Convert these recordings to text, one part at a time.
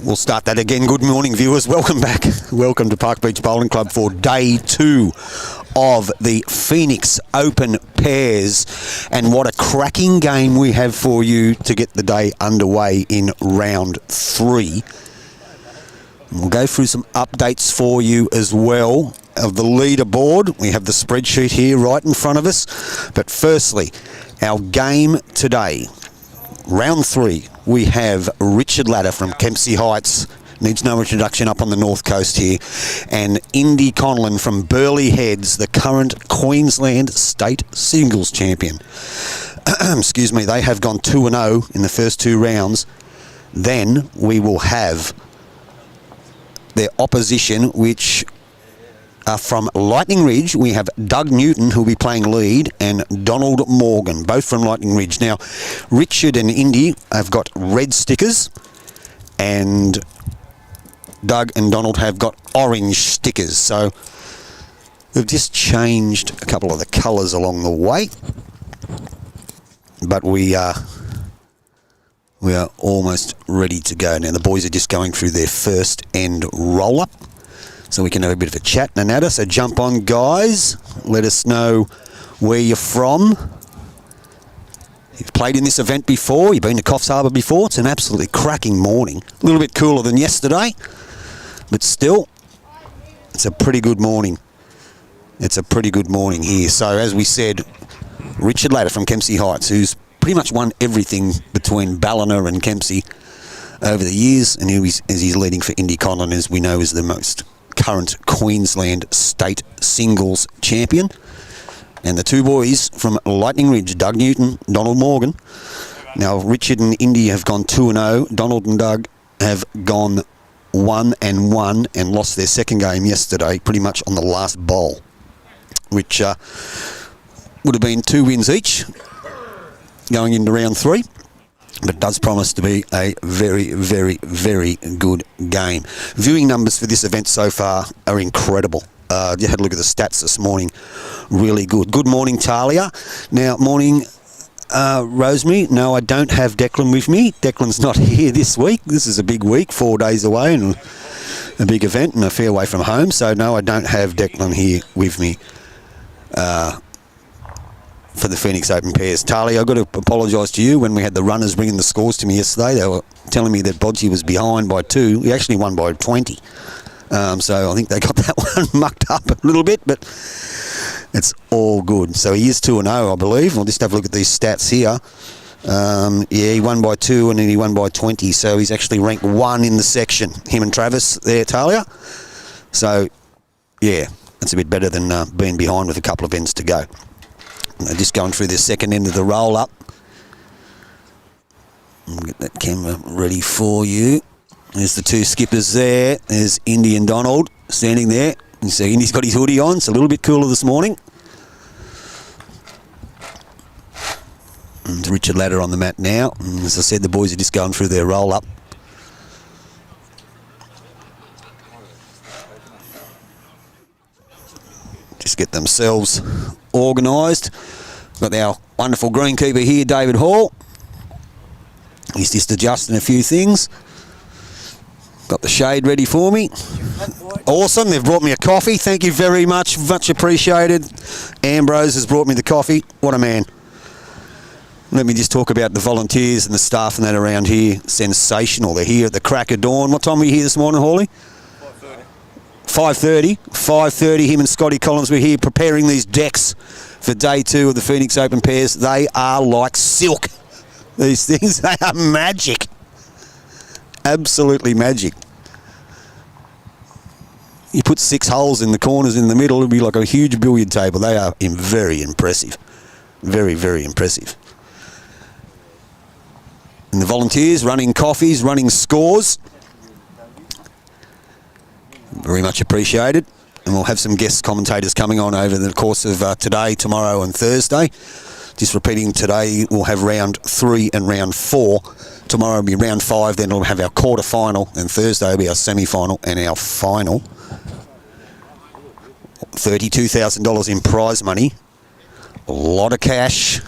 We'll start that again. Good morning, viewers. Welcome back. Welcome to Park Beach Bowling Club for day 2 of the Phoenix Open Pairs. And what a cracking game we have for you to get the day underway in round 3. We'll go through some updates for you as well of the leaderboard. We have the spreadsheet here right in front of us. But firstly, our game today, round 3, we have Richard Latta from Kempsey Heights, needs no introduction, up on the north coast here, and Indi Conlan from Burleigh Heads, the current Queensland State Singles Champion. Excuse me, they have gone 2-0 in the first 2 rounds. Then we will have their opposition, which are from Lightning Ridge. We have Doug Newton, who'll be playing lead, and Donald Morgan, both from Lightning Ridge. Now, Richard and Indy have got red stickers, and Doug and Donald have got orange stickers. So we've just changed a couple of the colours along the way, but we are almost ready to go. Now, the boys are just going through their first end roll-up, so we can have a bit of a chat and natter. So jump on, guys. Let us know where you're from. You've played in this event before. You've been to Coffs Harbour before. It's an absolutely cracking morning. A little bit cooler than yesterday, but still, it's a pretty good morning. It's a pretty good morning here. So as we said, Richard Latta from Kempsey Heights, who's pretty much won everything between Ballina and Kempsey over the years, and he's leading for Indi Conlan, as we know, is the most current Queensland State Singles Champion. And the 2 boys from Lightning Ridge, Doug Newton, Donald Morgan. Now, Richard and Indy have gone 2-0. Donald and Doug have gone 1-1 and lost their second game yesterday, pretty much on the last bowl, which would have been 2 wins each going into round 3. But it does promise to be a very, very, very good game. Viewing numbers for this event so far are incredible. You had a look at the stats this morning. Really good. Good morning, Talia. Now, morning, Rosemary. No, I don't have Declan with me. Declan's not here this week. This is a big week, 4 days away, and a big event and a fair way from home. So, no, I don't have Declan here with me for the Phoenix Open Pairs. Talia, I've got to apologise to you. When we had the runners bringing the scores to me yesterday, they were telling me that Bodgy was behind by 2. He actually won by 20. So I think they got that one mucked up a little bit, but it's all good. So he is 2-0, I believe. I'll just have a look at these stats here. Yeah, he won by 2 and then he won by 20. So he's actually ranked 1 in the section. Him and Travis there, Talia. So, yeah, that's a bit better than being behind with a couple of ends to go. Just going through the second end of the roll-up. I'll get that camera ready for you. There's the 2 skippers there. There's Indy and Donald standing there. You see Indy's got his hoodie on. It's a little bit cooler this morning. And Richard Latta on the mat now. And as I said, the boys are just going through their roll-up. Just get themselves organised. Got our wonderful greenkeeper here, David Hall. He's just adjusting a few things. Got the shade ready for me. Awesome. They've brought me a coffee. Thank you very much. Much appreciated. Ambrose has brought me the coffee. What a man. Let me just talk about the volunteers and the staff and that around here. Sensational. They're here at the crack of dawn. What time were you here this morning, Hawley? 5:30. 5:30. Him and Scotty Collins were here preparing these decks for day 2 of the Phoenix Open Pairs. They are like silk. These things, they are magic. Absolutely magic. You put 6 holes in the corners in the middle, it'll be like a huge billiard table. They are very impressive. Very, very impressive. And the volunteers running coffees, running scores. Very much appreciated. And we'll have some guest commentators coming on over the course of today, tomorrow and Thursday. Just repeating, today we'll have round 3 and round 4. Tomorrow will be round 5, then we'll have our quarter final, and Thursday will be our semi-final and our final. $32,000 in prize money. A lot of cash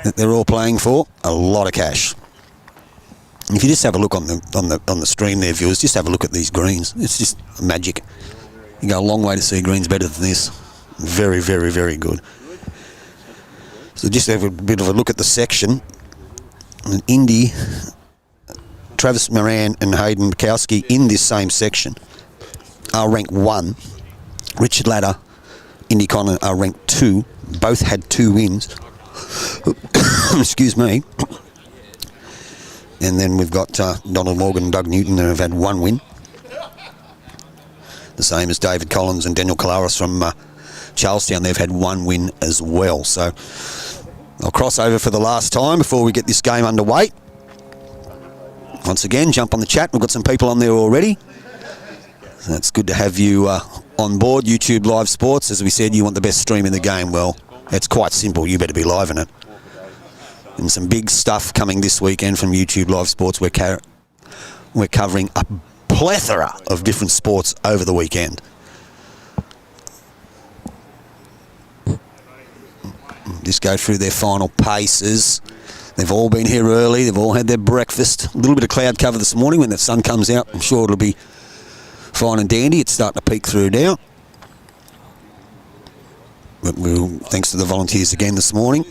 that they're all playing for. A lot of cash. If you just have a look on the stream there, viewers, just have a look at these greens. It's just magic. You go a long way to see greens better than this. Very, very, very good. So just have a bit of a look at the section. And Indi, Travis Moran and Hayden Bukowski in this same section are ranked 1. Richard Latta, Indi Conlan are ranked 2. Both had 2 wins. Excuse me. And then we've got Donald Morgan and Doug Newton that have had 1 win. The same as David Collins and Daniel Kalaris from Charlestown. They've had 1 win as well. So I'll cross over for the last time before we get this game underway. Once again, jump on the chat. We've got some people on there already. So it's good to have you on board YouTube Live Sports. As we said, you want the best stream in the game. Well, it's quite simple. You better be live in it. And some big stuff coming this weekend from YouTube Live Sports. We're covering a plethora of different sports over the weekend. Just go through their final paces. They've all been here early. They've all had their breakfast. A little bit of cloud cover this morning. When the sun comes out, I'm sure it'll be fine and dandy. It's starting to peek through now. But thanks to the volunteers again this morning.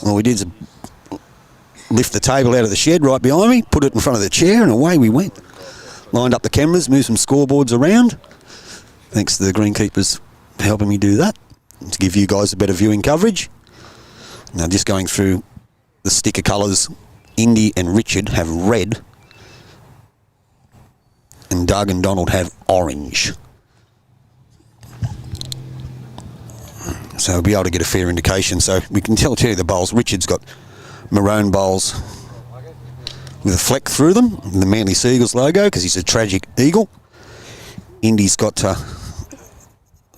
All we did is lift the table out of the shed right behind me, put it in front of the chair, and away we went. Lined up the cameras, moved some scoreboards around. Thanks to the greenkeepers for helping me do that, to give you guys a better viewing coverage. Now just going through the sticker colours, Indi and Richard have red, and Doug and Donald have orange. So we'll be able to get a fair indication. So we can tell you the bowls. Richard's got maroon bowls with a fleck through them, the Manly Seagulls logo, because he's a tragic eagle. Indi's got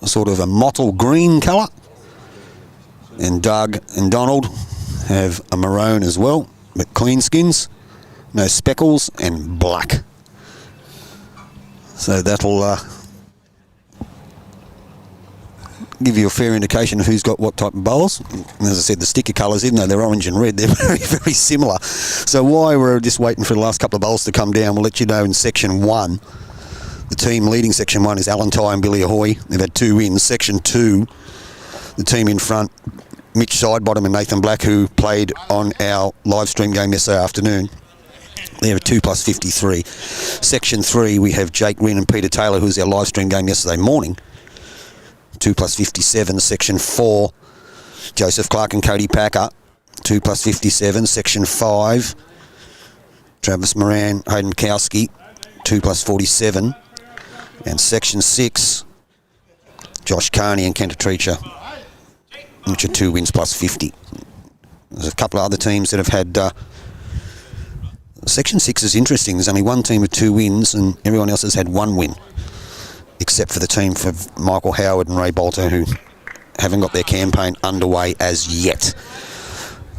sort of a mottled green colour, and Doug and Donald have a maroon as well, but clean skins, no speckles, and black. So that'll give you a fair indication of who's got what type of bowls. And as I said, the sticker colours, even though they're orange and red, they're very, very similar. So while we're just waiting for the last couple of bowls to come down, we'll let you know in Section 1. The team leading Section 1 is Alan Ty and Billy Ahoy. They've had 2 wins. Section 2, the team in front, Mitch Sidebottom and Nathan Black, who played on our live stream game yesterday afternoon. They have a 2 plus 53. Section 3, we have Jake Wynn and Peter Taylor, who's our live stream game yesterday morning. 2 plus 57. Section 4, Joseph Clark and Cody Packer, 2 plus 57. Section 5, Travis Moran, Hayden Bukowski, 2 plus 47. And Section 6, Josh Carney and Kenta Treacher, which are 2 wins plus 50. There's a couple of other teams that have had... Section 6 is interesting. There's only one team with 2 wins and everyone else has had 1 win, except for the team for Michael Howard and Ray Bolter, who haven't got their campaign underway as yet.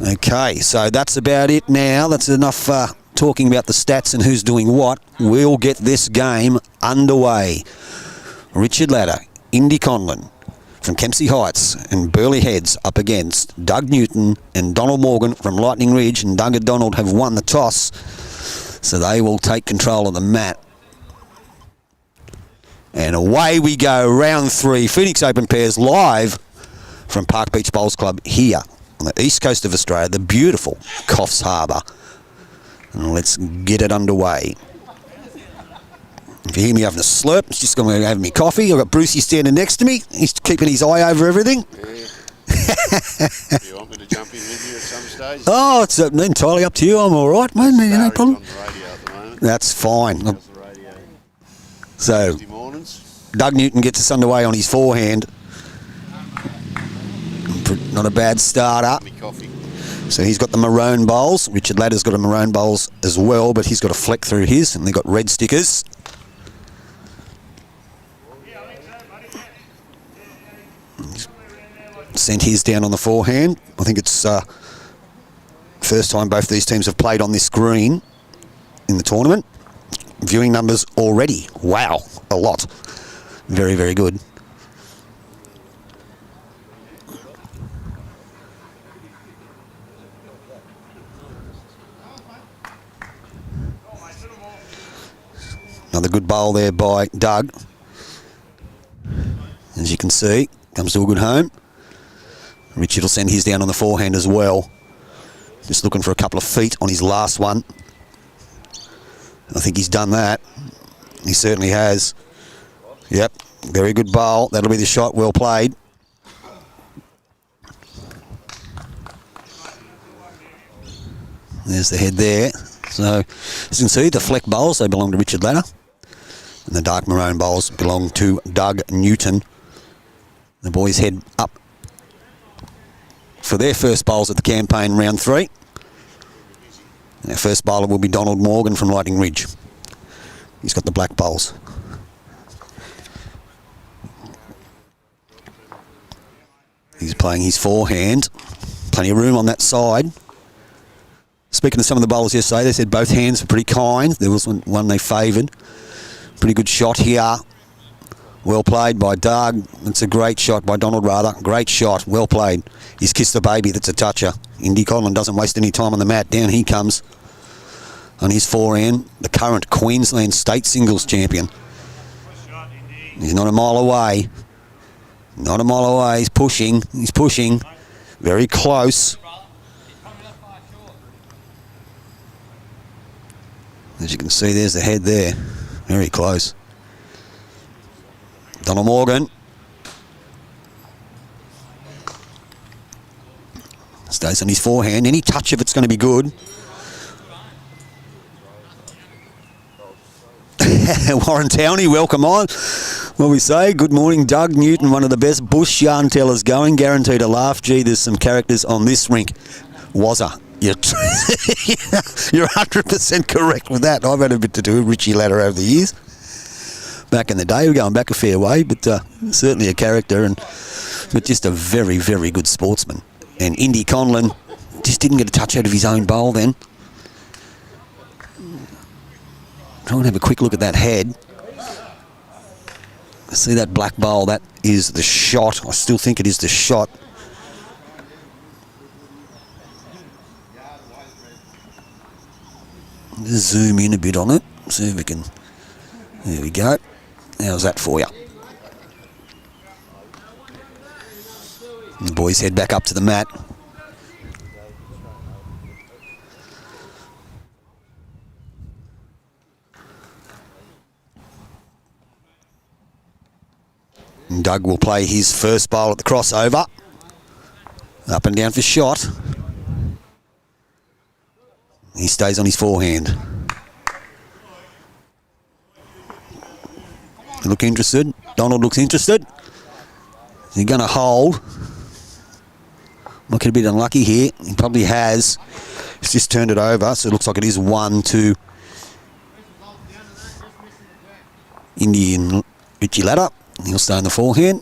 Okay, so that's about it now. That's enough talking about the stats and who's doing what. We'll get this game underway. Richard Latta, Indi Conlan from Kempsey Heights and Burleigh Heads up against Doug Newton and Donald Morgan from Lightning Ridge, and Doug and Donald have won the toss, so they will take control of the mat. And away we go, round 3, Phoenix Open Pairs live from Park Beach Bowls Club here on the east coast of Australia, the beautiful Coffs Harbour. And let's get it underway. If you hear me having a slurp, it's just going to have me coffee. I've got Brucey standing next to me. He's keeping his eye over everything. Yeah. Do you want me to jump in with you at some stage? Oh, it's entirely up to you. I'm all right, mate. No problem. On the radio at the moment. That's fine. How's the radio? So, Tuesday mornings. Doug Newton gets us underway on his forehand. Not a bad starter. Me coffee. So he's got the maroon bowls. Richard Latta's got a maroon bowls as well, but he's got a fleck through his, and they've got red stickers. Sent his down on the forehand. I think it's first time both these teams have played on this green in the tournament. Viewing numbers already. Wow, a lot. Very, very good. Another good bowl there by Doug. As you can see, comes to a good home. Richard will send his down on the forehand as well. Just looking for a couple of feet on his last one. I think he's done that. He certainly has. Yep, very good bowl. That'll be the shot. Well played. There's the head there. So, as you can see, the fleck bowls, they belong to Richard Latta. And the dark maroon bowls belong to Doug Newton. The boys head up for their first bowls at the campaign, round 3. Our first bowler will be Donald Morgan from Lightning Ridge. He's got the black bowls. He's playing his forehand. Plenty of room on that side. Speaking to some of the bowlers yesterday, they said both hands were pretty kind. There was one they favoured. Pretty good shot here. Well played by Doug. It's a great shot by Donald, rather. Great shot. Well played. He's kissed the baby. That's a toucher. Indi Conlan doesn't waste any time on the mat. Down he comes on his forehand. The current Queensland State Singles champion. He's not a mile away. Not a mile away. He's pushing. He's pushing. Very close. As you can see, there's the head there. Very close. Donald Morgan. Stays on his forehand. Any touch of it's going to be good. Warren Towney, welcome on. What we say, good morning, Doug Newton, one of the best bush yarn tellers going. Guaranteed a laugh. Gee, there's some characters on this rink. Wazza. You're 100% correct with that. I've had a bit to do with Richie Latta over the years. Back in the day, we're going back a fair way, but certainly a character, but just a very, very good sportsman. And Indi Conlan just didn't get a touch out of his own bowl then. Try and have a quick look at that head. See that black bowl? That is the shot. I still think it is the shot. Just zoom in a bit on it. See if we can. There we go. How's that for you? The boys head back up to the mat. And Doug will play his first bowl at the crossover. Up and down for shot. He stays on his forehand. You look interested. Donald looks interested. Is he going to hold? Looking a bit unlucky here. He probably has. He's just turned it over, so it looks like it is 1 to Indi and Richie Latta. He'll stay on the forehand.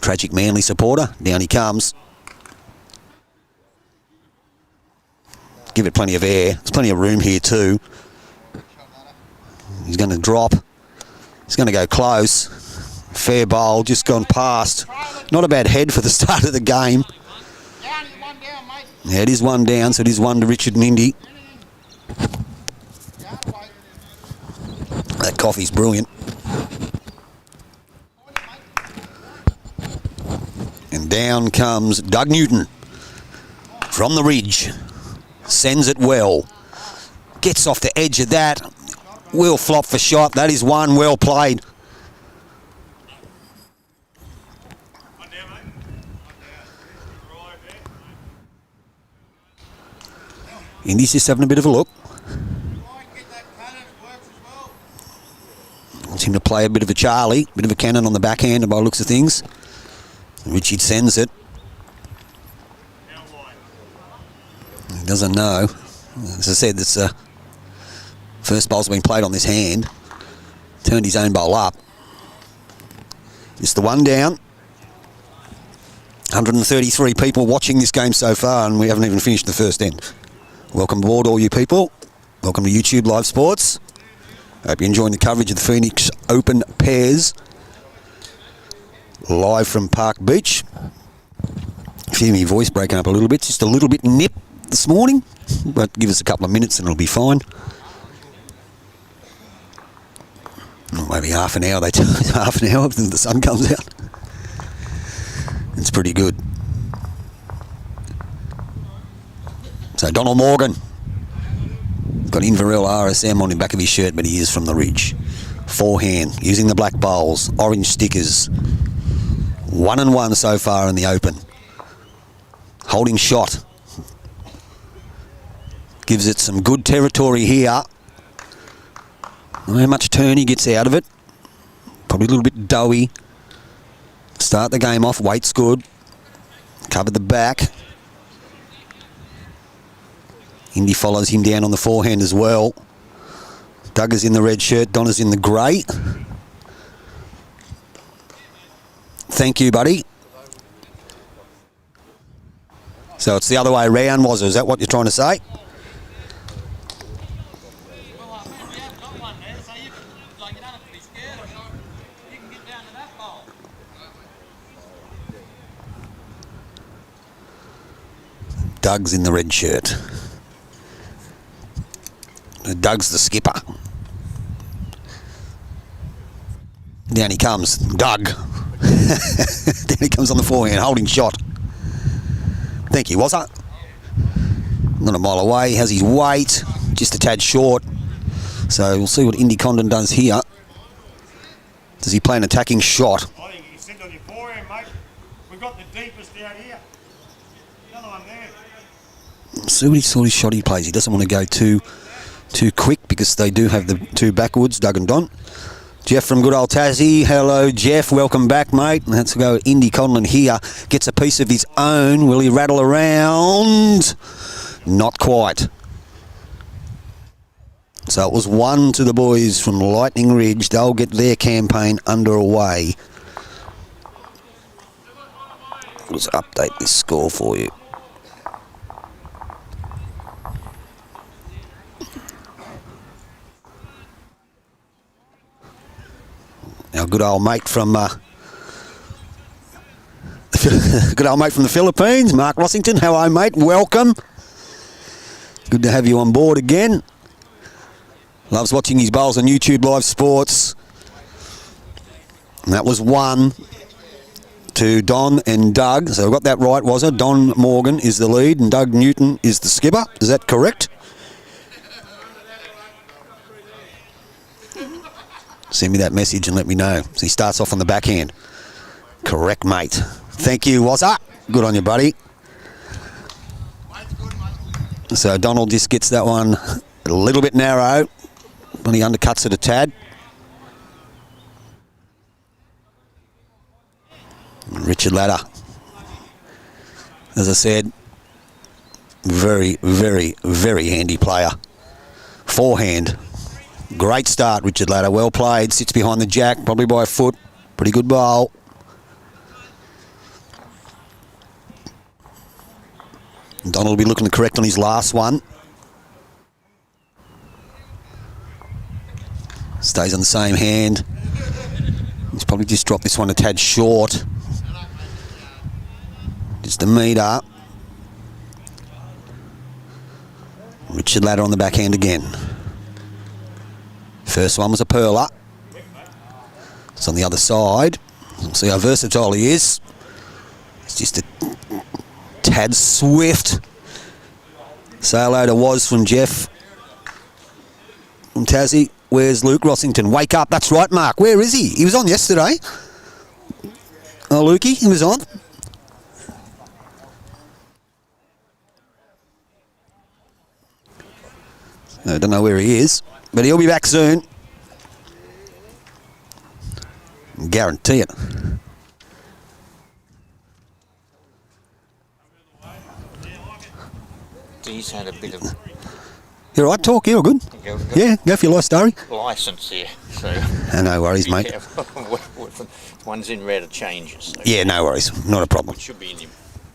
Tragic Manly supporter. Down he comes. Give it plenty of air. There's plenty of room here too. He's going to drop. He's going to go close. Fair bowl, just gone past. Not a bad head for the start of the game. Yeah, it is 1 down, so it is 1 to Richard and Indi. That coffee's brilliant. And down comes Doug Newton from the ridge. Sends it well. Gets off the edge of that. Will flop for shot. That is 1. Well played. Indi's just having a bit of a look. Wants him to play a bit of a Charlie. Bit of a cannon on the backhand by the looks of things. Richie sends it. He doesn't know. As I said, this first bowl's been played on this hand. Turned his own bowl up. It's the 1 down. 133 people watching this game so far, and we haven't even finished the first end. Welcome aboard, all you people. Welcome to YouTube Live Sports. Hope you're enjoying the coverage of the Phoenix Open Pairs. Live from Park Beach. Hear me voice breaking up a little bit. Just a little bit nip this morning, but give us a couple of minutes and it'll be fine. Maybe half an hour, they tell us, half an hour until the sun comes out. It's pretty good. So Donald Morgan. Got Inverell RSM on the back of his shirt, but he is from the Ridge. Forehand, using the black bowls, orange stickers. 1-1 so far in the Open. Holding shot. Gives it some good territory here. Not how much turn he gets out of it. Probably a little bit doughy. Start the game off, weight's good. Covered the back. Indy follows him down on the forehand as well. Doug is in the red shirt, Donna's in the grey. Thank you, buddy. So it's the other way around, was it? Is that what you're trying to say? Doug's in the red shirt. Doug's the skipper. Down he comes, Doug. Down he comes on the forehand, holding shot. Thank you, was that? Not a mile away, has his weight, just a tad short. So we'll see what Indi Conlan does here. Does he play an attacking shot? I think you sit on your forehand, mate. We've got the deepest out here. Another one there. See what sort of shot he plays. He doesn't want to go too quick because they do have the two backwoods, Doug and Don. Jeff from good old Tassie. Hello, Jeff. Welcome back, mate. Let's go. Indi Conlan here. Gets a piece of his own. Will he rattle around? Not quite. So it was 1 to the boys from Lightning Ridge. They'll get their campaign underway. Let's update this score for you. Our good old mate from good old mate from the Philippines, Mark Rossington. How are you, mate? Welcome. Good to have you on board again. Loves watching his bowls on YouTube Live Sports. And that was 1 to Don and Doug. So I got that right, was it? Don Morgan is the lead and Doug Newton is the skipper. Is that correct? Send me that message and let me know. So he starts off on the backhand. Correct, mate. Thank you, Wazza. Good on you, buddy. So Donald just gets that one a little bit narrow, but he undercuts it a tad. Richard Latta, as I said, very, very, very handy player. Forehand. Great start, Richard Latta. Well played. Sits behind the jack, probably by a foot. Pretty good bowl. Donald will be looking to correct on his last one. Stays on the same hand. He's probably just dropped this one a tad short. Just a metre. Richard Latta on the backhand again. First one was a perler. It's on the other side. We'll see how versatile he is. It's just a tad swift. Say hello to Was from Jeff from Tassie. Where's Luke Rossington? Wake up. That's right, Mark. Where is he? He was on yesterday. Oh, Lukey, he was on. I don't know where he is, but he'll be back soon. Guarantee it. He's had a bit of... You all right, talk? You all good? Yeah, go for your life story. Licence here, so... No worries, mate. One's in rate of changes. So Yeah, no worries. Not a problem. it should be in him.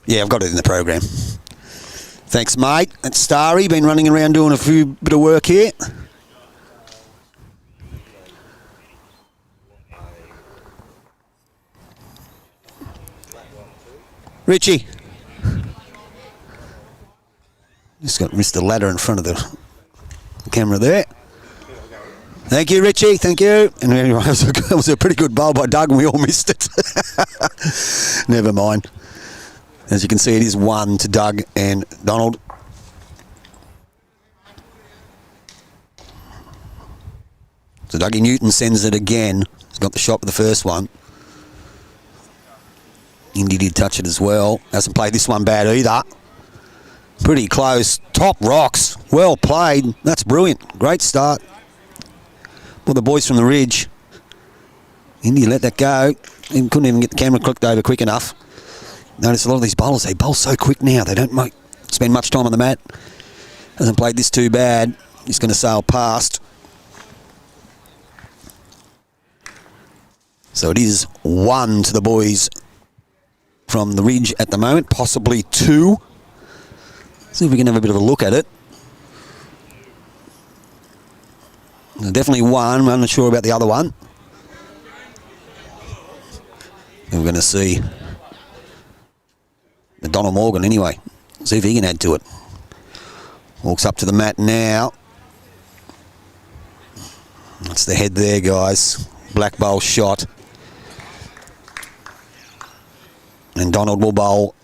Yeah, I've got it in the program. Thanks, mate. That's Starry. Been running around doing a bit of work here. Richie. Just got Mr. Latta in front of the camera there. Thank you, Richie. Thank you. And anyway, it was a pretty good bowl by Doug, and we all missed it. Never mind. As you can see, it is 1 to Doug and Donald. So Dougie Newton sends it again. He's got the shot with the first one. Indy did touch it as well. Hasn't played this one bad either. Pretty close. Top rocks. Well played. That's brilliant. Great start. Well, the boys from the Ridge. Indy let that go. He couldn't even get the camera clicked over quick enough. Notice a lot of these bowlers, they bowl so quick now. They don't spend much time on the mat. Hasn't played this too bad. He's going to sail past. So it is 1 to the boys from the Ridge at the moment, possibly 2. See if we can have a bit of a look at it. Definitely 1. I'm not sure about the other one. And we're going to see the Donald Morgan anyway. See if he can add to it. Walks up to the mat now. That's the head there, guys. Black bowl shot. And Donald will bowl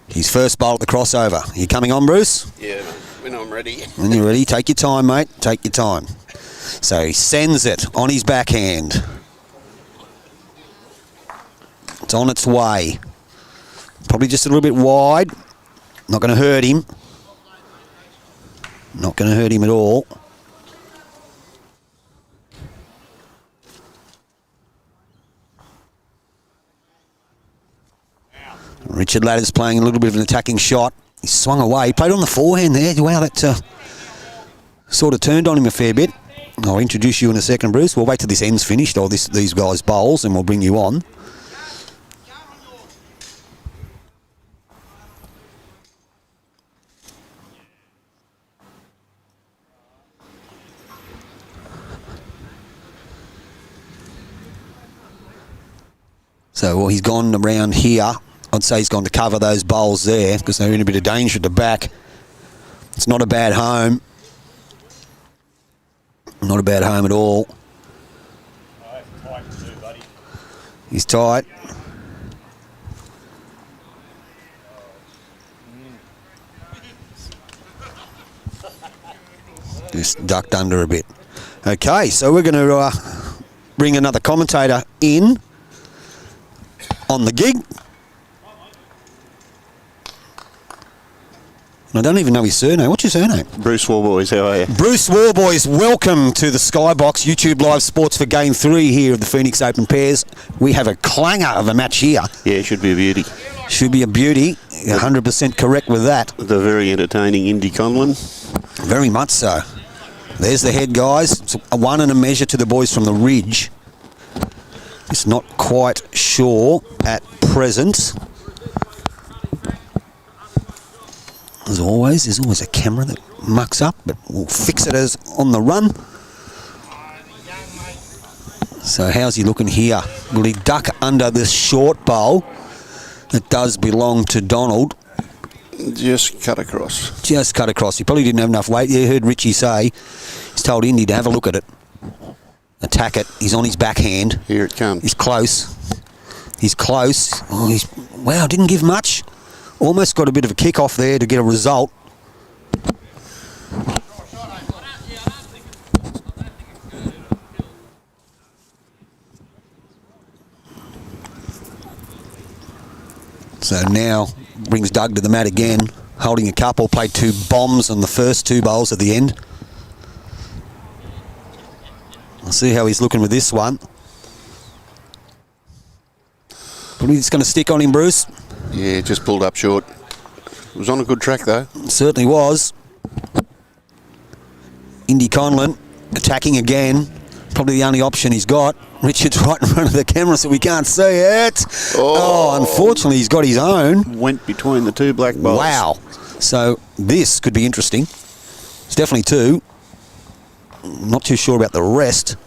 his first bowl at the crossover. Are you coming on, Bruce? Yeah, when I'm ready. When you're ready, take your time, mate. Take your time. So he sends it on his backhand. It's on its way. Probably just a little bit wide. Not going to hurt him. Not going to hurt him at all. Richard Latta's playing a little bit of an attacking shot. He swung away. He played on the forehand there. Wow, that sort of turned on him a fair bit. I'll introduce you in a second, Bruce. We'll wait till this end's finished, or these guys' bowls, and we'll bring you on. So, well, he's gone around here. I'd say he's gone to cover those bowls there because they're in a bit of danger at the back. It's not a bad home. Not a bad home at all. He's tight. Just ducked under a bit. Okay, so we're going to bring another commentator in on the gig. I don't even know his surname. What's your surname? Bruce Warboys, how are you? Bruce Warboys, welcome to the Skybox YouTube Live Sports for Game 3 here of the Phoenix Open Pairs. We have a clanger of a match here. Yeah, it should be a beauty. Should be a beauty. 100% correct with that. The very entertaining Indi Conlan. Very much so. There's the head, guys. It's a 1 and a measure to the boys from the Ridge. It's not quite sure at present. As always, there's always a camera that mucks up, but we'll fix it as on the run. So how's he looking here? Will he duck under this short bowl that does belong to Donald? Just cut across. Just cut across. He probably didn't have enough weight. You heard Richie say he's told Indy to have a look at it. Attack it. He's on his backhand. Here it comes. He's close. He's close. Oh, wow, didn't give much. Almost got a bit of a kick off there to get a result. So now brings Doug to the mat again, holding a couple, played 2 bombs on the first 2 bowls at the end. I'll see how he's looking with this one. Probably just going to stick on him, Bruce. Yeah, just pulled up short. It was on a good track, though. Certainly was. Indi Conlan attacking again. Probably the only option he's got. Richard's right in front of the camera so we can't see it. Oh, unfortunately he's got his own. Went between the 2 black balls. Wow. So this could be interesting. It's definitely 2. Not too sure about the rest,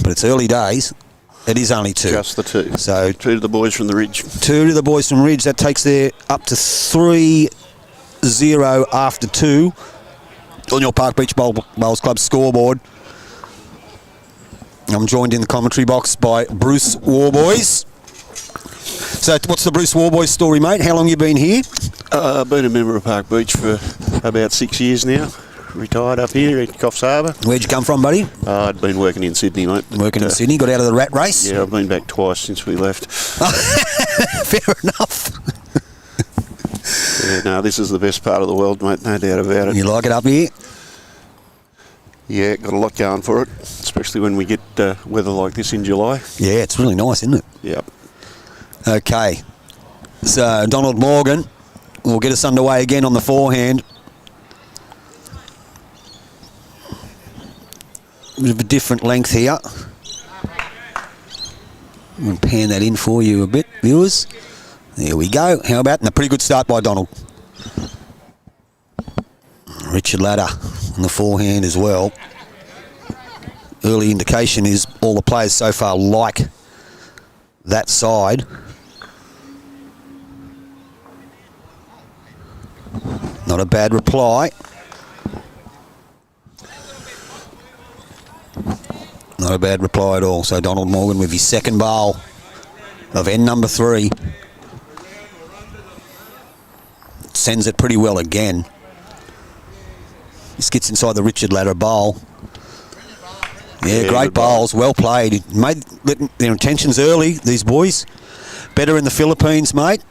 but it's early days. It is only 2. Just the 2. So 2 to the boys from the Ridge. 2 to the boys from Ridge. That takes there up to 3-0 after 2. on your Park Beach Bowls Club scoreboard. I'm joined in the commentary box by Bruce Warboys. So what's the Bruce Warboys story, mate? How long you been here? I've been a member of Park Beach for about 6 years now. Retired up here at Coffs Harbour. Where'd you come from, buddy? I'd been working in Sydney, mate. Working in Sydney, got out of the rat race? Yeah, I've been back twice since we left. Fair enough. Yeah, no, this is the best part of the world, mate, no doubt about it. You like it up here? Yeah, got a lot going for it, especially when we get weather like this in July. Yeah, it's really nice, isn't it? Yep. Okay. So Donald Morgan will get us underway again on the forehand. Bit of a different length here. I'm going to pan that in for you a bit, viewers. There we go. How about? And a pretty good start by Donald. Richard Latta on the forehand as well. Early indication is all the players so far like that side. Not a bad reply. Not a bad reply at all. So Donald Morgan with his second bowl of end number 3. Sends it pretty well again. This gets inside the Richard Latta bowl. Yeah, great bowls, well played. Made their intentions early, these boys. Better in the Philippines, mate.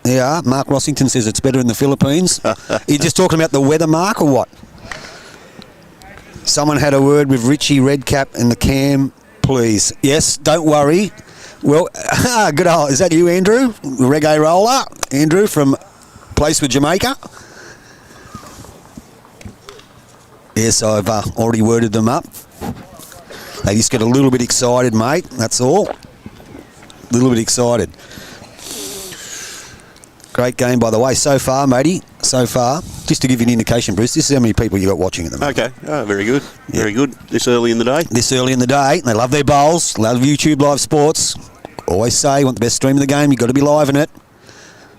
Yeah, Mark Rossington says it's better in the Philippines. You just talking about the weather, Mark, or what? Someone had a word with Richie Redcap and the cam, please. Yes, don't worry. Well, good old, is that you, Andrew? Reggae roller? Andrew from Place with Jamaica? Yes, I've already worded them up. They just get a little bit excited, mate. That's all. A little bit excited. Great game, by the way, so far, matey. So far. Just to give you an indication, Bruce, this is how many people you got watching at the moment. Okay. Oh, very good. Very good. This early in the day? This early in the day. They love their bowls. Love YouTube Live Sports. Always say, you want the best stream of the game, you've got to be live in it.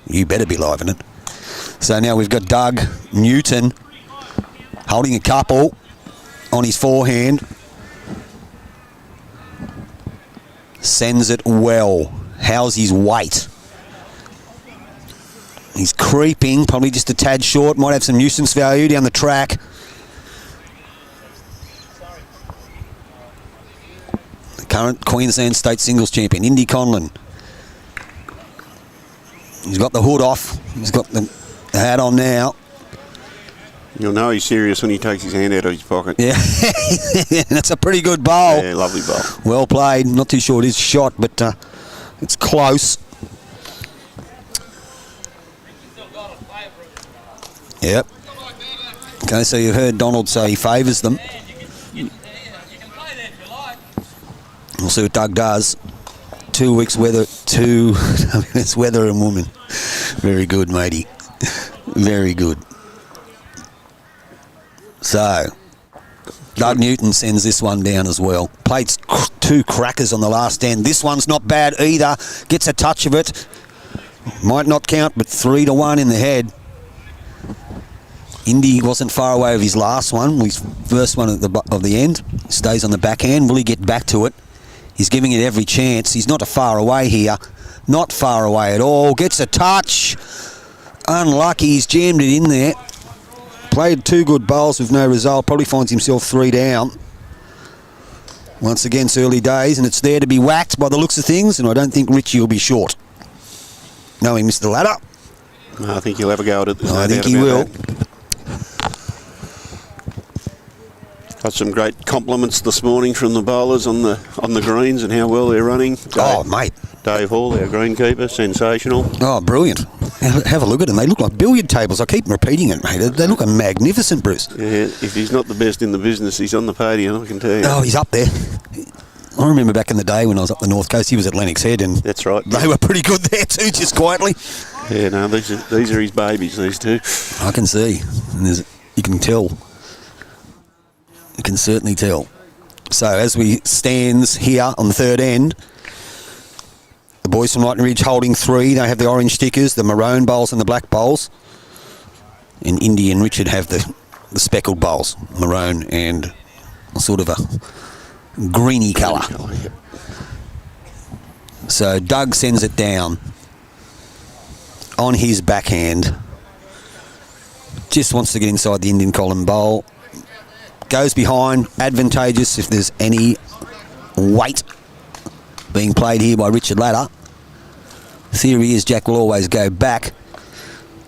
You better be live in it. So now we've got Doug Newton holding a couple on his forehand. Sends it well. How's his weight? He's creeping, probably just a tad short. Might have some nuisance value down the track. The current Queensland State Singles Champion, Indi Conlan. He's got the hood off. He's got the hat on now. You'll know he's serious when he takes his hand out of his pocket. Yeah, that's a pretty good bowl. Yeah, lovely bowl. Well played. Not too sure it is shot, but it's close. Yep. Okay, so you've heard Donald say he favours them. We'll see what Doug does. 2 weeks weather, it's weather and woman. Very good, matey. Very good. So, Doug Newton sends this one down as well. Played 2 crackers on the last end. This one's not bad either. Gets a touch of it. Might not count, but 3-1 in the head. Indy wasn't far away of his last one, his first one at the end. Stays on the backhand. Will he get back to it? He's giving it every chance. He's not far away here. Not far away at all. Gets a touch. Unlucky. He's jammed it in there. Played 2 good bowls with no result. Probably finds himself 3 down. Once again, it's early days, and it's there to be whacked by the looks of things, and I don't think Richie will be short. Knowing Mr. Latta. No, I think he'll have a go at it. I think he will. Got some great compliments this morning from the bowlers on the greens and how well they're running. Mate. Dave Hall, our greenkeeper, sensational. Oh, brilliant. Have a look at them. They look like billiard tables. I keep repeating it, mate. They look magnificent, Bruce. Yeah, if he's not the best in the business, he's on the podium, I can tell you. Oh, he's up there. I remember back in the day when I was up the North Coast, he was at Lennox Head, and that's right. They were pretty good there too, just quietly. Yeah, no, these are his babies, these two. I can see. And you can tell. You can certainly tell. So as we stands here on the third end, the boys from Lightning Ridge holding 3. They have the orange stickers, the maroon bowls and the black bowls. And Indy and Richard have the the speckled bowls, maroon and sort of a greeny colour. Yep. So Doug sends it down on his backhand. Just wants to get inside the Indi Conlan bowl. Goes behind, advantageous if there's any weight being played here by Richard Latta. Theory is Jack will always go back.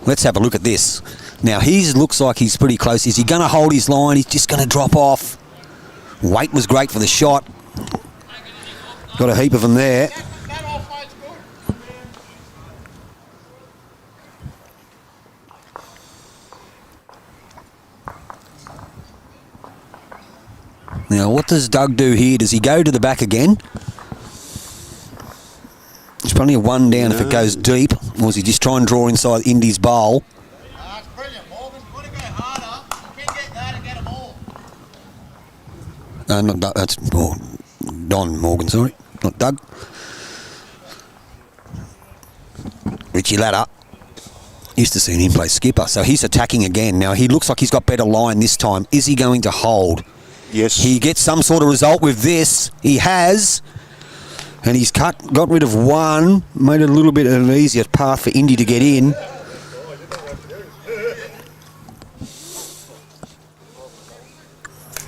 Let's have a look at this. Now, he looks like he's pretty close. Is he going to hold his line? He's just going to drop off. Weight was great for the shot. Got a heap of them there. Now, what does Doug do here? Does he go to the back again? There's plenty of one down if it goes deep. Or does he just try and draw inside Indy's bowl? That's brilliant, Morgan. You want to go harder. You can get that and get them all. No, not Doug. That's Don Morgan, sorry. Not Doug. Richie Latta. Used to see him play skipper. So he's attacking again. Now, he looks like he's got better line this time. Is he going to hold? Yes. He gets some sort of result with this. He has. And he's got rid of one. Made it a little bit of an easier path for Indy to get in.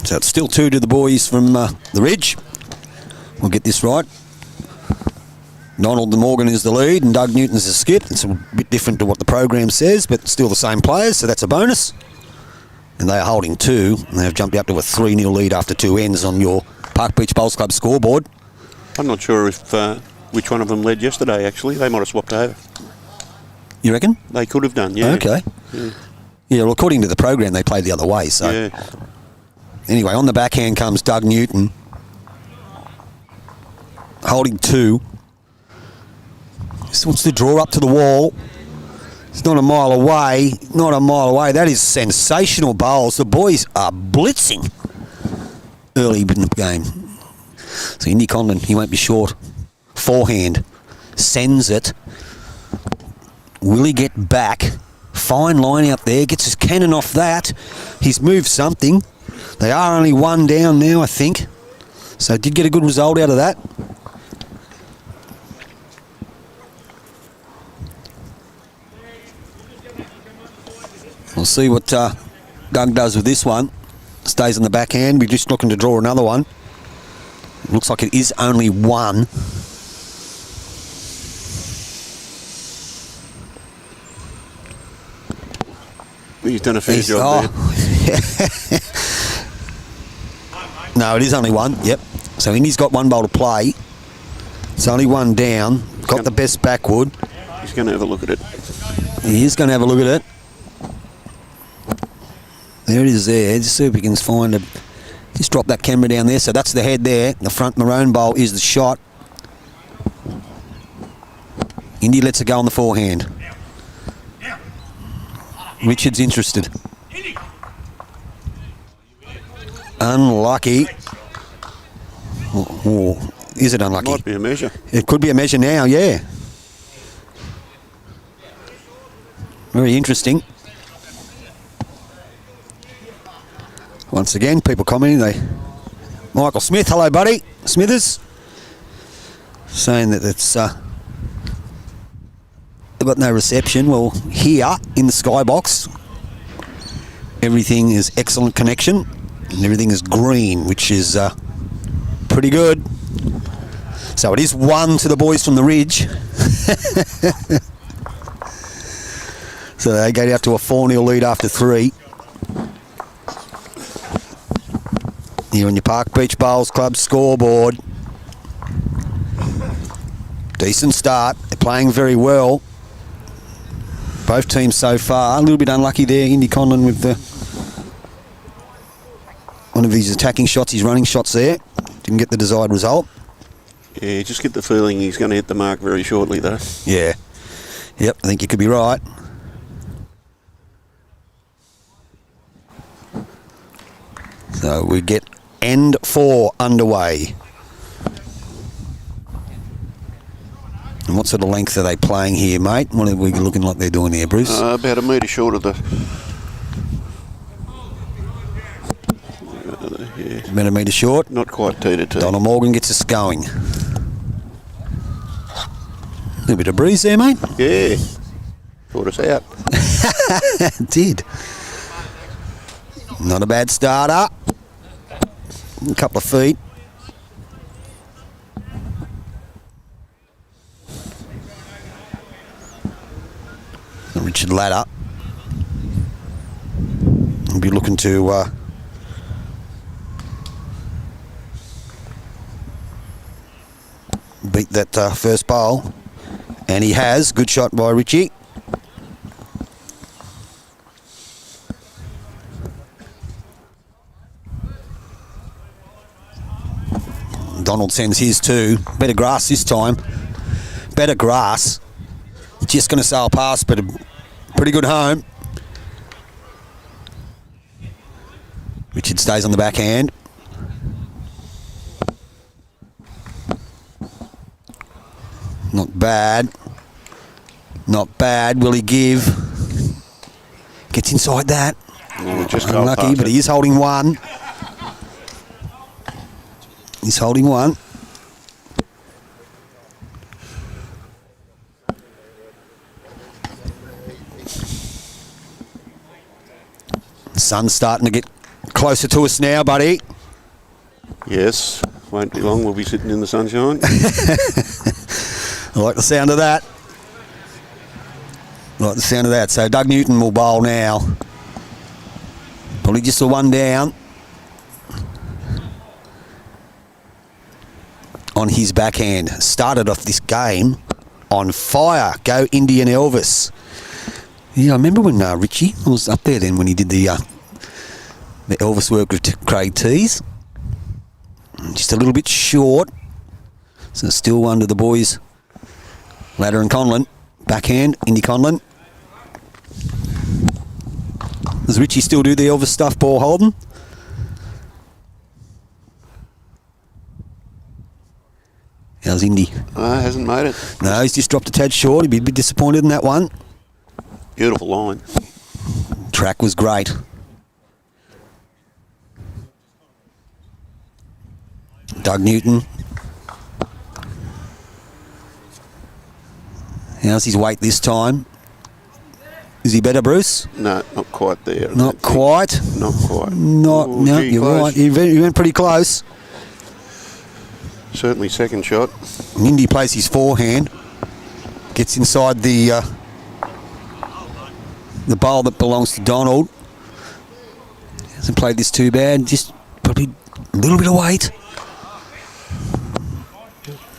So it's still 2 to the boys from the Ridge. We'll get this right. Donald de Morgan is the lead and Doug Newton's the skip. It's a bit different to what the program says, but still the same players, so that's a bonus. And they are holding 2, and they've jumped up to a 3-0 lead after 2 ends on your Park Beach Bowls Club scoreboard. I'm not sure if which one of them led yesterday, actually. They might have swapped over. You reckon? They could have done, yeah. Okay. Yeah, well, according to the program, they played the other way, so... Yeah. Anyway, on the backhand comes Doug Newton. Holding 2. Just wants to draw up to the wall. It's not a mile away. Not a mile away. That is sensational bowls. The boys are blitzing early in the game. So Indi Conlan, he won't be short. Forehand. Sends it. Will he get back? Fine line out there. Gets his cannon off that. He's moved something. They are only 1 down now, I think. So did get a good result out of that. We'll see what Doug does with this one. Stays on the backhand. We're just looking to draw another one. Looks like it is only 1. He's done a fair job there. No, it is only 1. Yep. So Indy's got 1 bowl to play. It's only 1 down. Got the best backwood. He's going to have a look at it. He is going to have a look at it. There it is there. Just see if we can find a... Just drop that camera down there. So that's the head there. The front maroon bowl is the shot. Indy lets it go on the forehand. Richard's interested. Unlucky. Oh, is it unlucky? Might be a measure. It could be a measure now, yeah. Very interesting. Once again, people commenting. Michael Smith, hello, buddy. Smithers. Saying that it's... they've got no reception. Well, here in the skybox, everything is excellent connection. And everything is green, which is pretty good. So it is 1 to the boys from the Ridge. So they go out to a 4-0 lead after 3. Here on your Park Beach Bowls Club scoreboard. Decent start. They're playing very well. Both teams so far. A little bit unlucky there. Indi Conlan with the... one of his attacking shots, his running shots there. Didn't get the desired result. Yeah, just get the feeling he's going to hit the mark very shortly, though. Yeah. Yep, I think you could be right. So we get end 4 underway. And what sort of length are they playing here, mate? What are we looking like they're doing there, Bruce? About a metre short of the About a metre short. Not quite T to T. Donald Morgan gets us going. A little bit of breeze there, mate. Yeah. Thought us out. It did. Not a bad starter. A couple of feet. Richard Latta will be looking to beat that first bowl, and he has. Good shot by Richie. Donald sends his too. Better grass this time. Better grass. Just going to sail past, but a pretty good home. Richard stays on the backhand. Not bad. Not bad. Will he give? Gets inside that. Oh, just unlucky, but he is holding one. He's holding one. The sun's starting to get closer to us now, buddy. Yes, won't be long. We'll be sitting in the sunshine. I like the sound of that. I like the sound of that. So Doug Newton will bowl now. Probably just a one down. On his backhand. Started off this game on fire. Go Indi and Elvis. Yeah, I remember when Richie was up there then when he did the Elvis work with Craig Tees. Just a little bit short. So still one to the boys. Latta and Conlan. Backhand, Indi Conlan. Does Richie still do the Elvis stuff, Paul Holden? How's Indi? Hasn't made it. No, he's just dropped a tad short. He'd be a bit disappointed in that one. Beautiful line. Track was great. Doug Newton. How's his weight this time? Is he better, Bruce? No, not quite there. Not quite. Not quite. Not. Ooh, No, gee, you're close. right. You went pretty close. Certainly second shot. Indy plays his forehand. Gets inside the bowl that belongs to Donald. Hasn't played this too bad. Just probably a little bit of weight.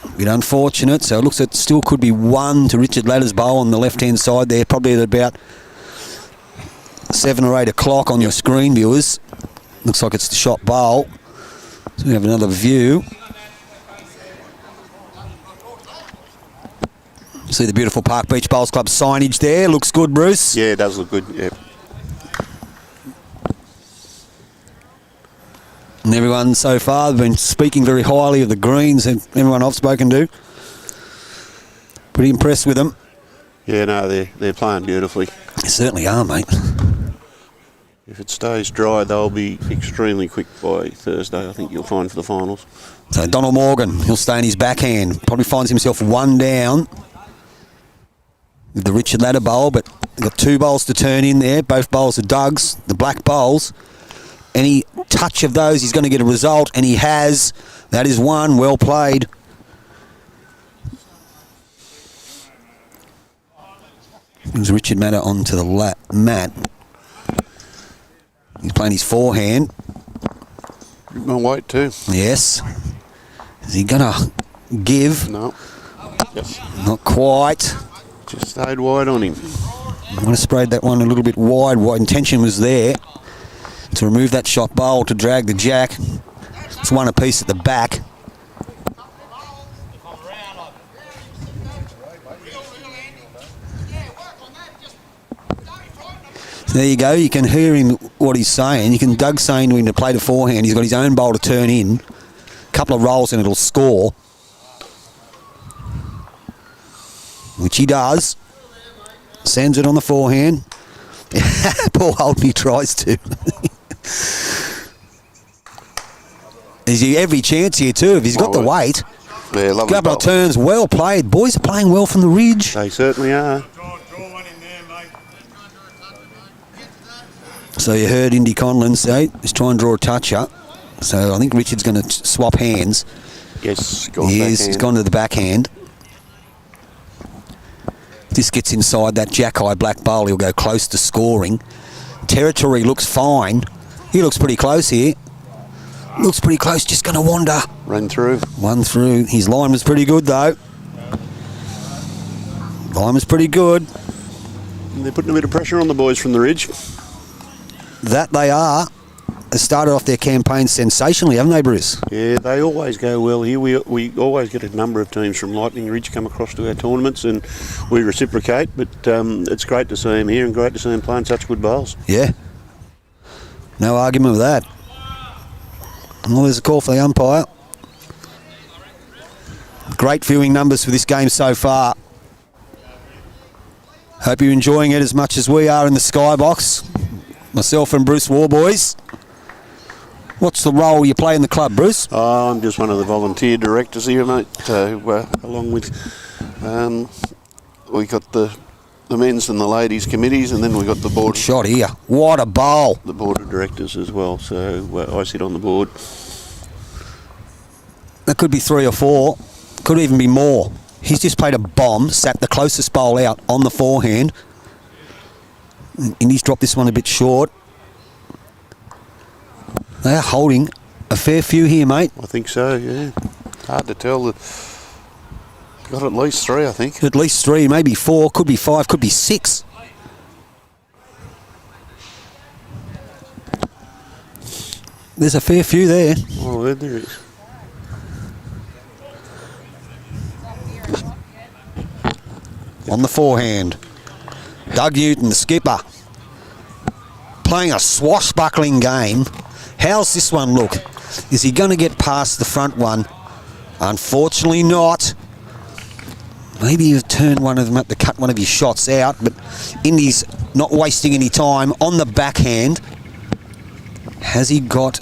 A bit unfortunate. So it looks like it still could be one to Richard Latta's bowl on the left-hand side there. Probably at about 7 or 8 o'clock on your screen, viewers. Looks like it's the shot bowl. So we have another view. See the beautiful Park Beach Bowls Club signage there. Looks good, Bruce. Yeah, it does look good. Yeah. And everyone so far have been speaking very highly of the greens, and everyone I've spoken to. Pretty impressed with them. Yeah, no, they're playing beautifully. They certainly are, mate. If it stays dry, they'll be extremely quick by Thursday, I think you'll find, for the finals. So Donald Morgan, he'll stay in his backhand. Probably finds himself one down with the Richard Latta bowl, but got 2 bowls to turn in there. Both bowls are Doug's, the black bowls. Any touch of those, he's going to get a result, and he has. That is one. Well played. Brings Richard Latta onto the mat. He's playing his forehand. My weight too. Yes. Is he going to give? No. Yes. Not quite. Just stayed wide on him. I want to spread that one a little bit wide. What intention was there to remove that shot bowl to drag the jack. It's one apiece at the back. So there you go. You can hear him what he's saying. You can Doug saying to him to play the forehand. He's got his own bowl to turn in. A couple of rolls and it'll score. Which he does. Sends it on the forehand. Paul Holden tries to. He's every chance here too. If he's got the weight. Yeah, lovely Couple ball. of turns, well played. Boys are playing well from the ridge. They certainly are. Draw one in there, mate. So you heard Indi Conlan say he's trying to draw a toucher. So I think Richard's going to swap hands. Yes, He's gone to the backhand. This gets inside that Jack-Eye black bowl. He'll go close to scoring. Territory looks fine. He looks pretty close here. Looks pretty close, just going to wander. Run through. One through. His line was pretty good, though. Line was pretty good. They're putting a bit of pressure on the boys from the ridge. That they are. They started off their campaign sensationally, haven't they, Bruce? Yeah, they always go well here. We always get a number of teams from Lightning Ridge come across to our tournaments, and we reciprocate. But it's great to see them here and great to see them playing such good bowls. Yeah. No argument with that. Well, there's a call for the umpire. Great viewing numbers for this game so far. Hope you're enjoying it as much as we are in the skybox. Myself and Bruce Warboys. What's the role you play in the club, Bruce? Oh, I'm just one of the volunteer directors here, mate. So, along with, we got the men's and the ladies committees, and then we got the board. Good shot here. What a bowl. The board of directors as well. So I sit on the board. That could be 3 or 4. Could even be more. He's just played a bomb, sat the closest bowl out on the forehand. And he's dropped this one a bit short. They are holding a fair few here, mate. I think so, yeah. Hard to tell. Got at least 3, I think. At least 3, maybe 4, could be 5, could be 6. There's a fair few there. Oh, there is. On the forehand. Doug Newton, the skipper, playing a swashbuckling game. How's this one look? Is he going to get past the front one? Unfortunately not. Maybe you've turned one of them up to cut one of his shots out, but Indy's not wasting any time on the backhand. Has he got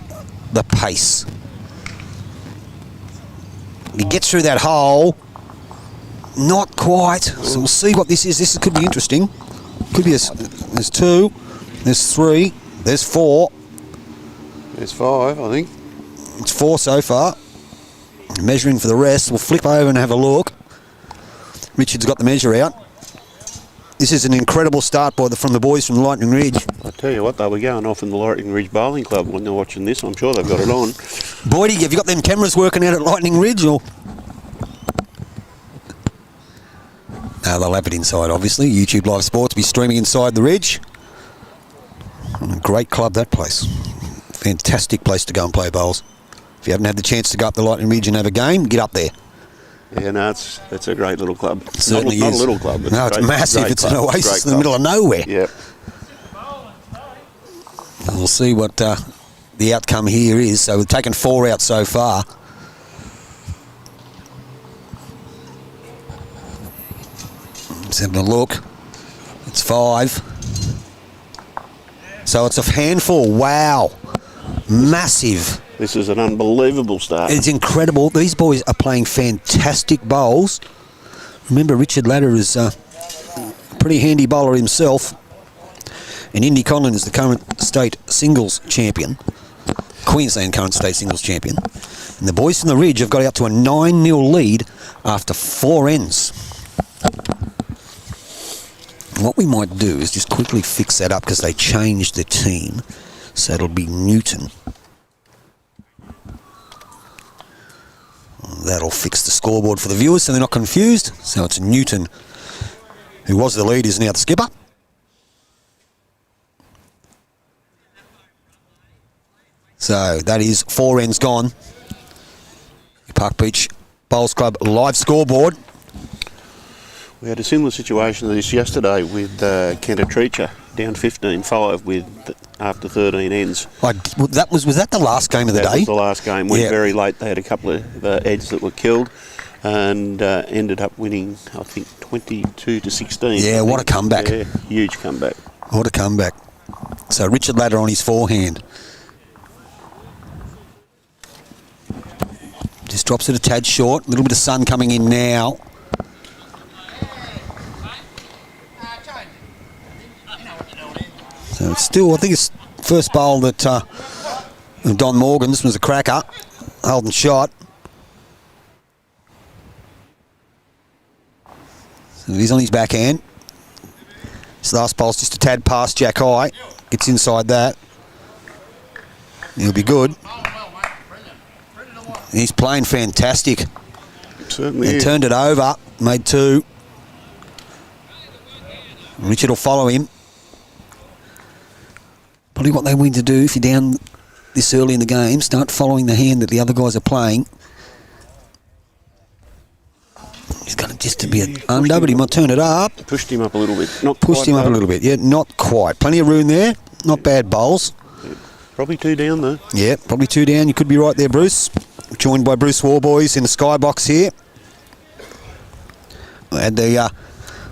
the pace? He gets through that hole. Not quite. So we'll see what this is. This could be interesting. Could be there's 2, there's 3, there's 4. There's 5, I think. It's 4 so far. Measuring for the rest. We'll flip over and have a look. Richard's got the measure out. This is an incredible start from the boys from the Lightning Ridge. I tell you what, they'll be going off in the Lightning Ridge Bowling Club when they're watching this. I'm sure they've got it on. Boydie, have you got them cameras working out at Lightning Ridge? Or? No, they'll have it inside, obviously. YouTube Live Sports will be streaming inside the Ridge. And a great club, that place. Fantastic place to go and play bowls. If you haven't had the chance to go up the Lightning Ridge and have a game, get up there. Yeah, no, it's a great little club. It certainly not is. a little club. No, it's massive. It's an oasis in the middle of nowhere. Yep. And we'll see what the outcome here is. So we've taken 4 out so far. Just having a look. It's 5. So it's a handful. Wow. Massive. This is an unbelievable start. It's incredible. These boys are playing fantastic bowls. Remember, Richard Latta is a pretty handy bowler himself. And Indi Conlan is the current state singles champion. Queensland current state singles champion. And the boys from the Ridge have got out to a 9-0 lead after 4 ends. What we might do is just quickly fix that up because they changed the team. So it'll be Newton. That'll fix the scoreboard for the viewers so they're not confused. So it's Newton, who was the lead, is now the skipper. So that is 4 ends gone. Park Beach Bowls Club live scoreboard. We had a similar situation to this yesterday with Cantatreacher down 15-5 with after 13 ends. Was that the last game of the day? That was the last game. Went Yeah. very late. They had a couple of ends that were killed and ended up winning, I think, 22-16. Yeah, what a comeback. Yeah, huge comeback. What a comeback. So Richard Latta on his forehand. Just drops it a tad short. A little bit of sun coming in now. So it's still, I think it's first bowl that Don Morgan's was a cracker. Holding shot. So he's on his backhand. This last bowl's just a tad past Jack High. Gets inside that. He'll be good. He's playing fantastic. Certainly He is. turned it over, made 2. Richard will follow him. Probably what they need to do if you're down this early in the game, start following the hand that the other guys are playing. He's going to just to be an under, but he might turn it up. Pushed him up a little bit. Not Pushed quite him up a though. little bit. Yeah, not quite. Plenty of room there. Not bad bowls. Probably 2 down though. Yeah, probably 2 down. You could be right there, Bruce. Joined by Bruce Warboys in the skybox here. I had the,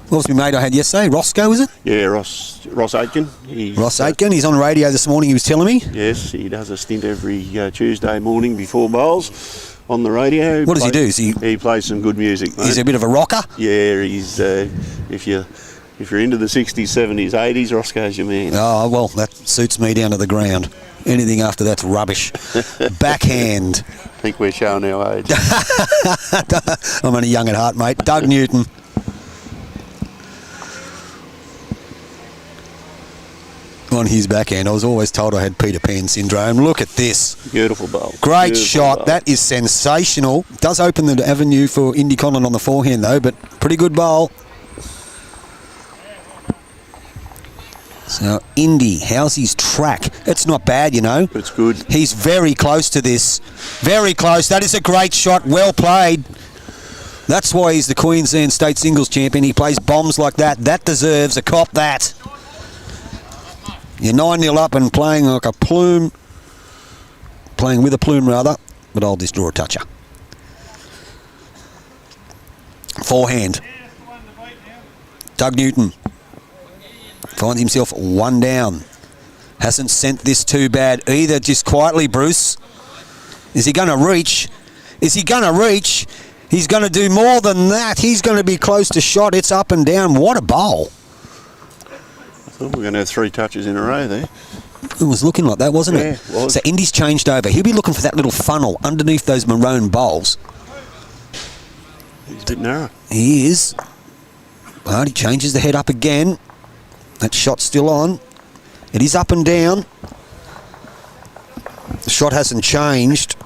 what was my mate I had yesterday? Roscoe, was it? Yeah, Ross Aitken. Ross Aitken. He's on radio this morning, he was telling me. Yes, he does a stint every Tuesday morning before bowls on the radio. What does he do? He plays some good music, mate. He's a bit of a rocker. Yeah, he's if you're into the 60s, 70s, 80s, Roscoe's your man. Oh, well, that suits me down to the ground. Anything after that's rubbish. Backhand. I think we're showing our age. I'm only young at heart, mate. Doug Newton. On his backhand. I was always told I had Peter Pan syndrome. Look at this. Beautiful bowl. Great Beautiful shot. bowl. That is sensational. Does open the avenue for Indi Conlan on the forehand, though, but pretty good bowl. So, Indy, how's his track? It's not bad, you know. It's good. He's very close to this. Very close. That is a great shot. Well played. That's why he's the Queensland State Singles Champion. He plays bombs like that. That deserves a cop that. You're 9-0 up and playing like a plume. Playing with a plume, rather. But I'll just draw a toucher. Forehand. Doug Newton finds himself 1 down. Hasn't sent this too bad either. Just quietly, Bruce. Is he going to reach? Is he going to reach? He's going to do more than that. He's going to be close to shot. It's up and down. What a bowl. I thought we were going to have 3 touches in a row there. It was looking like that, wasn't it? Yeah, it was. So Indy's changed over. He'll be looking for that little funnel underneath those maroon bowls. It's a bit narrow. He is. But he changes the head up again. That shot's still on. It is up and down. The shot hasn't changed.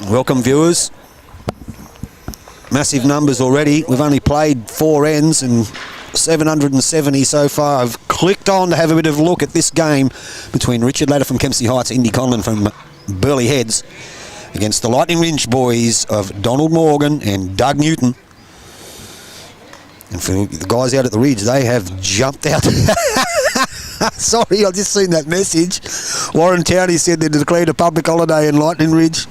Welcome, viewers. Massive numbers already. We've only played 4 ends and 770 so far. I've clicked on to have a bit of a look at this game between Richard Latta from Kempsey Heights, Indi Conlan from Burleigh Heads against the Lightning Ridge boys of Donald Morgan and Doug Newton. And for the guys out at the Ridge, they have jumped out. Sorry, I just seen that message. Warren Towney said they declared a public holiday in Lightning Ridge.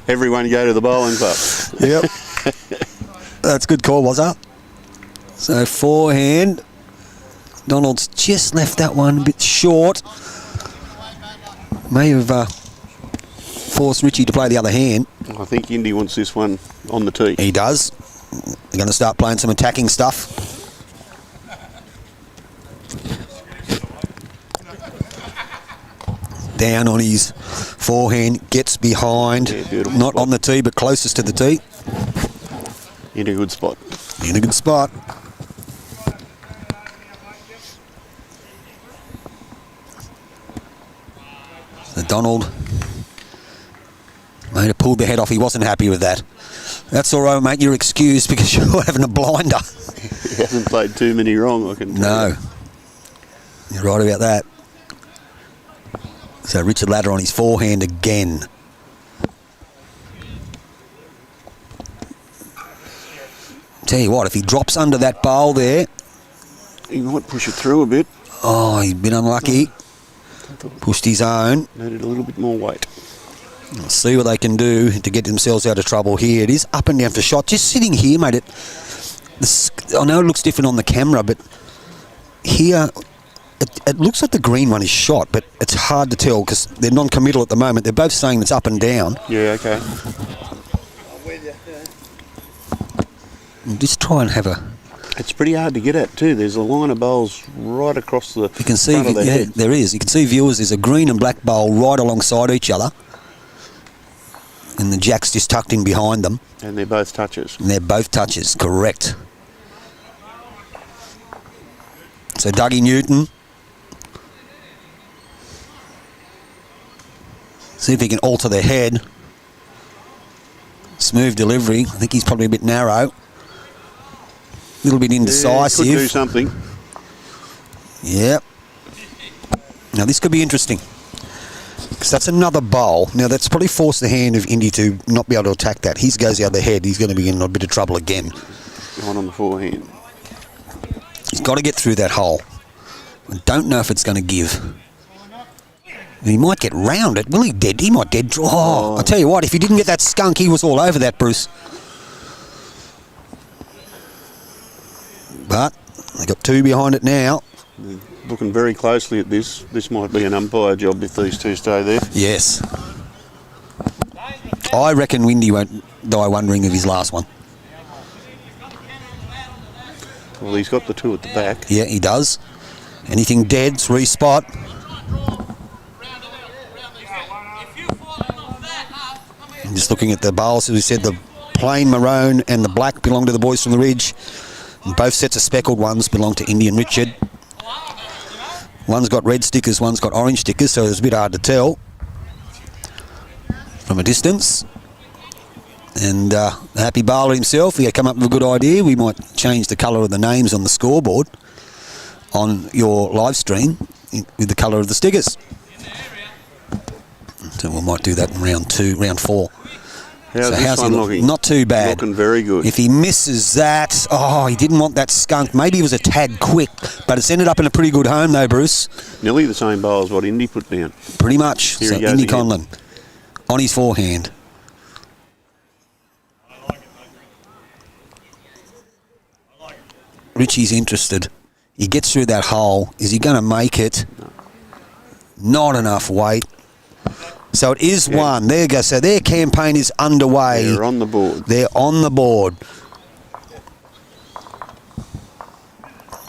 Everyone go to the bowling club. Yep. That's a good call, was that? So forehand. Donald's just left that one a bit short. May have forced Richie to play the other hand. I think Indy wants this one on the tee. He does. They're going to start playing some attacking stuff. Down on his forehand, gets behind. Yeah, beautiful Not spot. on the tee, but closest to the tee. In a good spot. In a good spot. So Donald may have pulled the head off. He wasn't happy with that. That's all right, mate. You're excused because you're having a blinder. He hasn't played too many wrong, I can tell No. You're right about that. So Richard Latta on his forehand again. Tell you what, if he drops under that bowl there, He might push it through a bit. oh, he's been unlucky. Pushed his own. Needed a little bit more weight. Let's see what they can do to get themselves out of trouble here. It is up and down for shot. Just sitting here, mate. I know it looks different on the camera, but here It looks like the green one is shot, but it's hard to tell because they're non-committal at the moment. They're both saying it's up and down. Yeah, okay. We'll just try and have a... It's pretty hard to get at too. There's a line of bowls right across the You can see, front of their head. there is. You can see, viewers, there's a green and black bowl right alongside each other. And the jack's just tucked in behind them. And they're both touches. And they're both touches, correct. So Dougie Newton. See if he can alter their head. Smooth delivery. I think he's probably a bit narrow. A little bit indecisive. Yeah, could do something. Yep. Now this could be interesting. Because that's another bowl. Now that's probably forced the hand of Indy to not be able to attack that. He goes out the head. He's going to be in a bit of trouble again. One on the forehand. He's got to get through that hole. I don't know if it's going to give. He might get round it. Will he dead? He might dead draw. Oh, I tell you what, if he didn't get that skunk, he was all over that, Bruce. But they got two behind it now. Looking very closely at this. This might be an umpire job if these two stay there. Yes. I reckon Windy won't die wondering of his last one. Well, he's got the two at the back. Yeah, he does. Anything dead's respot. I'm just looking at the bowls. As we said, the plain maroon and the black belong to the boys from the Ridge. And both sets of speckled ones belong to Indy and Richard. One's got red stickers, one's got orange stickers, so it's a bit hard to tell from a distance. And the happy bowler himself, he had come up with a good idea. We might change the colour of the names on the scoreboard on your live stream with the colour of the stickers. So we might do that in round 4. How's this one looking? Not too bad. Looking very good. If he misses that, he didn't want that skunk. Maybe he was a tad quick, but it's ended up in a pretty good home though, Bruce. Nearly the same bowl as what Indy put down. Pretty much. Here So he goes Indi again. Conlan on his forehand. Richie's interested. He gets through that hole. Is he going to make it? Not enough weight. So it is one. There you go. So their campaign is underway. They're on the board. They're on the board.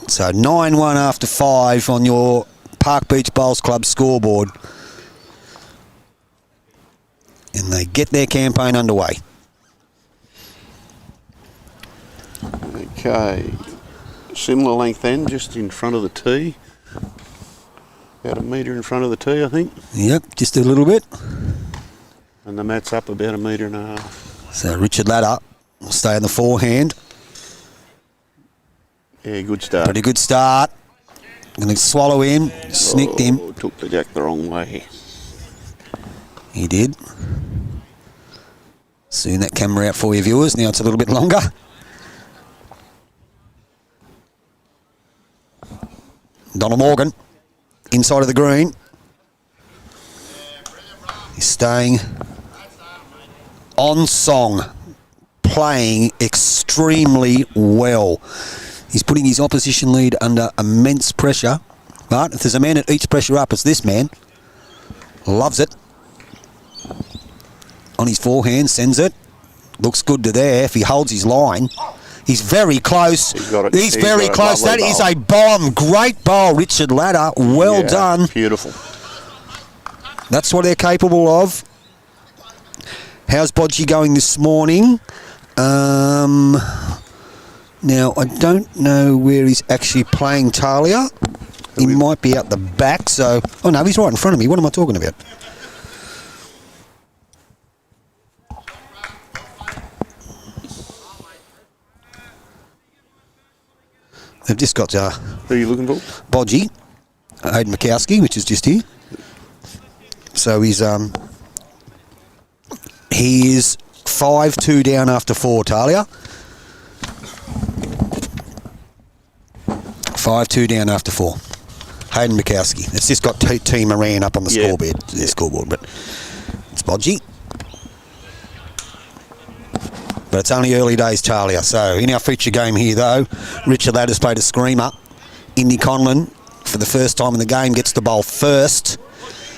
So 9-1 after 5 on your Park Beach Bowls Club scoreboard. And they get their campaign underway. Okay. Similar length then, just in front of the tee. About a metre in front of the tee, I think. Yep, just a little bit. And the mat's up about a metre and a half. So Richard Latta will stay on the forehand. Yeah, good start. Pretty good start. Going to swallow him. Snicked him. Took the jack the wrong way. He did. Soon that camera out for you viewers. Now it's a little bit longer. Donald Morgan, inside of the green. He's staying on song, playing extremely well. He's putting his opposition lead under immense pressure. But if there's a man at each pressure up, it's this man. Loves it. On his forehand, sends it. Looks good to there if he holds his line. He's very close. He's very close. That is a bomb. Great bowl, Richard Latta. Well done. Beautiful. That's what they're capable of. How's Bodgy going this morning? Now, I don't know where he's actually playing Talia. He might be out the back, so... Oh, no, he's right in front of me. What am I talking about? They've just got Who are you looking for? Bodgy, Hayden Mikowski, which is just here. So he's 5-2 down after 4, Talia. 5-2 down after 4. Hayden Mikowski. It's just got Team Moran up on the scoreboard, but it's Bodgy. But it's only early days, Talia. So in our feature game here, though, Richard Latta's played a screamer. Indi Conlan, for the first time in the game, gets the bowl first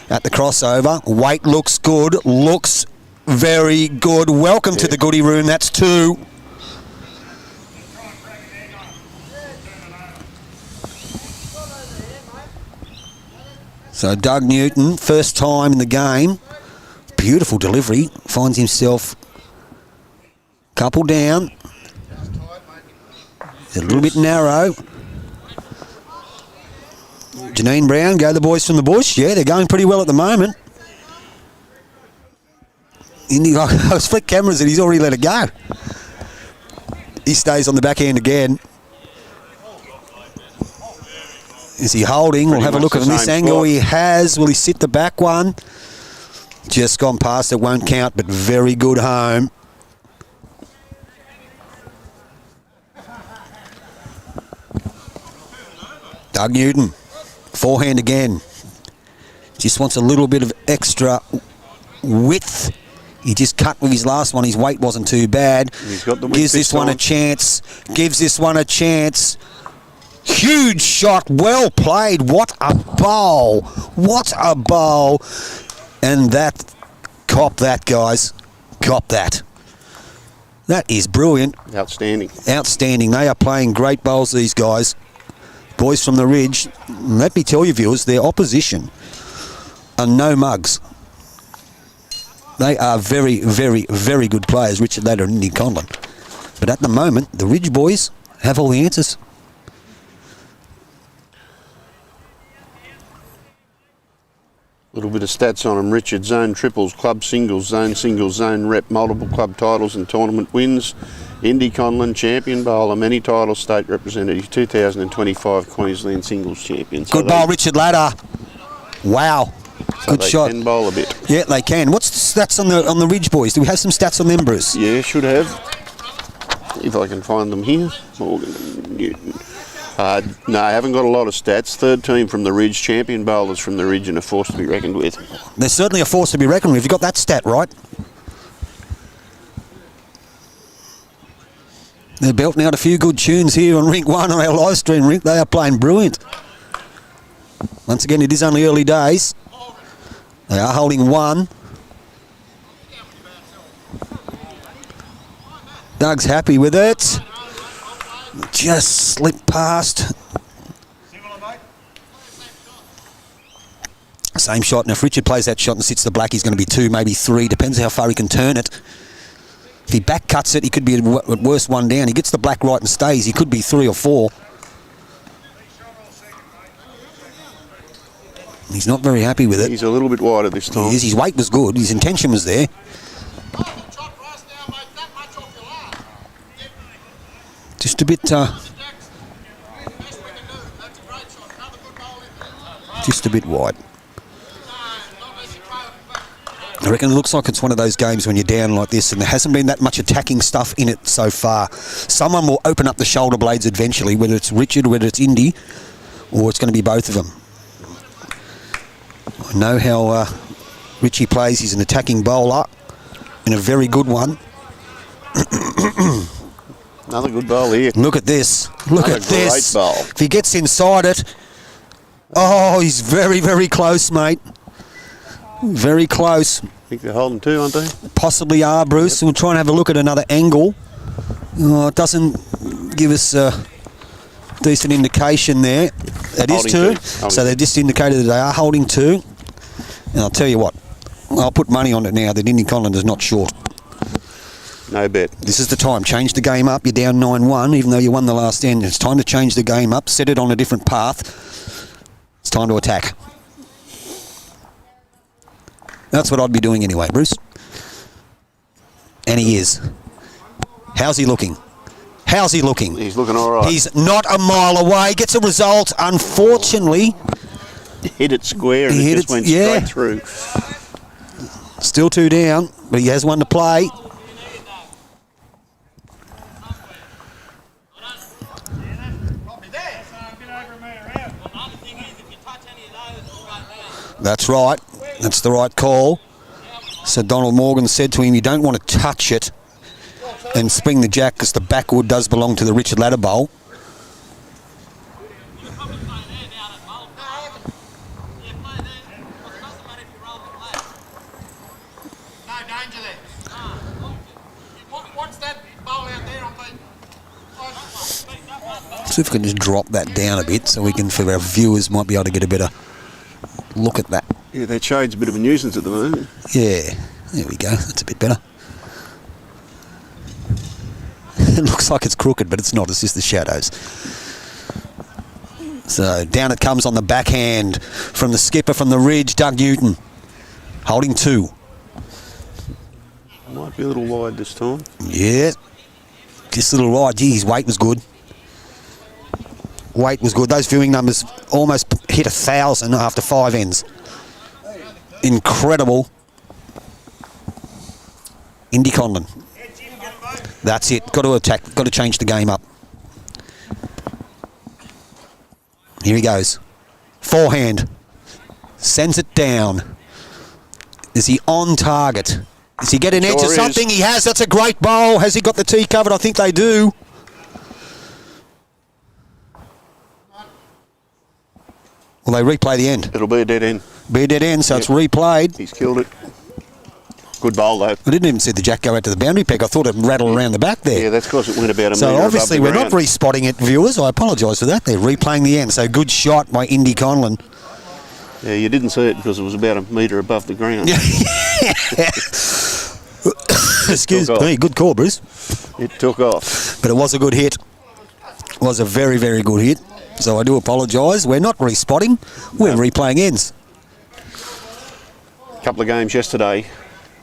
at the crossover. Weight looks good, looks very good. Welcome to the goodie room, that's 2. So Doug Newton, first time in the game, beautiful delivery, finds himself couple down. A little bit narrow. Janine Brown, go the boys from the bush. Yeah, they're going pretty well at the moment. Indi, I was flick cameras and he's already let it go. He stays on the backhand again. Is he holding? We'll have a look at this angle. He has. Will he sit the back one? Just gone past it, won't count, but very good home. Doug Newton, forehand again. Just wants a little bit of extra width. He just cut with his last one. His weight wasn't too bad. He's got the width. Gives this one a chance. Gives this one a chance. Huge shot. Well played. What a bowl. What a bowl. And that, cop that, guys. Cop that. That is brilliant. Outstanding. Outstanding. They are playing great bowls, these guys. Boys from the Ridge. Let me tell you, viewers, their opposition are no mugs. They are very, very, very good players, Richard Latta and Indi Conlan. But at the moment, the Ridge boys have all the answers. A little bit of stats on him. Richard, zone triples, club singles, zone rep, multiple club titles and tournament wins. Indi Conlan, champion bowler, many titles, state representative, 2025 Queensland singles champion. So Good bowl, Richard Latta. Wow. So Good they shot. can bowl a bit. Yeah, they can. What's the stats on the Ridge boys? Do we have some stats on them, Bruce? Yeah, should have. If I can find them here. Morgan and Newton. No, I haven't got a lot of stats. Third team from the Ridge, champion bowlers from the Ridge, and a force to be reckoned with. They're certainly a force to be reckoned with. You got that stat right. They're belting out a few good tunes here on Rink 1 on our live stream rink. They are playing brilliant. Once again, it is only early days. They are holding 1. Doug's happy with it. Just slipped past. Same shot, and if Richard plays that shot and sits the black, he's going to be 2, maybe 3. Depends how far he can turn it. If he back cuts it, he could be at worst 1 down. He gets the black right and stays, he could be 3 or 4. He's not very happy with it. He's a little bit wider this time. He is. His weight was good. His intention was there. Just a bit... just a bit wide. I reckon it looks like it's one of those games when you're down like this and there hasn't been that much attacking stuff in it so far. Someone will open up the shoulder blades eventually, whether it's Richard, whether it's Indi, or it's going to be both of them. I know how Richie plays. He's an attacking bowler and a very good one. Another good bowl here. Look at this. Look Another at this. great bowl. If he gets inside it, oh, he's very, very close, mate. Very close. I think they're holding 2, aren't they? Possibly are, Bruce. Yep. We'll try and have a look at another angle. Oh, it doesn't give us a decent indication there. It is 2. So they just indicated that they are holding 2. And I'll tell you what, I'll put money on it now that Indi Conlan is not short. No bet. This is the time. Change the game up. You're down 9-1, even though you won the last end. It's time to change the game up, set it on a different path. It's time to attack. That's what I'd be doing anyway, Bruce. And he is. How's he looking? How's he looking? He's looking all right. He's not a mile away. Gets a result. Unfortunately, hit it square and it just went straight through. Still 2 down, but he has 1 to play. That's right. That's the right call. So Donald Morgan said to him, you don't want to touch it and spring the jack because the backwood does belong to the Richard Latta bowl. See if we can just drop that down a bit so we can, for our viewers, might be able to get a better look at that. Yeah, that shade's a bit of a nuisance at the moment. Yeah, there we go. That's a bit better. It looks like it's crooked, but it's not. It's just the shadows. So down it comes on the backhand from the skipper from the Ridge, Doug Newton, holding 2. Might be a little wide this time. Yeah, just a little wide. Gee, his weight was good. Weight was good. Those viewing numbers almost hit 1,000 after 5 ends. Incredible. Indi Conlan. That's it. Got to attack. Got to change the game up. Here he goes. Forehand. Sends it down. Is he on target? Does he get an edge or something? He has. That's a great bowl. Has he got the tee covered? I think they do. Will they replay the end? It'll be a dead end. Be a dead end, so it's replayed. He's killed it. Good bowl, though. I didn't even see the jack go out to the boundary peg. I thought it rattled around the back there. Yeah, that's because it went about a metre So above obviously the we're ground. not respotting it, viewers. I apologise for that. They're replaying the end. So good shot by Indi Conlan. Yeah, you didn't see it because it was about a metre above the ground. Excuse me. Good call, Bruce. It took off. But it was a good hit. It was a very, very good hit. So I do apologise. We're not respotting. We're replaying ends. A couple of games yesterday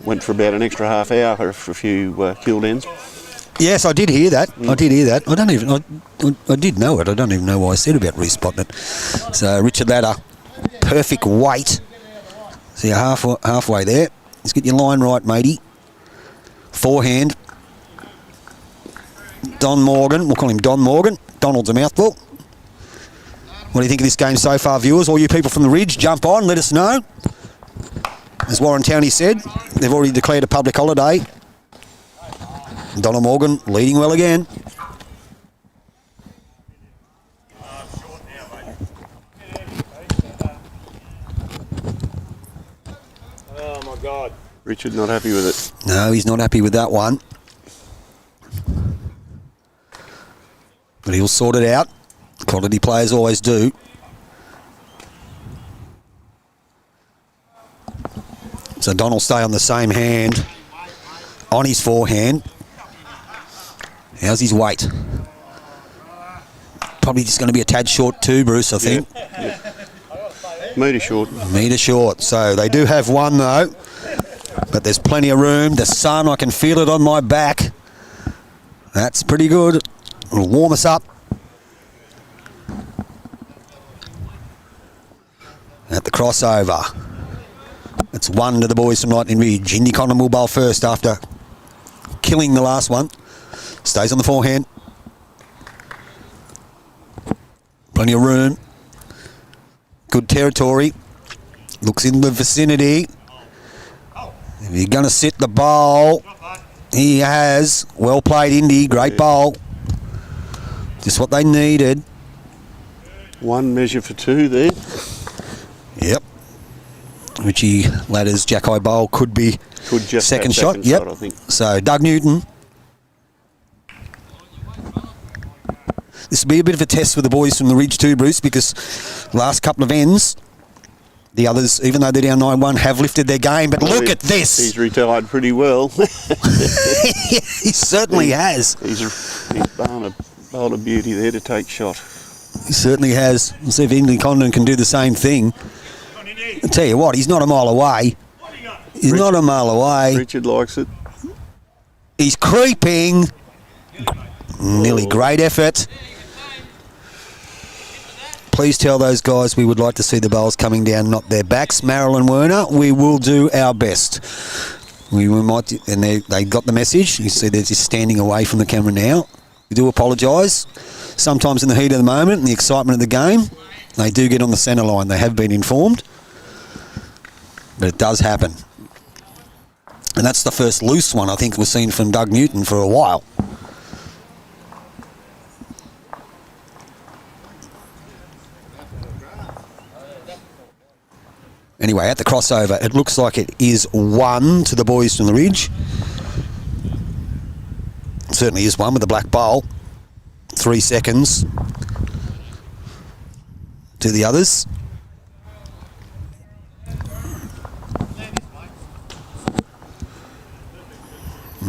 went for about an extra half hour for a few killed ends. Yes, I did hear that. I did hear that. I did know it. I don't even know why I said about respotting it. So Richard Latta, perfect weight. So you're halfway there. Let's get your line right, matey. Forehand. Don Morgan. We'll call him Don Morgan. Donald's a mouthful. What do you think of this game so far, viewers? All you people from the Ridge, jump on, let us know. As Warren Towney said, they've already declared a public holiday. Donald Morgan leading well again. Oh my God. Richard not happy with it. No, he's not happy with that one. But he'll sort it out. Quality players always do. So Don will stay on the same hand, on his forehand. How's his weight? Probably just going to be a tad short too, Bruce, I think. Yeah. Metre short. Metre short. So they do have one though, but there's plenty of room. The sun, I can feel it on my back. That's pretty good. It'll warm us up. At the crossover. It's 1 to the boys from Lightning Ridge. Indi Conlan will bowl first after killing the last one. Stays on the forehand. Plenty of room. Good territory. Looks in the vicinity. If you're going to sit the bowl, he has. Well played, Indy. Great bowl. Just what they needed. 1 measure for 2 there. Yep. Richie Latta's Jack-Eye bowl could be Just second shot. Second Yep. shot, I think. So Doug Newton. This will be a bit of a test for the boys from the Ridge too, Bruce, because last couple of ends, the others, even though they're down 9-1, have lifted their game. But look at this. He's retired pretty well. He certainly has. He's bowled a beauty there to take shot. He certainly has. We'll see if Indi Conlan can do the same thing. I'll tell you what, he's not a mile away. He's not a mile away. Richard likes it. He's creeping. Nearly great effort. Please tell those guys we would like to see the bowls coming down, not their backs. Marilyn Werner, we will do our best. We might, and they got the message. You see they're just standing away from the camera now. We do apologise. Sometimes in the heat of the moment and the excitement of the game, they do get on the centre line. They have been informed. But it does happen. And that's the first loose one I think we've seen from Doug Newton for a while. Anyway, at the crossover, it looks like it is 1 to the boys from the Ridge. It certainly is 1 with the black bowl. 3 seconds. to the others.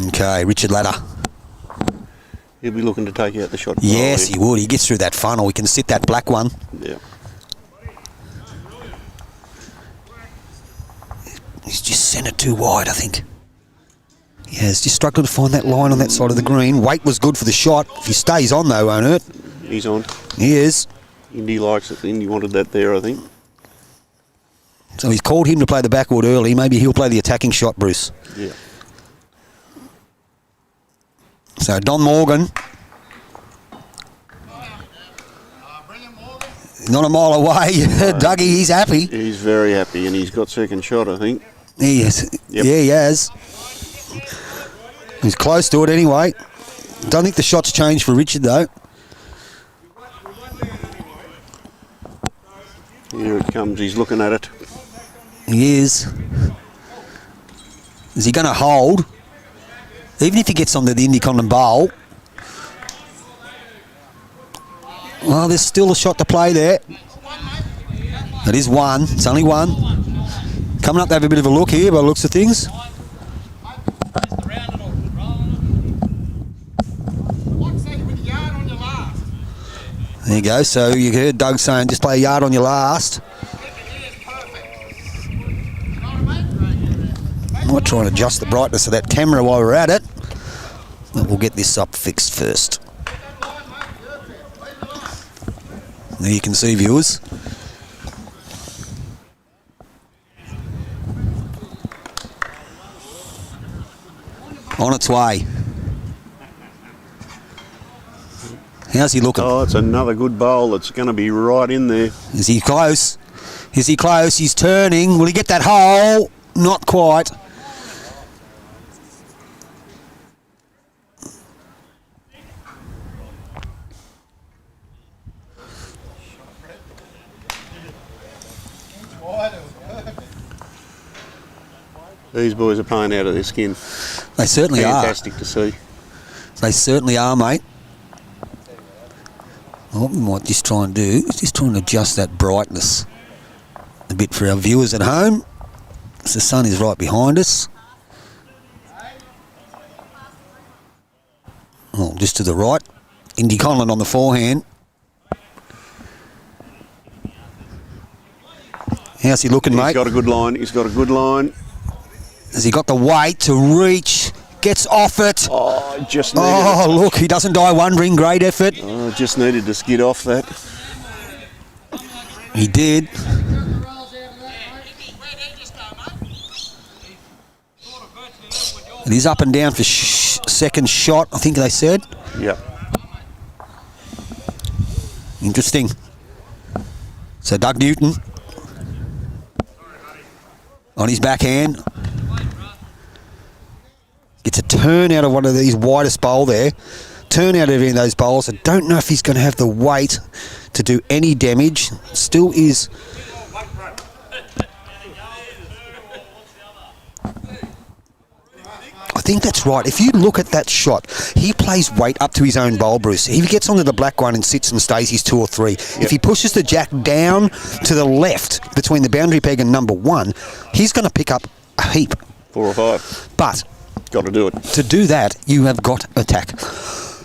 Okay, Richard Latta. He'll be looking to take out the shot. Yes, he would. He gets through that funnel. He can sit that black one. Yeah. He's just sent it too wide, I think. Yeah, he's just struggling to find that line on that side of the green. Weight was good for the shot. If he stays on, though, won't hurt. He's on. He is. Indy likes it. Indy wanted that there, I think. So he's called him to play the backwood early. Maybe he'll play the attacking shot, Bruce. Yeah. So Don Morgan. Not a mile away. Dougie, he's happy. He's very happy, and he's got second shot, I think. He is. Yep. Yeah, he has. He's close to it anyway. Don't think the shot's changed for Richard, though. Here it comes. He's looking at it. He is. Is he going to hold? Even if he gets onto the Indi Conlan bowl. Well, there's still a shot to play there. It is one. It's only one. Coming up to have a bit of a look here by the looks of things. There you go. So you heard Doug saying just play a yard on your last. I might try and adjust the brightness of that camera while we're at it. But we'll get this up fixed first. There you can see, viewers. On its way. How's he looking? Oh, it's another good bowl. It's going to be right in there. Is he close? Is he close? He's turning. Will he get that hole? Not quite. These boys are playing out of their skin. They certainly are. Fantastic to see. They certainly are, mate. What we might just try and do is just try and adjust that brightness a bit for our viewers at home. So the sun is right behind us. Oh, just to the right. Indi Conlan on the forehand. How's he looking, mate? He's got a good line. He's got a good line. Has he got the weight to reach? Gets off it. Oh, just needed Oh, look, he doesn't die wondering. Great effort. Oh, just needed to skid off that. He did. And he's up and down for second shot, I think they said. Yep. Interesting. So Doug Newton on his backhand. Gets a turn out of one of these widest bowl there. Turn out of any of those bowls. I don't know if he's going to have the weight to do any damage. Still is. I think that's right. If you look at that shot, he plays weight up to his own bowl, Bruce. If he gets onto the black one and sits and stays, he's 2 or 3. Yep. If he pushes the jack down to the left between the boundary peg and number 1, he's going to pick up a heap. 4 or 5. But got to do it. To do that, you have got attack.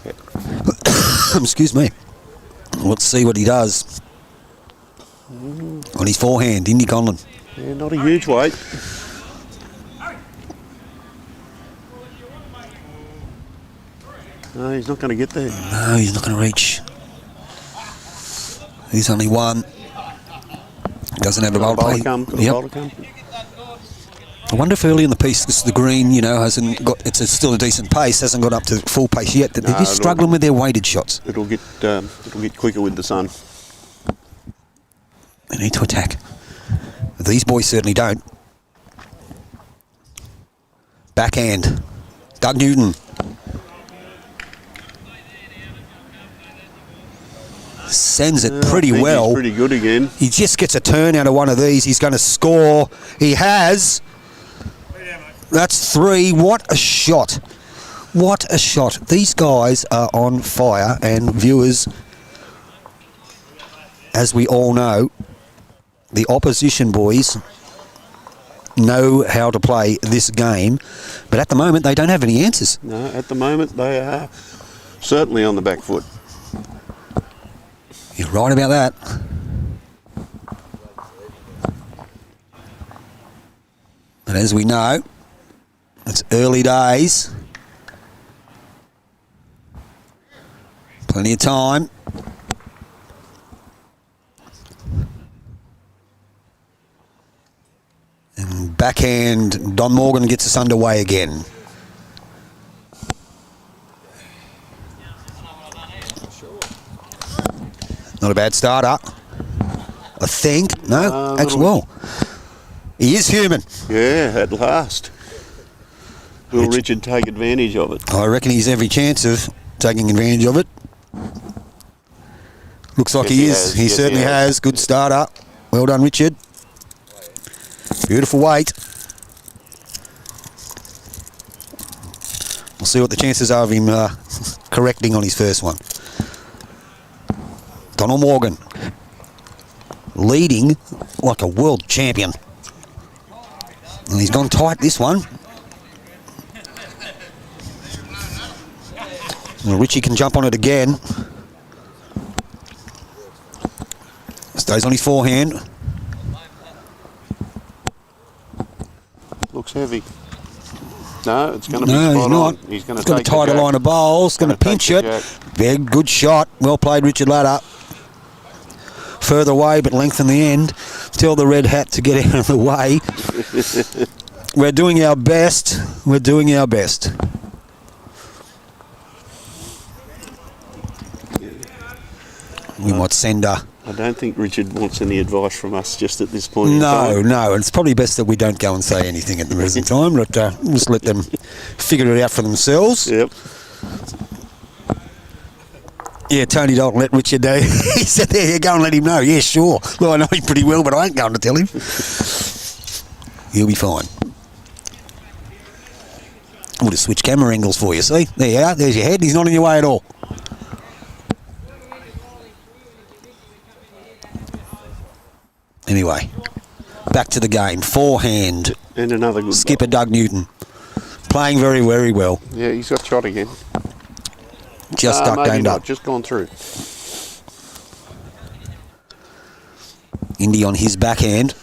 Yep. Excuse me. Let's see what he does. On his forehand, Indi Conlan. Yeah, not a huge weight. No, he's not going to get there. No, he's not going to reach. He's only 1. Doesn't have a bowl to play. Yep. I wonder if early in the piece, the green, you know, hasn't got. It's still a decent pace. Hasn't got up to full pace yet. They're just struggling with their weighted shots. It'll get quicker with the sun. They need to attack. These boys certainly don't. Backhand. Doug Newton. Sends it pretty well. He's pretty good again. He just gets a turn out of one of these. He's going to score. He has. That's 3. What a shot. What a shot. These guys are on fire, and viewers, as we all know, the opposition boys know how to play this game, but at the moment they don't have any answers. No, at the moment they are certainly on the back foot. You're right about that. But as we know, it's early days. Plenty of time. And backhand, Don Morgan gets us underway again. Not a bad starter, I think. No, actually, well, he is human. Yeah, at last. Will Richard take advantage of it? I reckon he's every chance of taking advantage of it. Looks like he is. He certainly has. Good starter. Well done, Richard. Beautiful weight. We'll see what the chances are of him correcting on his first one. Donald Morgan leading like a world champion. And he's gone tight this one. Well, Richie can jump on it again. Stays on his forehand. Looks heavy. No, it's going to be No, spot he's not. on. He's going He's to got take a tighter the jack. line of bowls. Going to pinch take it. the jack. Very good shot. Well played, Richard Latta. Further away, but length in the end. Tell the red hat to get out of the way. We're doing our best. We're doing our best. We might send a... I don't think Richard wants any advice from us just at this point in time. No, and it's probably best that we don't go and say anything at the present time, but just let them figure it out for themselves. Yep. Yeah, Tony Dalton let Richard know. He said, there, you go and let him know. Yeah, sure. Well, I know him pretty well, but I ain't going to tell him. He'll be fine. We'll just switch camera angles for you, see? There you are. There's your head. He's not in your way at all. Anyway, back to the game. Forehand. And another good Skipper ball. Doug Newton. Playing very, very well. Yeah, he's got shot again. Just ducked maybe and not, up. just gone through. Indy on his backhand.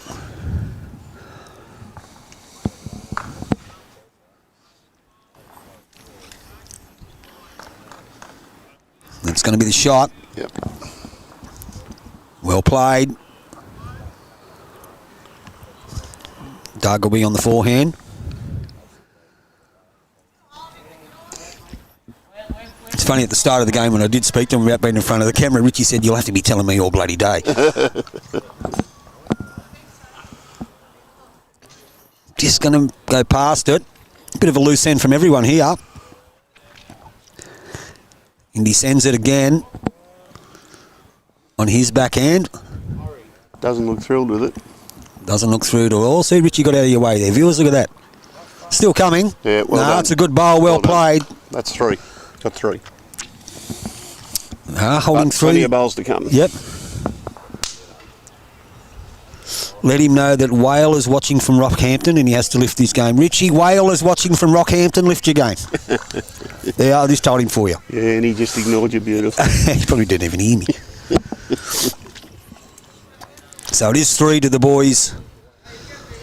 That's going to be the shot. Yep. Well played. Doug will be on the forehand. It's funny, at the start of the game when I did speak to him about being in front of the camera, Richie said, you'll have to be telling me all bloody day. Just going to go past it. Bit of a loose end from everyone here. Indy sends it again on his backhand. Doesn't look thrilled with it. Doesn't look through at all. See, Richie got out of your way there. Viewers, look at that. Still coming. Yeah, well done. It's a good bowl, well played. Done. That's three. Got three. Holding But plenty three. of bowls to come. Yep. Let him know that Whale is watching from Rockhampton and he has to lift this game. Richie, Whale is watching from Rockhampton. Lift your game. There, I just told him for you. Yeah, and he just ignored you beautifully. He probably didn't even hear me. So it is 3 to the boys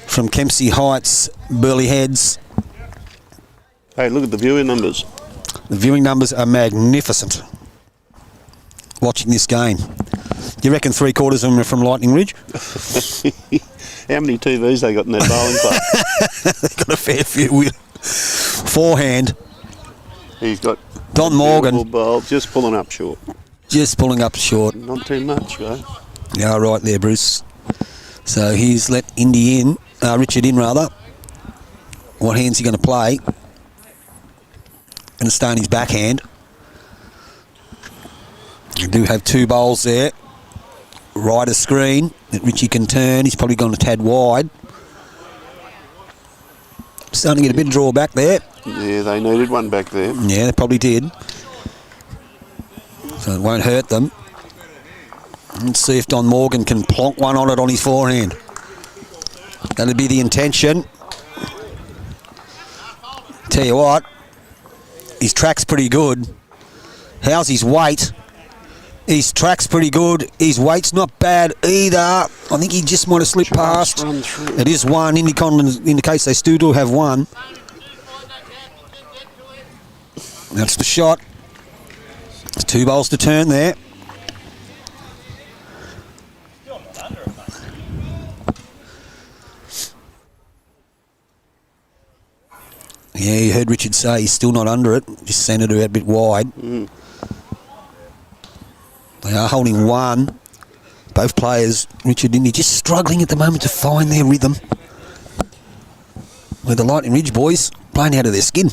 from Kempsey Heights, Burleigh Heads. Hey, look at the viewing numbers. The viewing numbers are magnificent. Watching this game. Do you reckon 3/4 of them are from Lightning Ridge? How many TVs they got in that bowling club? They've got a fair few. Forehand. He's got Don a Morgan. beautiful bowl, just pulling up short. Just pulling up short. Not too much, though. Yeah, right there, Bruce. So he's let Indy in, Richard in rather. What hand's he going to play? Going to stay on his backhand. We do have 2 bowls there. Right of screen that Richie can turn. He's probably gone a tad wide. Starting to get a bit of draw back there. Yeah, they needed one back there. Yeah, they probably did. So it won't hurt them. Let's see if Don Morgan can plonk one on it on his forehand. That'd be the intention. Tell you what, his track's pretty good. How's his weight? His track's pretty good. His weight's not bad either. I think he just might have slipped past. It is one. Indi Conlan indicates they still do have one. That's the shot. There's 2 bowls to turn there. Yeah, you heard Richard say he's still not under it. Just sent it a bit wide. They are holding one. Both players, Richard and Indi, just struggling at the moment to find their rhythm. With the Lightning Ridge boys playing out of their skin.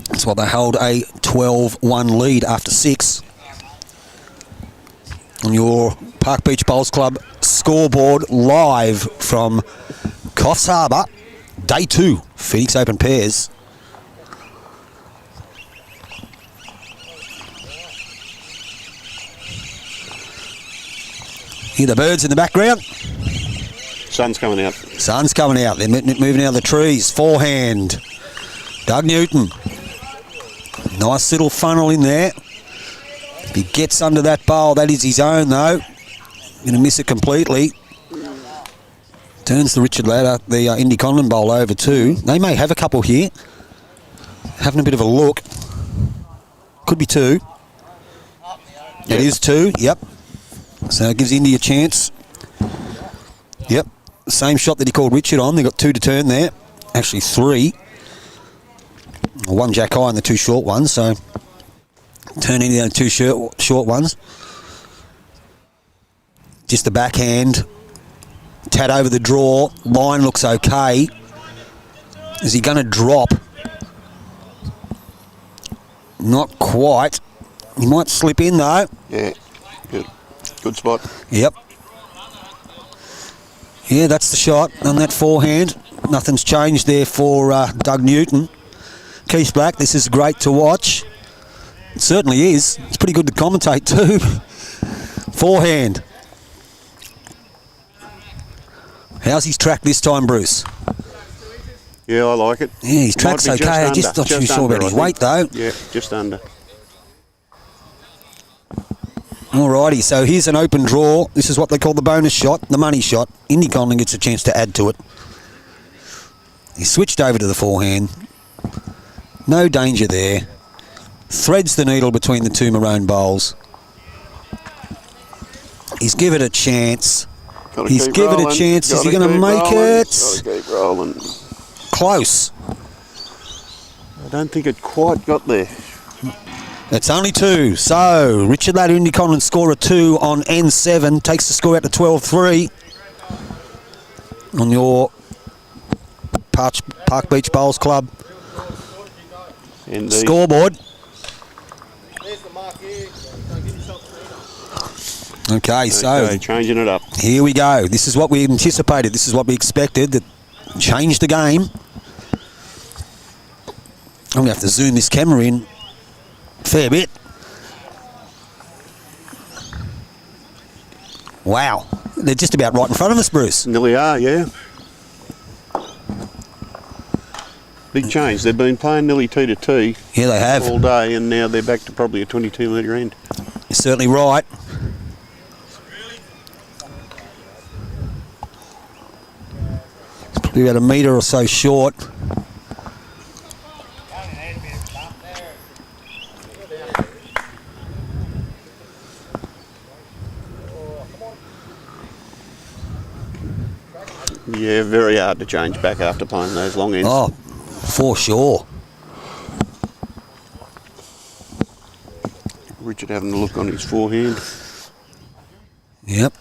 That's why they hold a 12-1 lead after 6. On your Park Beach Bowls Club scoreboard live from Coffs Harbour, Day 2, Phoenix Open Pairs. Hear the birds in the background? Sun's coming out. Sun's coming out. They're moving out of the trees. Forehand. Doug Newton. Nice little funnel in there. If he gets under that bowl, that is his own though. Going to miss it completely. Turns the Richard Latta, the Indi Conlan bowl over too. They may have a couple here. Having a bit of a look. Could be 2. Yep. It is 2, yep. So it gives Indi a chance. Yep. Same shot that he called Richard on. They've got 2 to turn there. Actually 3. 1 jack high and the 2 short ones. So turn Indi on 2 short ones. Just the backhand. Tad over the draw. Line looks okay. Is he going to drop? Not quite. He might slip in though. Yeah, good spot. Yep. Yeah, that's the shot on that forehand. Nothing's changed there for Doug Newton. Keith Black, this is great to watch. It certainly is. It's pretty good to commentate too. Forehand. How's his track this time, Bruce? Yeah, I like it. Yeah, his track's okay. Just not too sure about his weight, though. Yeah, just under. Alrighty, so here's an open draw. This is what they call the bonus shot, the money shot. Indi Conlan gets a chance to add to it. He switched over to the forehand. No danger there. Threads the needle between the 2 maroon bowls. He's given it a chance. He's given it a chance. Is he going to make it? Gotta keep rolling. Close. I don't think it quite got there. It's only 2. So, Richard Latta, Indi Conlan score a 2 on N7. Takes the score out to 12-3. On your Park Beach Bowls Club scoreboard. Okay, so changing it up. Here we go. This is what we anticipated. This is what we expected. That changed the game. I'm going to have to zoom this camera in a fair bit. Wow. They're just about right in front of us, Bruce. Nearly are, yeah. Big change. They've been playing nearly T to T. Yeah, they have. All day, and now they're back to probably a 22-metre end. You're certainly right. It's probably about a metre or so short. Yeah, very hard to change back after playing those long ends. Oh, for sure. Richard having a look on his forehand. Yep.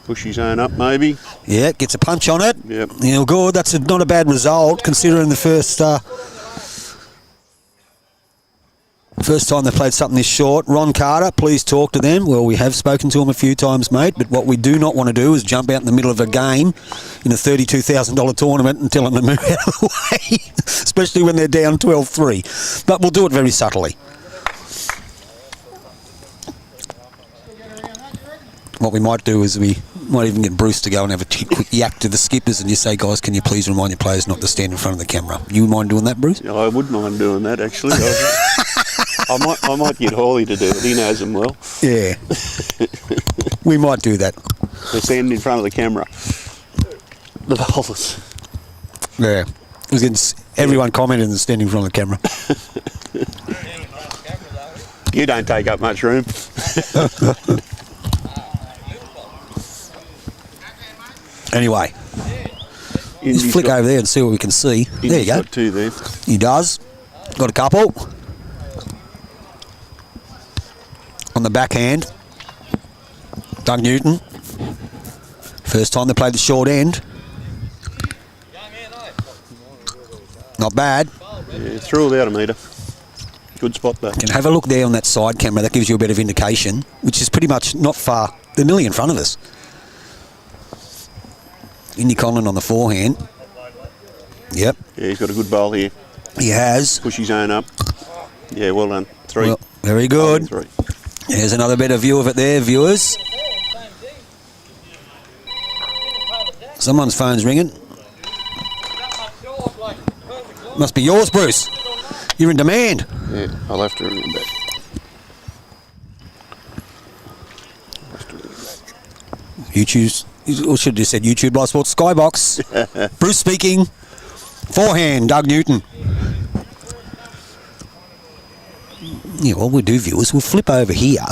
Push his own up, maybe. Yeah, gets a punch on it. Yep. Yeah, good. That's not a bad result, considering the first time they played something this short. Ron Carter, please talk to them. Well, we have spoken to him a few times, mate, but what we do not want to do is jump out in the middle of a game in a $32,000 tournament and tell them to move out of the way, especially when they're down 12-3. But we'll do it very subtly. What we might do is we might even get Bruce to go and have a quick yak to the skippers and just say, guys, can you please remind your players not to stand in front of the camera? You mind doing that, Bruce? Yeah, I would mind doing that, actually. I might get Hawley to do it. He knows them well. Yeah. We might do that. They stand in front of the camera. The bowlers. Yeah. Everyone commented and standing in front of the camera. You don't take up much room. Anyway, just flick over there and see what we can see. There you go. Got 2 there. He does. Got a couple. On the backhand, Doug Newton. First time they played the short end. Not bad. Yeah, threw it out a metre. Good spot though. Can have a look there on that side camera. That gives you a bit of indication, which is pretty much not far. They're nearly in front of us. Indi Conlan on the forehand. Yep. Yeah, he's got a good bowl here. He has. Push his own up. Yeah, well done. 3. Well, very good. 3. There's another better view of it there, viewers. Someone's phone's ringing. Must be yours, Bruce. You're in demand. Yeah, I'll have to ring him back. YouTube's, or should have just said YouTube Live Sports Skybox. Bruce speaking. Forehand, Doug Newton. Yeah, what we'll do, viewers, we'll flip over here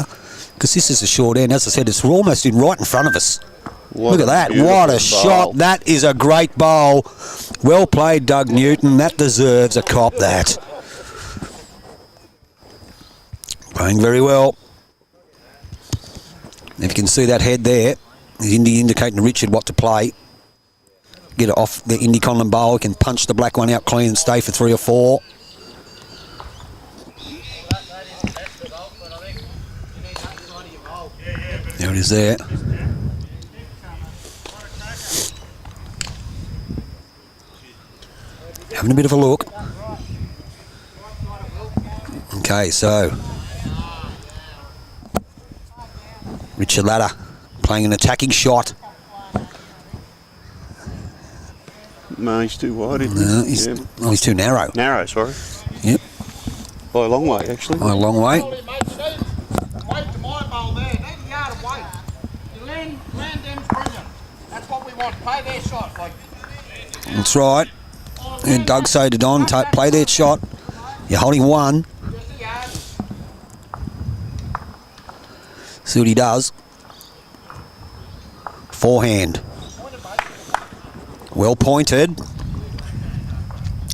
because this is a short end. As I said, it's almost right in front of us. Look at that. What a shot. That is a great bowl. Well played, Doug Newton. That deserves a cop, that. Playing very well. If you can see that head there, Indi indicating to Richard what to play. Get it off the Indi Conlan bowl. He can punch the black one out clean and stay for 3 or 4. There it is there. Having a bit of a look. Okay, so Richard Latta playing an attacking shot. No, he's too wide, isn't he? No, he's too narrow. Narrow, sorry. Yep. By a long way, actually. By a long way. Wait to my bowl there. Need a yard of weight. You land them's brilliant. That's what we want. Play their shot. That's right. And Doug say to Don, play that shot. You're holding 1. See what he does. Forehand. Well pointed.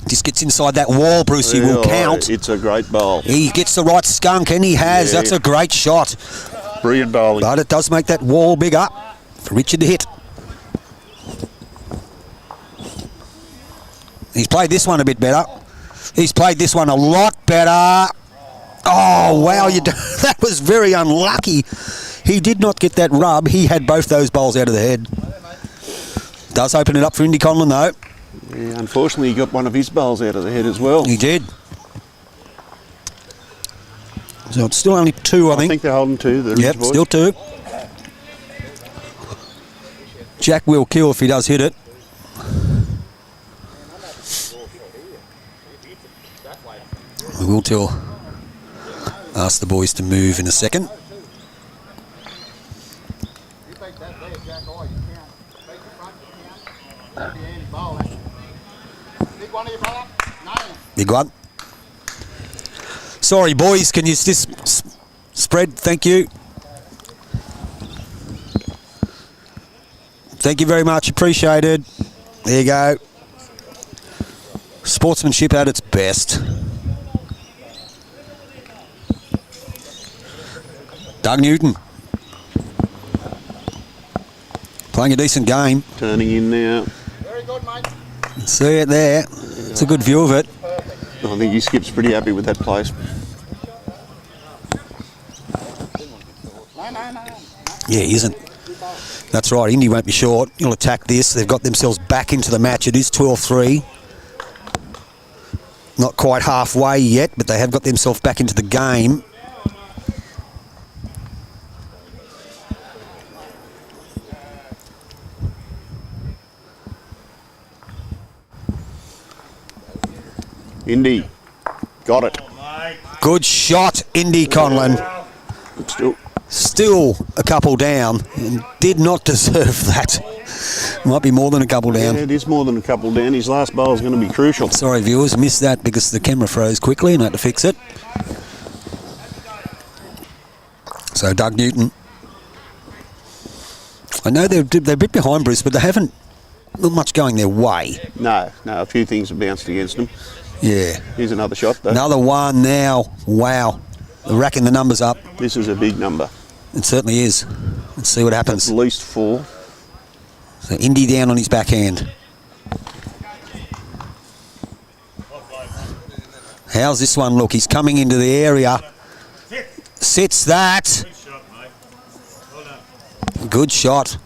Just gets inside that wall, Bruce. He will count. It's a great bowl. He gets the right skunk, and he has. Yeah. That's a great shot. Brilliant bowling. But it does make that wall bigger for Richard to hit. He's played this one a bit better. He's played this one a lot better. Oh, wow. That was very unlucky. He did not get that rub. He had both those bowls out of the head. Does open it up for Indi Conlan, though. Yeah, unfortunately, he got one of his bowls out of the head as well. He did. So it's still only 2, I think. I think they're holding 2. The Yep, still 2. Jack will kill if he does hit it. We will ask the boys to move in a second. Big one. Sorry, boys, can you just spread? Thank you. Thank you very much. Appreciated. There you go. Sportsmanship at its best. Doug Newton. Playing a decent game. Turning in now. Very good, mate. See it there. It's a good view of it. I think he Skip's pretty happy with that place. Yeah, he isn't. That's right. Indy won't be short. He'll attack this. They've got themselves back into the match. It is 12-3. Not quite halfway yet, but they have got themselves back into the game. Indy. Got it. Good shot, Indi Conlan. Still a couple down. And did not deserve that. Might be more than a couple down. Yeah, it is more than a couple down. His last bowl is going to be crucial. Sorry, viewers, missed that because the camera froze quickly and I had to fix it. So Doug Newton. I know they're a bit behind, Bruce, but they haven't not much going their way. No, a few things have bounced against them. Yeah. Here's another shot, though. Another one now. Wow. They're racking the numbers up. This is a big number. It certainly is. Let's see what happens. At least 4. So Indy down on his backhand. How's this one look? He's coming into the area. Sits that. Good shot.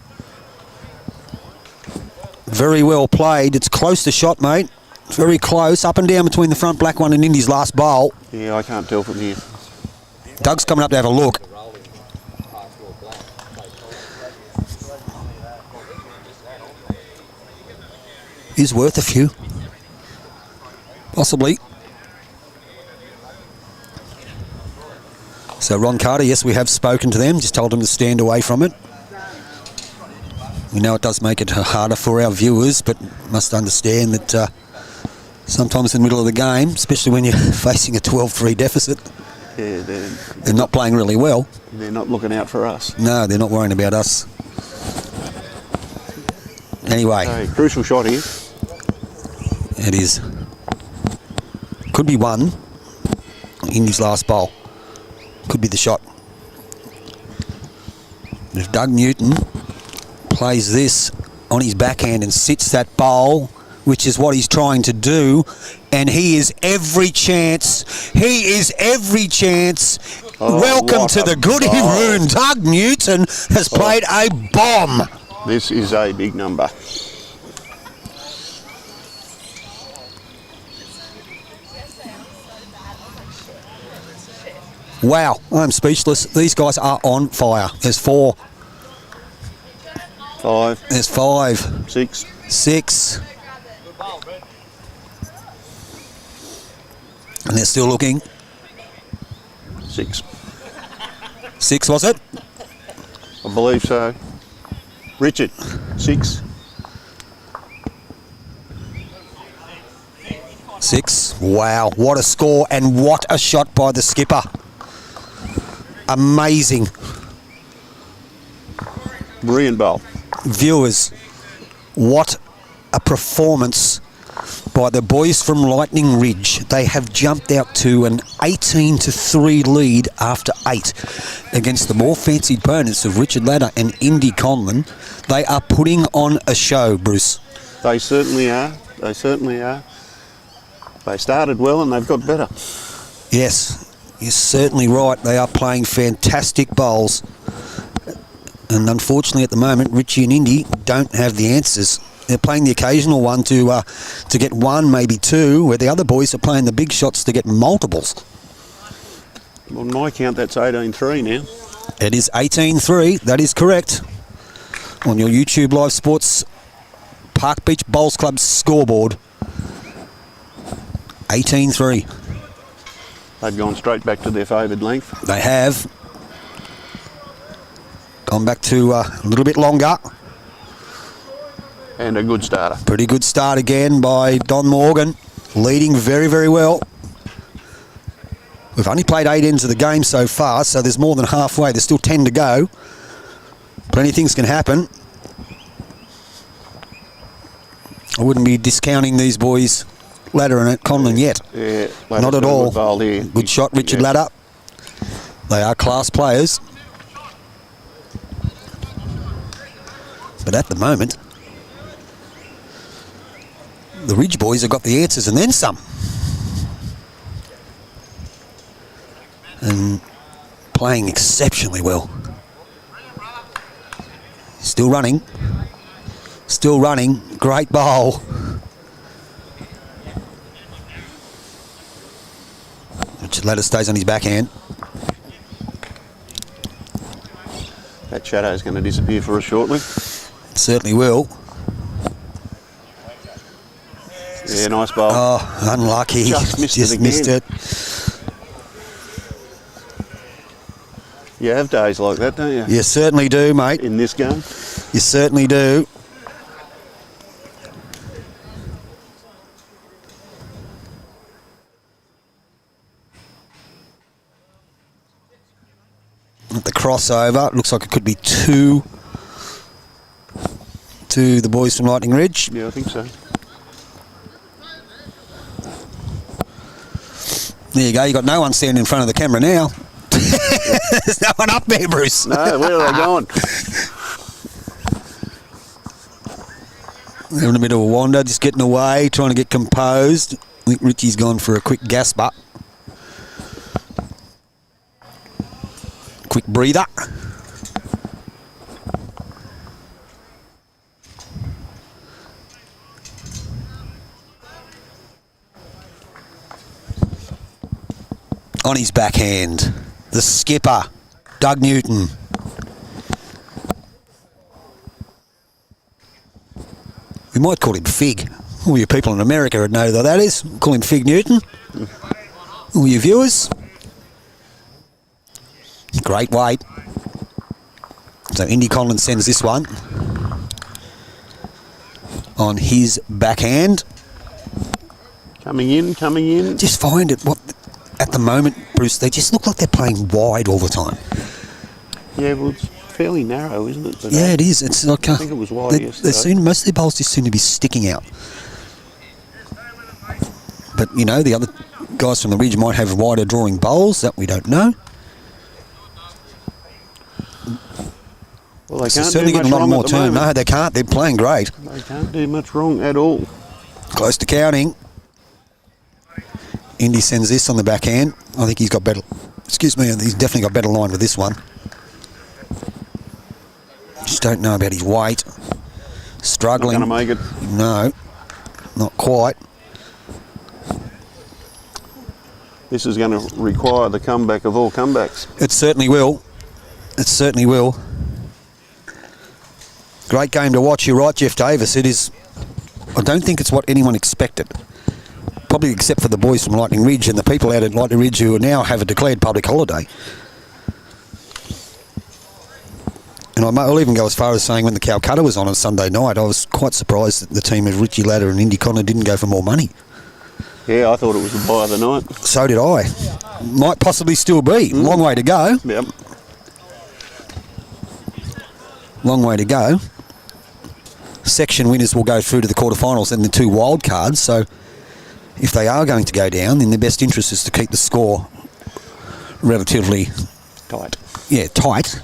Very well played. It's close to shot, mate. It's very close. Up and down between the front black one and Indy's last bowl. Yeah, I can't tell from here. Doug's coming up to have a look. Is worth a few. Possibly. So Ron Carter, yes, we have spoken to them, just told them to stand away from it. We know it does make it harder for our viewers, but must understand that sometimes in the middle of the game, especially when you're facing a 12-3 deficit, Yeah, they're not playing really well. they're not looking out for us. No, they're not worrying about us. Anyway. Okay, crucial shot here. It is. Could be one in his last bowl. Could be the shot. If Doug Newton plays this on his backhand and sits that bowl, which is what he's trying to do, and he is every chance. He is every chance. Oh, welcome to the goodie room. Doug Newton has played a bomb. This is a big number. Wow, I'm speechless. These guys are on fire. There's 4. 5. There's 5. 6. 6. And they're still looking. 6. 6, was it? I believe so. Richard, 6. 6. Wow, what a score and what a shot by the skipper. Amazing. Brilliant bowl. Viewers, what a performance by the boys from Lightning Ridge. They have jumped out to an 18-3 lead after 8 against the more fancied opponents of Richard Latta and Indi Conlan. They are putting on a show, Bruce. They certainly are. They certainly are. They started well and they've got better. Yes, you're certainly right. They are playing fantastic bowls. And unfortunately at the moment, Richie and Indy don't have the answers. They're playing the occasional one to get 1, maybe 2, where the other boys are playing the big shots to get multiples. On my count, that's 18-3 now. It is 18-3, that is correct. On your YouTube Live Sports Park Beach Bowls Club scoreboard. 18-3. They've gone straight back to their favoured length. They have gone back to a little bit longer. And a good starter. Pretty good start again by Don Morgan, leading very, very well. We've only played 8 ends of the game so far, so there's more than halfway. There's still 10 to go. Plenty of things can happen. I wouldn't be discounting these boys, Latta and Conlan, yet. Yeah, not at all. Good shot, Richard Latta. They are class players. But at the moment, the Ridge boys have got the answers and then some. And playing exceptionally well. Still running. Still running. Great bowl. Richard Latta stays on his backhand. That shadow is going to disappear for us shortly. It certainly will. Yeah, Yeah, nice bowl. Oh, unlucky. Just missed it again. You have days like that, don't you? You certainly do, mate. In this game. You certainly do. At the crossover, looks like it could be 2 to the boys from Lightning Ridge. Yeah, I think so. There you go. You got no one standing in front of the camera now. There's no one up there, Bruce. No, where are they going? Having a bit of a wander, just getting away, trying to get composed. I think Richie's gone for a quick gasper. Quick breather. On his backhand, the skipper, Doug Newton. We might call him Fig. All you people in America would know who that is. Call him Fig Newton. All you viewers. Great weight. So Indi Conlan sends this one on his backhand. Coming in. Just find it. At the moment, Bruce, they just look like they're playing wide all the time. Yeah, well, it's fairly narrow, isn't it? Yeah, it is. It's like I think it was wide yesterday. most of their bowls just seem to be sticking out. But, you know, the other guys from the ridge might have wider drawing bowls. That we don't know. Well, they So can't certainly do getting much a lot wrong more at the turn. moment. No, they can't. They're playing great. They can't do much wrong at all. Close to counting. Indy sends this on the backhand. I think he's got better. Excuse me, he's definitely got better line with this one. Just don't know about his weight. Struggling. Not going to make it. No, not quite. This is going to require the comeback of all comebacks. It certainly will. It certainly will. Great game to watch. You're right, Jeff Davis. It is. I don't think it's what anyone expected. Probably except for the boys from Lightning Ridge and the people out at Lightning Ridge who now have a declared public holiday. And I'll even go as far as saying when the Calcutta was on Sunday night, I was quite surprised that the team of Richard Latta and Indi Conlan didn't go for more money. Yeah, I thought it was the buy of the night. So did I. Might possibly still be. Long way to go. Yep. Long way to go. Section winners will go through to the quarterfinals and the 2 wild cards. So if they are going to go down, then their best interest is to keep the score relatively Tight. Yeah, tight.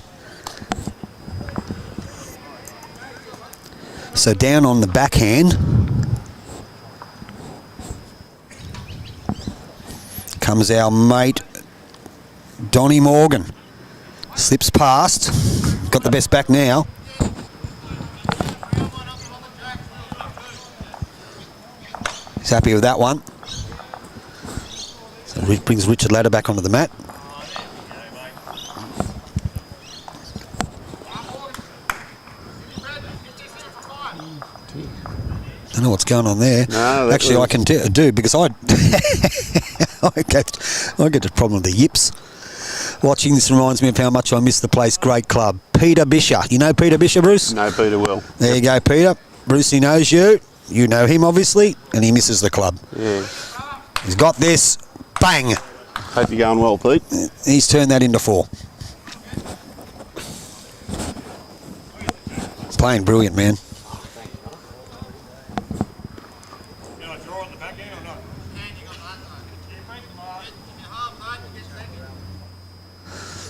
So down on the backhand comes our mate Donnie Morgan. Slips past. Got the best back now. He's happy with that one. So it brings Richard Latta back onto the mat. Don't know what's going on there. No, actually, I can do because I get a problem with the yips. Watching this reminds me of how much I miss the place. Great club. Peter Bisher. You know Peter Bisher, Bruce? No, Peter will. There you go, Peter. Brucey knows you. You know him, obviously, and he misses the club. Yeah. He's got this. Bang. Hope you're going well, Pete. He's turned that into 4. Playing brilliant, man.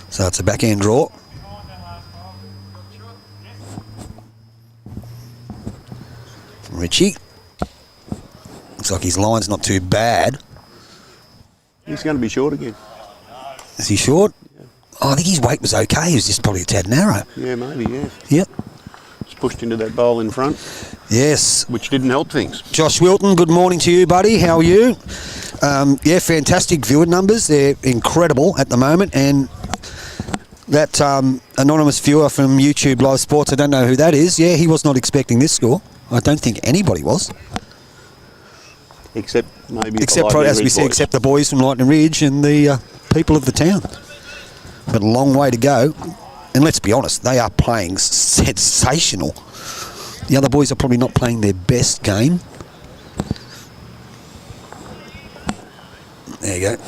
So it's a backhand draw. Richie. Looks like his line's not too bad. He's going to be short again. Is he short? Yeah. Oh, I think his weight was okay. He was just probably a tad narrow. Yeah, maybe, yeah. Yep. Just pushed into that bowl in front. Yes. Which didn't help things. Josh Wilton, good morning to you, buddy. How are you? Yeah, fantastic viewer numbers. They're incredible at the moment. And that anonymous viewer from YouTube Live Sports, I don't know who that is. Yeah, he was not expecting this score. I don't think anybody was. Except maybe Except, the Lightning as we Ridge said, boys. except the boys from Lightning Ridge and the people of the town. But a long way to go. And let's be honest, they are playing sensational. The other boys are probably not playing their best game. There you go.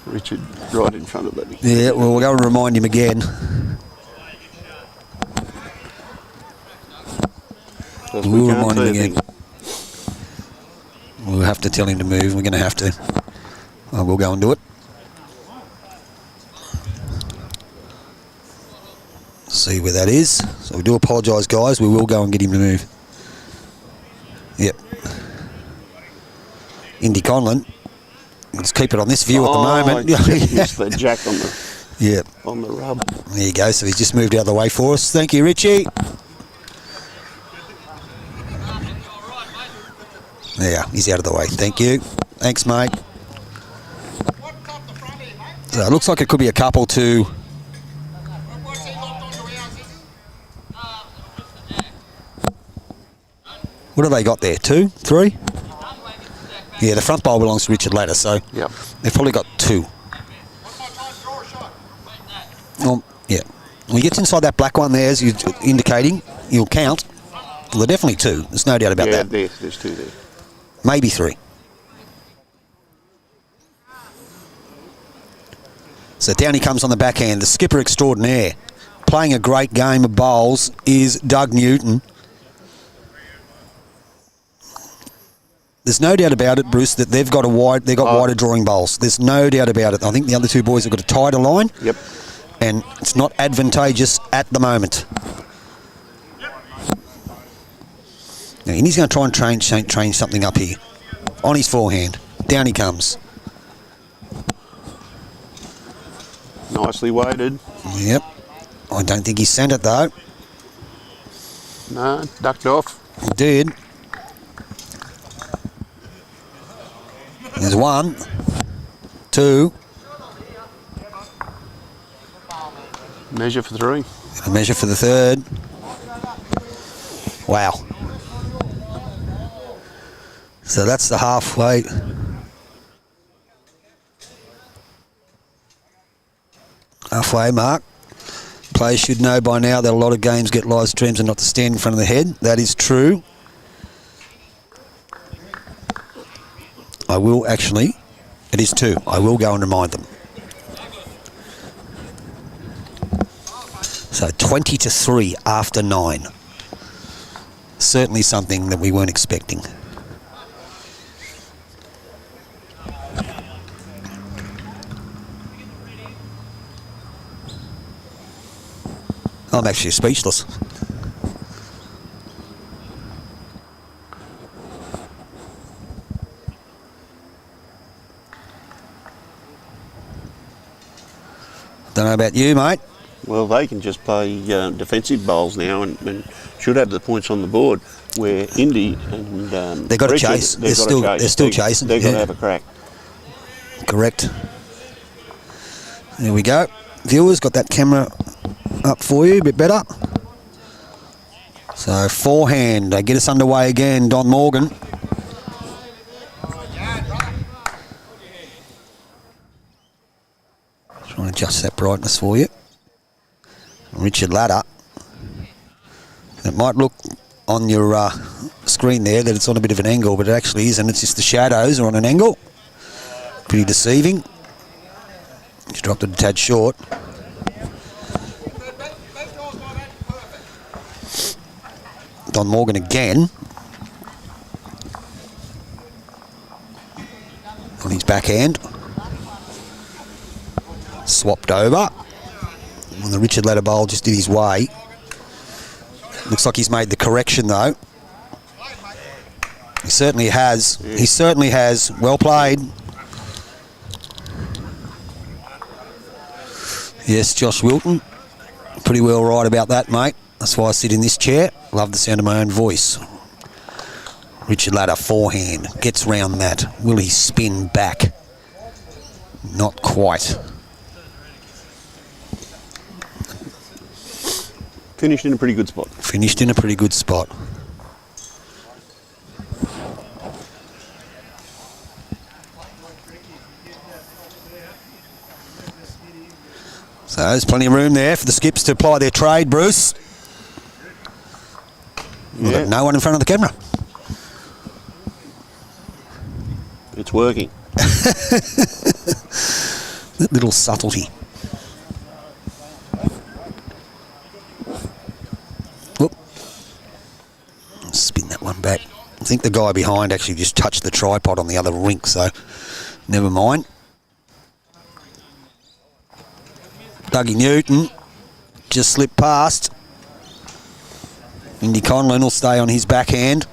Richard right in front of them. Yeah, well, we'll go and remind him again. We'll remind him again. We'll have to tell him to move. We're going to have to. We'll go and do it. See where that is. So we do apologise, guys. We will go and get him to move. Yep. Indi Conlan. Let's keep it on this view at the moment. Missed the jack on the rub. There you go. So he's just moved out of the way for us. Thank you, Richie. There, he's out of the way. Thank you. Thanks, mate. So it looks like it could be a couple to... What have they got there? 2? 3? Yeah, the front bowl belongs to Richard Latta, so Yep. they've probably got 2. Yeah. When he gets inside that black one there, as you're indicating, you'll count. Well, they're definitely 2. There's no doubt about that. Yeah, there's 2 there. Maybe 3. So down he comes on the backhand. The skipper extraordinaire. Playing a great game of bowls is Doug Newton. There's no doubt about it, Bruce, that they've got wider drawing bowls. There's no doubt about it. I think the other 2 boys have got a tighter line. Yep. And it's not advantageous at the moment. Now, Indy's going to try and train something up here. On his forehand. Down he comes. Nicely weighted. Yep. I don't think he sent it, though. No, ducked off. He did. There's 1, 2. Measure for 3. A measure for the 3rd. Wow. So that's the halfway. Halfway mark. Players should know by now that a lot of games get live streams and not to stand in front of the head. That is true. I will actually, it is 2. I will go and remind them. So 20-3 after 9. Certainly something that we weren't expecting. I'm actually speechless. Don't know about you, mate. Well, they can just play defensive bowls now and should have the points on the board. Where Indy and they've got to Richard, chase. They're still chasing. They've got to have a crack. Correct. There we go. Viewers, got that camera up for you a bit better. So forehand, they get us underway again. Don Morgan. Trying to adjust that brightness for you. Richard Latta. It might look on your screen there that it's on a bit of an angle, but it actually isn't. It's just the shadows are on an angle. Pretty deceiving. Just dropped it a tad short. Don Morgan again. On his backhand. Swapped over. And the Richard Latta bowl just did his way. Looks like he's made the correction though. He certainly has. He certainly has. Well played. Yes, Josh Wilton. Pretty well right about that, mate. That's why I sit in this chair. Love the sound of my own voice. Richard Latta forehand. Gets round that. Will he spin back? Not quite. Finished in a pretty good spot. Finished in a pretty good spot. So there's plenty of room there for the skips to apply their trade, Bruce. We've got no one in front of the camera. It's working. That little subtlety. Whoop. Spin that one back. I think the guy behind actually just touched the tripod on the other rink, so never mind. Dougie Newton just slipped past. Indi Conlan will stay on his backhand.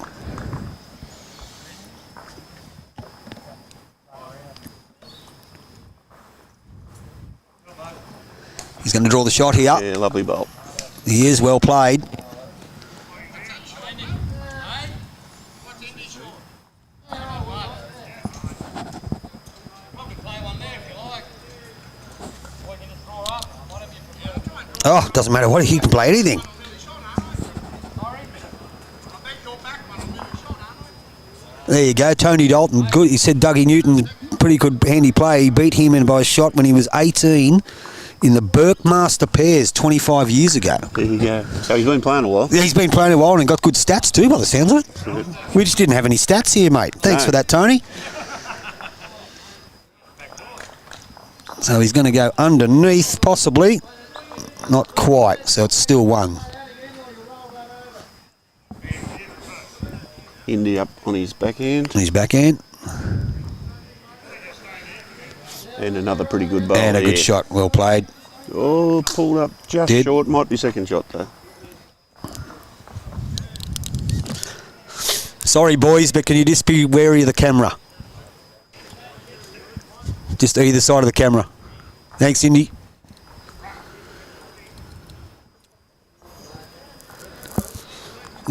He's going to draw the shot here. Yeah, lovely bowl. He is well played. Oh, doesn't matter what, he can play anything. There you go, Tony Dalton, good. He said Dougie Newton, pretty good handy play. He beat him in by a shot when he was 18 in the Burkmaster Pairs 25 years ago. There you go. So he's been playing a while. Yeah, he's been playing a while and got good stats too, by the sounds of it. We just didn't have any stats here, mate. Thanks for that, Tony. So he's going to go underneath, possibly. Not quite, so it's still one. Indy up on his backhand. On his backhand. And another pretty good bowl. And a good shot, well played. Oh, pulled up just short. Might be second shot though. Sorry, boys, but can you just be wary of the camera? Just either side of the camera. Thanks, Indy.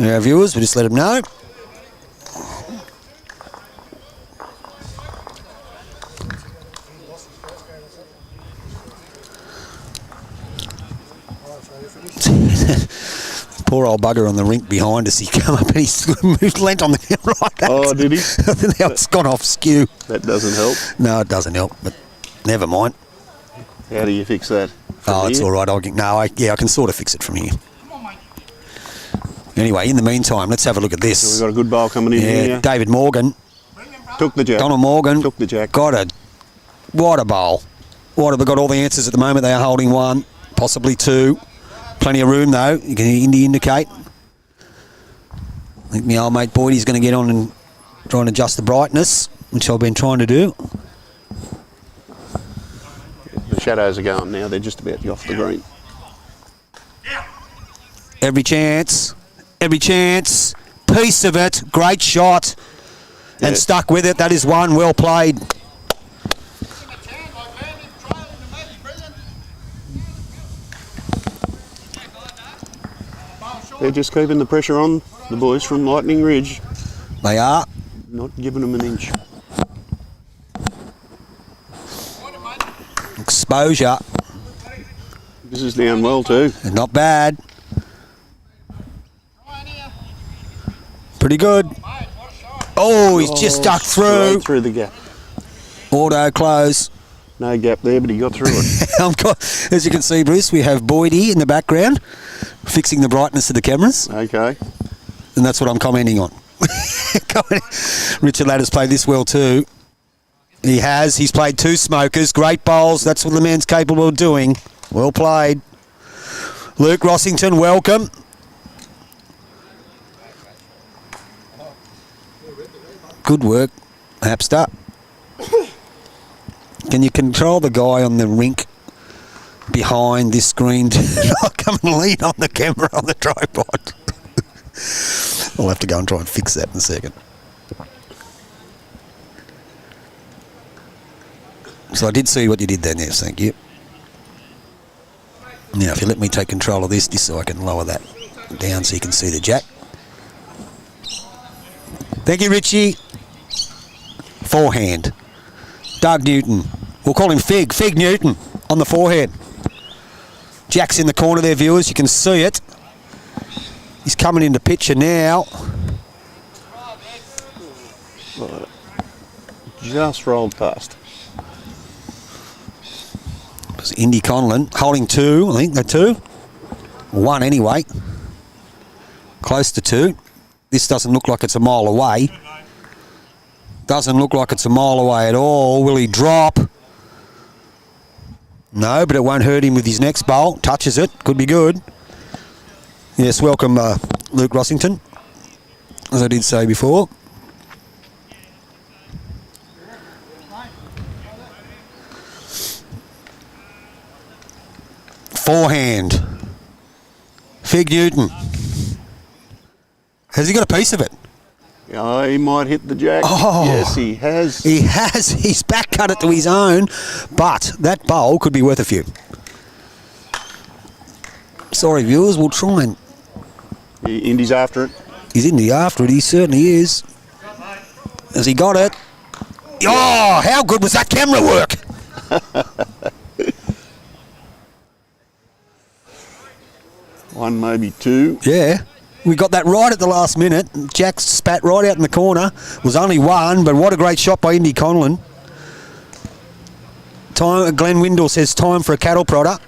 Our viewers, we'll just let them know. Poor old bugger on the rink behind us. He come up and he moved, leant on the camera like that. Oh, did he? Now it's gone off skew. That doesn't help. No, it doesn't help, but never mind. How do you fix that? It's all right. I can sort of fix it from here. Anyway, in the meantime, let's have a look at this. So we've got a good bowl coming in here. David Morgan. Took the jack. Donald Morgan. Took the jack. What a bowl. They've got all the answers at the moment. They are holding one, possibly two. Plenty of room, though. You can Indy indicate. I think my old mate Boydie's going to get on and try and adjust the brightness, which I've been trying to do. The shadows are going now. They're just about off the green. Every chance. Every chance. Piece of it. Great shot. And stuck with it. That is one. Well played. They're just keeping the pressure on the boys from Lightning Ridge. They are. Not giving them an inch. Exposure. This is down well too. Not bad. Pretty good. Oh, he's just stuck through. Straight through the gap. Auto close. No gap there, but he got through it. As you can see, Bruce, we have Boydie in the background fixing the brightness of the cameras. Okay. And that's what I'm commenting on. Richard Latta's played this well too. He has. He's played two smokers. Great bowls. That's what the man's capable of doing. Well played. Luke Rossington, welcome. Good work, Hapster. Can you control the guy on the rink behind this screen to not come and lean on the camera on the tripod? I'll have to go and try and fix that in a second. So I did see what you did there, Nev, thank you. Now, if you let me take control of this, just so I can lower that down so you can see the jack. Thank you, Richie. Forehand. Doug Newton. We'll call him Fig. Fig Newton on the forehand. Jack's in the corner there, viewers. You can see it. He's coming into picture now. Just rolled past. Indi Conlan holding 2, I think they're 2. 1 anyway. Close to 2. This doesn't look like it's a mile away. Doesn't look like it's a mile away at all. Will he drop? No, but it won't hurt him with his next bowl. Touches it. Could be good. Yes, welcome Luke Rossington, as I did say before. Forehand. Fig Newton. Has he got a piece of it? Oh, he might hit the jack. Oh. Yes, he has. He has. He's back cut it to his own, but that bowl could be worth a few. Sorry, viewers, we'll try and... Indy's after it. He's in the after it, he certainly is. Has he got it? Oh, how good was that camera work? One, maybe 2. Yeah. We got that right at the last minute. Jack spat right out in the corner. Was only 1, but what a great shot by Indi Conlan. Time. Glenn Windle says time for a cattle prodder.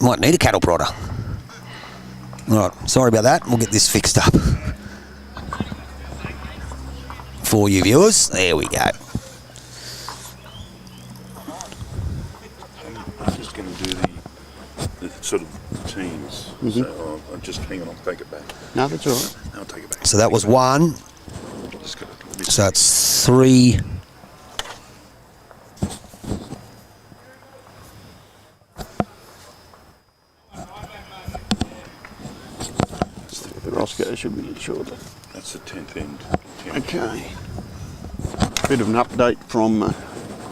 Might need a cattle prodder. All right, sorry about that. We'll get this fixed up for you viewers. There we go. I'm just going to do the sort of teams. So I'll just hang on, I'll take it back. No, that's all right. I'll take it back. So that was 1. Just got to do this. So it's 3. The Roscoe should be shortly. That's the 10th end. Okay. Bit of an update from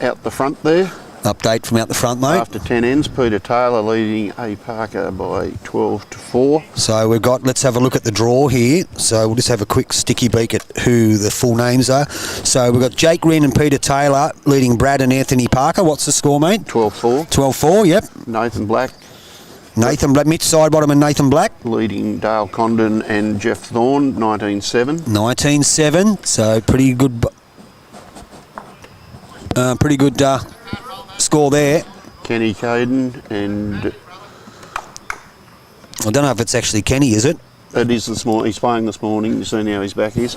out the front there. Update from out the front, mate. After 10 ends, Peter Taylor leading A. Parker by 12-4. So we've got, let's have a look at the draw here. So we'll just have a quick sticky beak at who the full names are. So we've got Jake Wren and Peter Taylor leading Brad and Anthony Parker. What's the score, mate? 12-4. 12-4, yep. Nathan Black Nathan Black, Mitch Sidebottom and Nathan Black. leading Dale Condon and Jeff Thorne, 19-7. 19-7, so pretty good score there. Kenny Caden and I don't know if it's actually Kenny, is it? it is this morning. He's playing this morning. You've seen how his back is.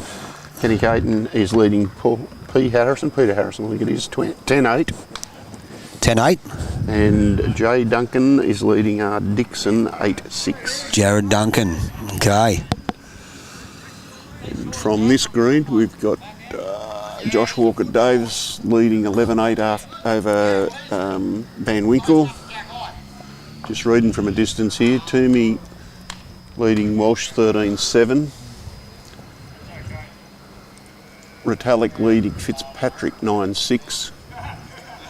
Kenny Caden is leading Paul P. Harrison. Peter Harrison, I think it is, 10-8. 10-8. And Jay Duncan is leading Dixon 8-6. Jared Duncan, okay. And from this green, we've got Josh Walker-Davis leading 11-8 over Van Winkle. Just reading from a distance here. Toomey leading Walsh 13-7. Retallick leading Fitzpatrick 9-6.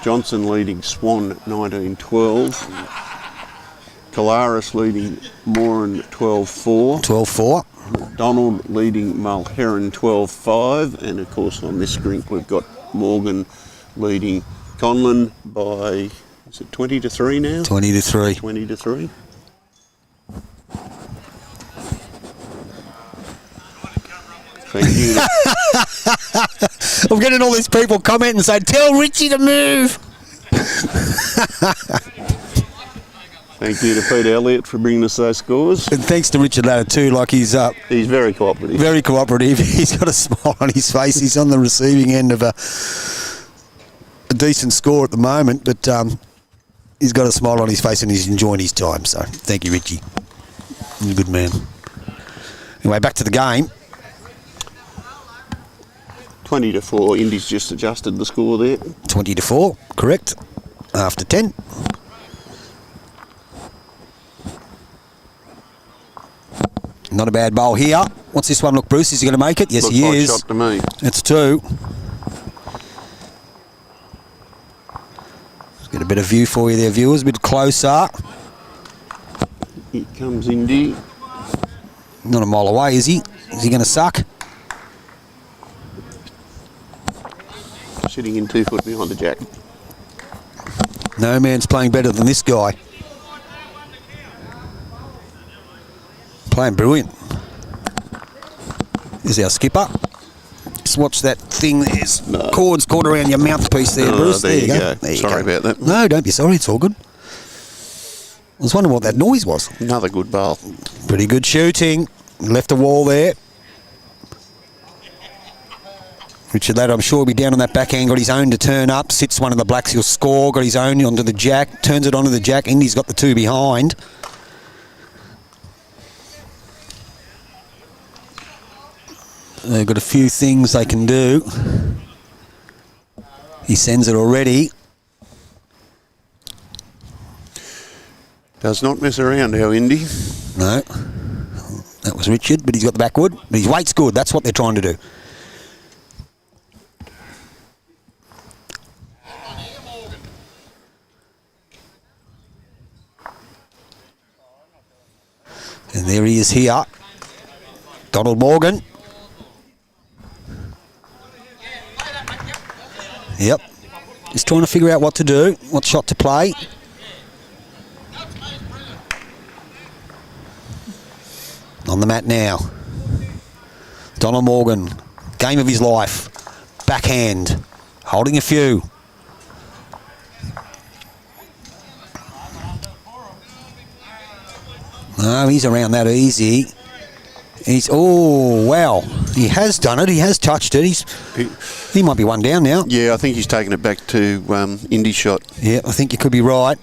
Johnson leading Swan 19-12. Kalaris leading Moran 12-4. 12-4. Donald leading Mulherron 12-5. And of course on this screen we've got Morgan leading Conlan by, is it 20-3 now? 20-3. 20-3. Thank you. I'm getting all these people commenting and saying, tell Richie to move. Thank you to Pete Elliott for bringing us those scores. And thanks to Richard Latta too, like he's He's very cooperative. very cooperative. He's got a smile on his face. He's on the receiving end of a decent score at the moment, but he's got a smile on his face and he's enjoying his time. So thank you, Richie. You're a good man. Anyway, back to the game. 20-4. Indy's just adjusted the score there. 20-4, correct. After 10. Not a bad bowl here. What's this one look, Bruce? Is he going to make it? Yes, Looks he like is. shot to me. It's 2. Let's get a bit of view for you there, viewers. A bit closer. Here comes Indy. Not a mile away, is he? Is he going to suck? Sitting in 2 foot behind the jack. No man's playing better than this guy. Playing brilliant. Is our skipper. Just watch that thing. There's cords caught around your mouthpiece there, Bruce. There you go. There you Sorry go. about that. No, don't be sorry. It's all good. I was wondering what that noise was. Another good bowl. Pretty good shooting. Left a wall there. Richard Latta, I'm sure, will be down on that backhand. Got his own to turn up. Sits one of the blacks. He'll score. Got his own onto the jack. Turns it onto the jack. Indy's got the two behind. They've got a few things they can do. He sends it already. Does not mess around, our Indy. No. That was Richard, but he's got the backwood. But his weight's good. That's what they're trying to do. And there he is here. Donald Morgan. Yep. Just trying to figure out what to do, what shot to play. On the mat now. Donald Morgan. Game of his life. Backhand. Holding a few. No, he's around that easy. He's, oh, wow. He has done it. He has touched it. He might be one down now. Yeah, I think he's taken it back to Indy shot. Yeah, I think you could be right.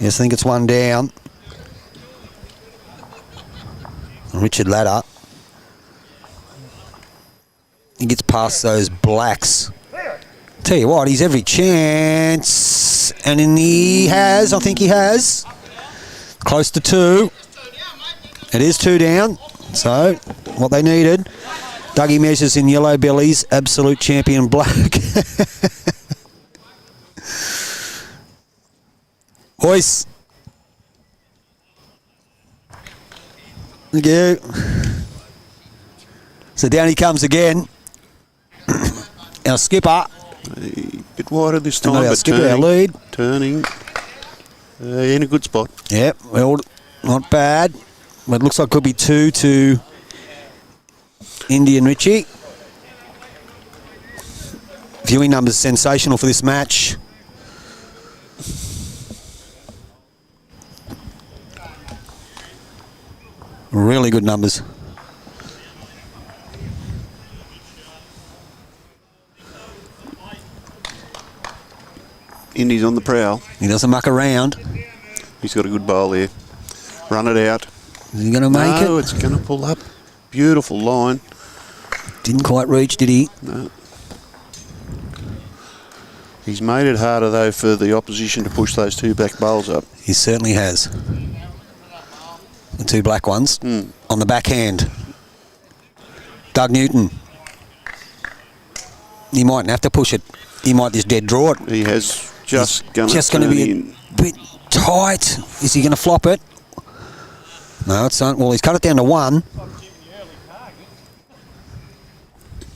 Yes, I think it's one down. Richard Latta. He gets past those blacks. Tell you what, he's every chance. And he has, I think he has. Close to two. It is two down. So, what they needed. Dougie Measures in yellow bellies. Absolute champion black. Boys. Thank you. So down he comes again. Our skipper. A bit wider this time, our but skipper, our lead. Turning. In a good spot. Yep, well, not bad. But it looks like it could be two to Indy and Richie. Viewing numbers sensational for this match. Really good numbers. Indy's on the prowl. He doesn't muck around. He's got a good bowl there. Run it out. Is he going to make it? No, it's going to pull up. Beautiful line. Didn't quite reach, did he? No. He's made it harder, though, for the opposition to push those two back bowls up. He certainly has. The two black ones on the backhand. Doug Newton. He mightn't have to push it. He might just dead draw it. He has just going to be a bit tight. Is he going to flop it? No, it's not. Well, he's cut it down to one.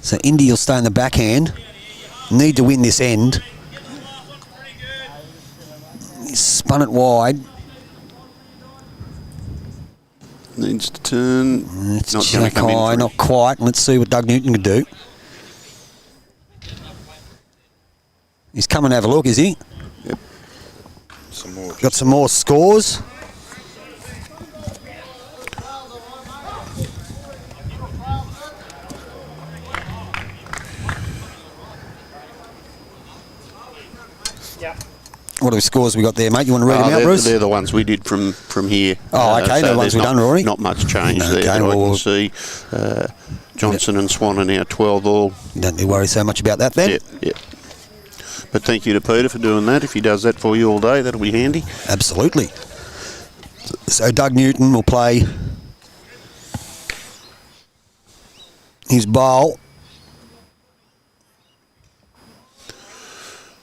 So Indy will stay in the backhand. Need to win this end. He's spun it wide. Needs to turn. It's not going to come high, in. not quite. Let's see what Doug Newton can do. He's coming to have a look, is he? Yep. Some more. Got some more scores. What are the scores we got there, mate? You want to read them out, Bruce? They're the ones we did from here. Oh, okay. They're the ones we've done already. Not much change there. Okay, That I well, can see. Johnson and Swan are now 12 all. Don't need to worry so much about that then. Yep. But thank you to Peter for doing that. If he does that for you all day, that'll be handy. Absolutely. So Doug Newton will play his bowl.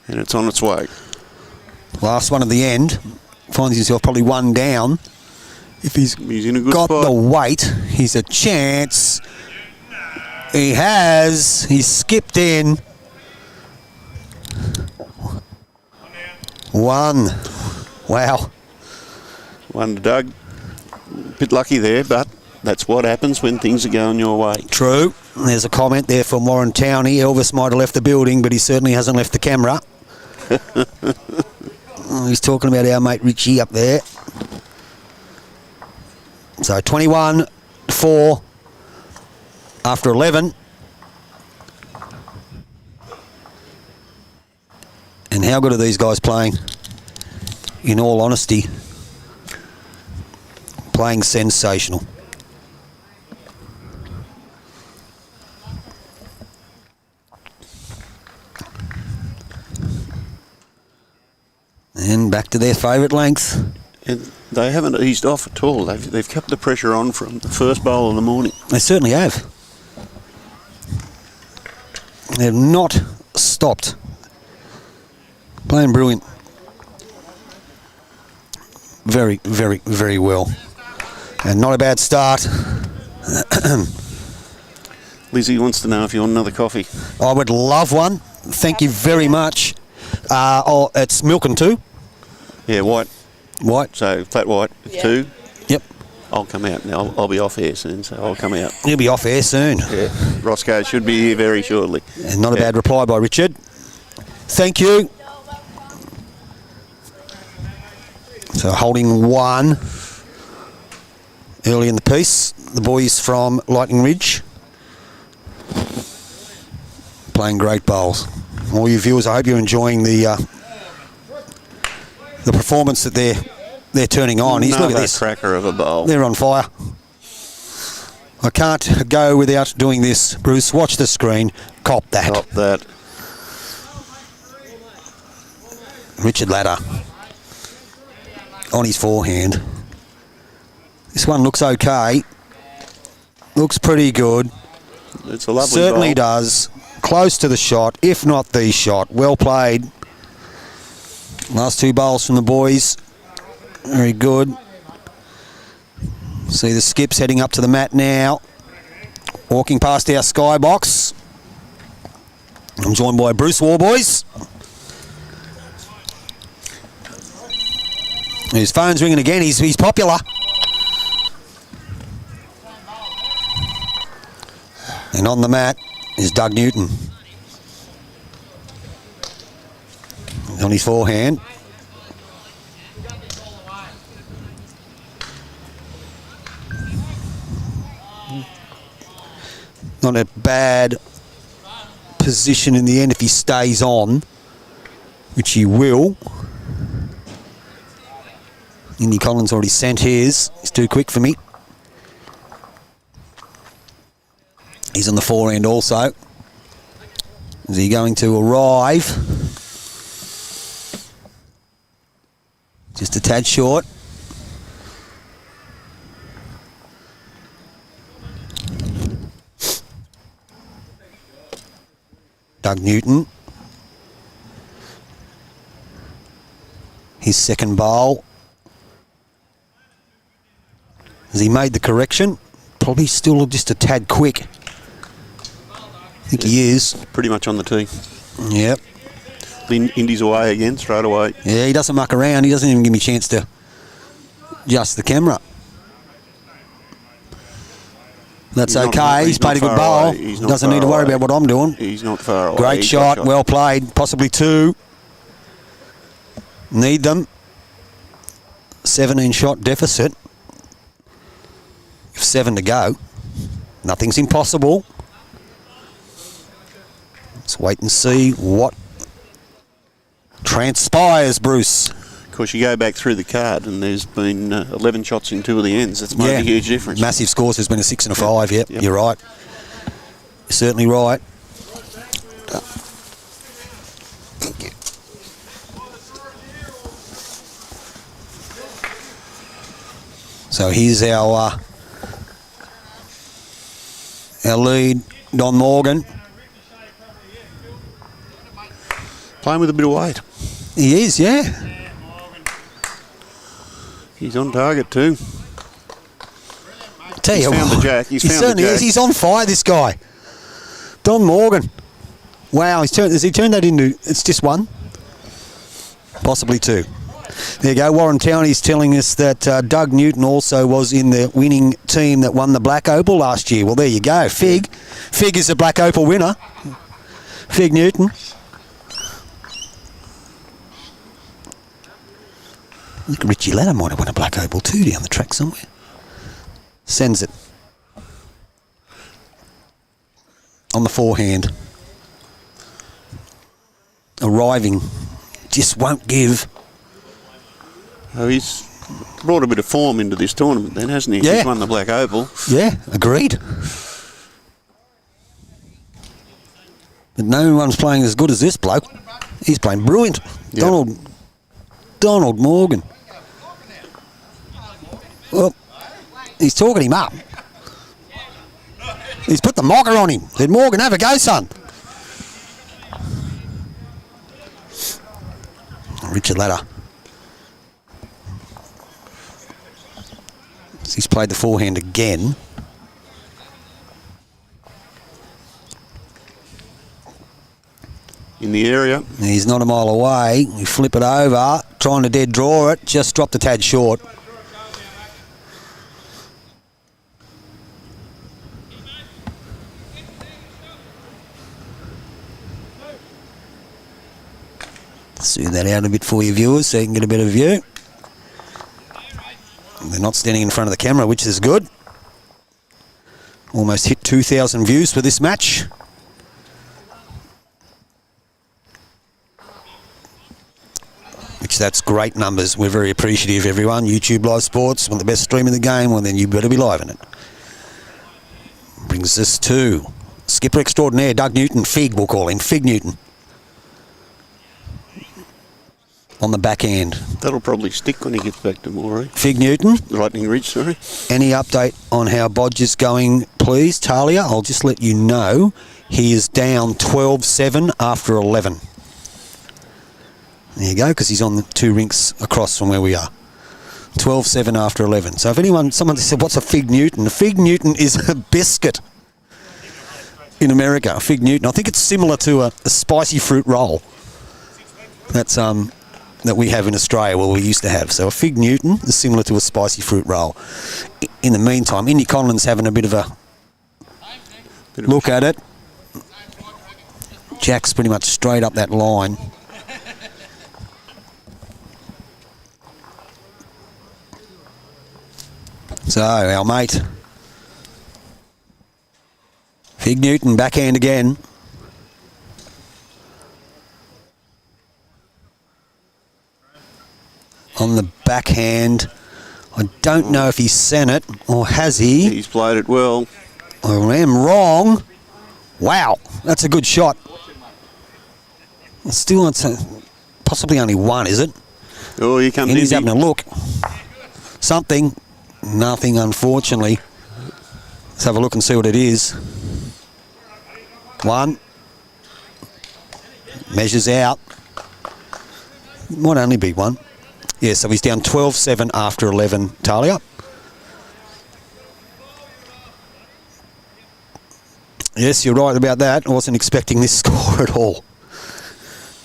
And it's on its way. Last one at the end. Finds himself probably one down. If he's in a good got spot. the weight, he's a chance. He has. He's skipped in. One. Wow. One to Doug. Bit lucky there, but That's what happens when things are going your way. True. There's a comment there from Warren Towney. Elvis might have left the building, but he certainly hasn't left the camera. He's talking about our mate Richie up there. So 21-4 after 11. And how good are these guys playing? In all honesty, playing sensational. And back to their favourite length. And they haven't eased off at all. They've kept the pressure on from the first bowl of the morning. They certainly have. They've not stopped. Playing brilliant. Very, very, very well. And not a bad start. Lizzie wants to know if you want another coffee. I would love one. Thank you very much. It's milk and 2. Yeah, white. White. So flat white, 2. Yep. I'll come out now. I'll be off air soon, so I'll come out. You'll be off air soon. Yeah. Roscoe should be here very shortly. And not a bad reply by Richard. Thank you. So holding 1 early in the piece. The boys from Lightning Ridge playing great bowls. All you viewers, I hope you're enjoying the performance that they're turning on. Look at this cracker of a bowl. They're on fire. I can't go without doing this. Bruce, watch the screen. Cop that. Cop that. Richard Latta on his forehand. This one looks okay. Looks pretty good. It's a lovely Certainly bowl. does. Close to the shot, if not the shot. Well played. Last 2 bowls from the boys. Very good. See the skips heading up to the mat now. Walking past our skybox. I'm joined by Bruce Warboys. His phone's ringing again. He's popular. And on the mat is Doug Newton. On his forehand. Not a bad position in the end if he stays on, which he will. Indi Conlan's already sent his. He's too quick for me. He's on the forehand also. Is he going to arrive? Just a tad short. Doug Newton. His second bowl. Has he made the correction? Probably still just a tad quick. I think he is. Pretty much on the tee. Yep. Indy's away again, straight away. Yeah, he doesn't muck around. He doesn't even give me a chance to adjust the camera. That's okay. He's played a good bowl. He doesn't need to worry about what I'm doing. He's not far away. Great shot. Well played. Possibly 2. Need them. 17 shot deficit. 7 to go. Nothing's impossible. Let's wait and see what transpires, Bruce. Of course, you go back through the card and there's been 11 shots in 2 of the ends. That's made a huge difference. Massive scores. There's been a 6 and a 5. Yep. Yep. You're right. You're certainly right. Thank you. So here's our lead, Don Morgan. Playing with a bit of weight. He is, yeah. He's on target too. Tell He's you found what, the jack. He's he found the certainly jack. is. He's on fire, this guy. Don Morgan. Wow, has he turned that into, it's just 1? Possibly 2. There you go. Warren Towney's telling us that Doug Newton also was in the winning team that won the Black Opal last year. Well, there you go. Fig is the Black Opal winner. Fig Newton. I think Richard Latta might have won a Black Opal too down the track somewhere. Sends it. On the forehand. Arriving. Just won't give. Oh, he's brought a bit of form into this tournament then, hasn't he? Yeah. He's won the Black Opal. Yeah, agreed. But no one's playing as good as this bloke. He's playing brilliant. Yep. Donald Morgan. Well, he's talking him up. He's put the mocker on him. Said, Morgan, have a go, son. Richard Latta. He's played the forehand again. In the area. He's not a mile away. You flip it over, trying to dead draw it, just dropped a tad short. Zoom that out a bit for you viewers so you can get a better view. They're not standing in front of the camera, which is good. Almost hit 2,000 views for this match. Which that's great numbers. We're very appreciative, everyone. YouTube Live Sports, one of the best stream in the game. Well, then you better be live in it. Brings us to skipper extraordinaire, Doug Newton. Fig, we'll call him. Fig Newton. On the backhand. That'll probably stick when he gets back to Moree. Fig Newton. Lightning Ridge, sorry. Any update on how Bodge is going, please, Talia? I'll just let you know. He is down 12-7 after 11. There you go, because he's on the 2 rinks across from where we are. 12-7 after 11. So if someone said, what's a Fig Newton? A Fig Newton is a biscuit in America. A Fig Newton. I think it's similar to a spicy fruit roll. That's that we have in Australia, well, we used to have. So a Fig Newton is similar to a spicy fruit roll. In the meantime, Indi Conlan's having a bit of a look at it. Jack's pretty much straight up that line. So, our mate, Fig Newton, backhand again. On the backhand. I don't know if he sent it, or has he? He's played it well. I am wrong. Wow, that's a good shot. Still, it's possibly only one, is it? Oh, here comes And he's Indi. having a look. Something. Nothing, unfortunately. Let's have a look and see what it is. One. Measures out. Might only be one. Yeah, so he's down 12-7 after 11, Talia. Yes, you're right about that. I wasn't expecting this score at all.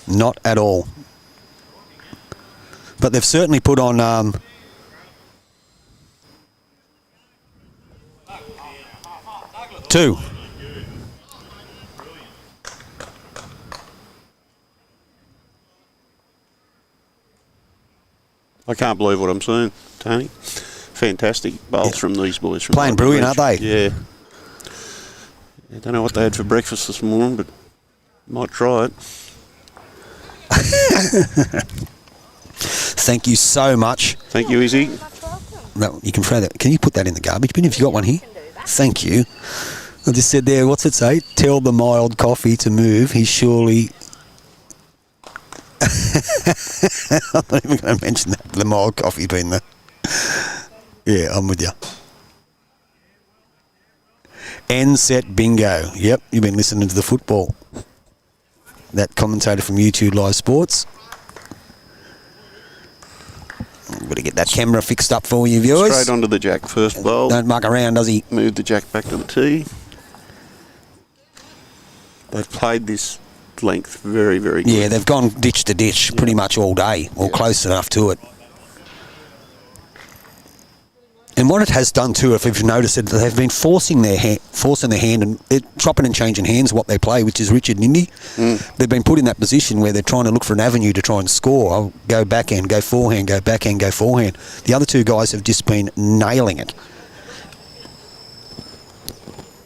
Not at all. But they've certainly put on... two. I can't believe what I'm seeing, Tony. Fantastic bowls from these boys. From Playing brilliant, aren't they? Yeah. I don't know what they had for breakfast this morning, but might try it. Thank you so much. Thank you, Izzy. No, you can throw that. Can you put that in the garbage bin if you got one here? Thank you. I just said there, what's it say? Tell the mild coffee to move. He's surely... I'm not even going to mention that. The mild coffee being the... Yeah, I'm with you. End set bingo. Yep, you've been listening to the football. That commentator from YouTube Live Sports. I'm going to get that camera fixed up for you, viewers. Straight onto the jack first bowl. Don't muck around, does he? Move the jack back to the tee. They've played this length. Very, very good. Yeah, they've gone ditch to ditch pretty much all day, or close enough to it. And what it has done too, if you've noticed it, they've been forcing their hand and chopping and changing hands what they play, which is Richard and Indi. They've been put in that position where they're trying to look for an avenue to try and score. I'll go backhand, go forehand, go backhand, go forehand. The other two guys have just been nailing it.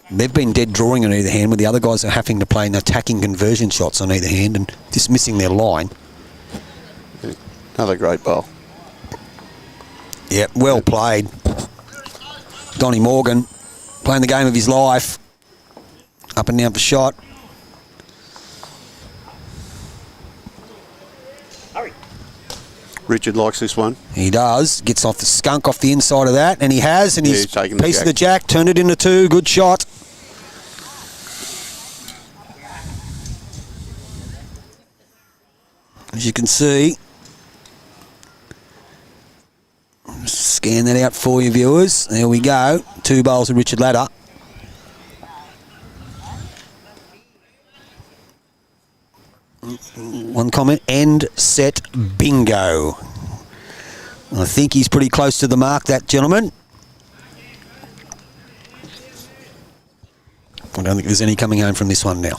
They've been dead drawing on either hand, where the other guys are having to play attacking conversion shots on either hand and just missing their line. Another great bowl. Yep, well played. Donnie Morgan playing the game of his life. Up and down for shot. Richard likes this one. He does. Gets off the skunk off the inside of that, and he has, and he's taken the piece jack. of the jack, turned it into 2. Good shot. As you can see, scan that out for you, viewers. There we go. 2 bowls of Richard Latta. One comment, end set bingo. I think he's pretty close to the mark, that gentleman. I don't think there's any coming home from this one now.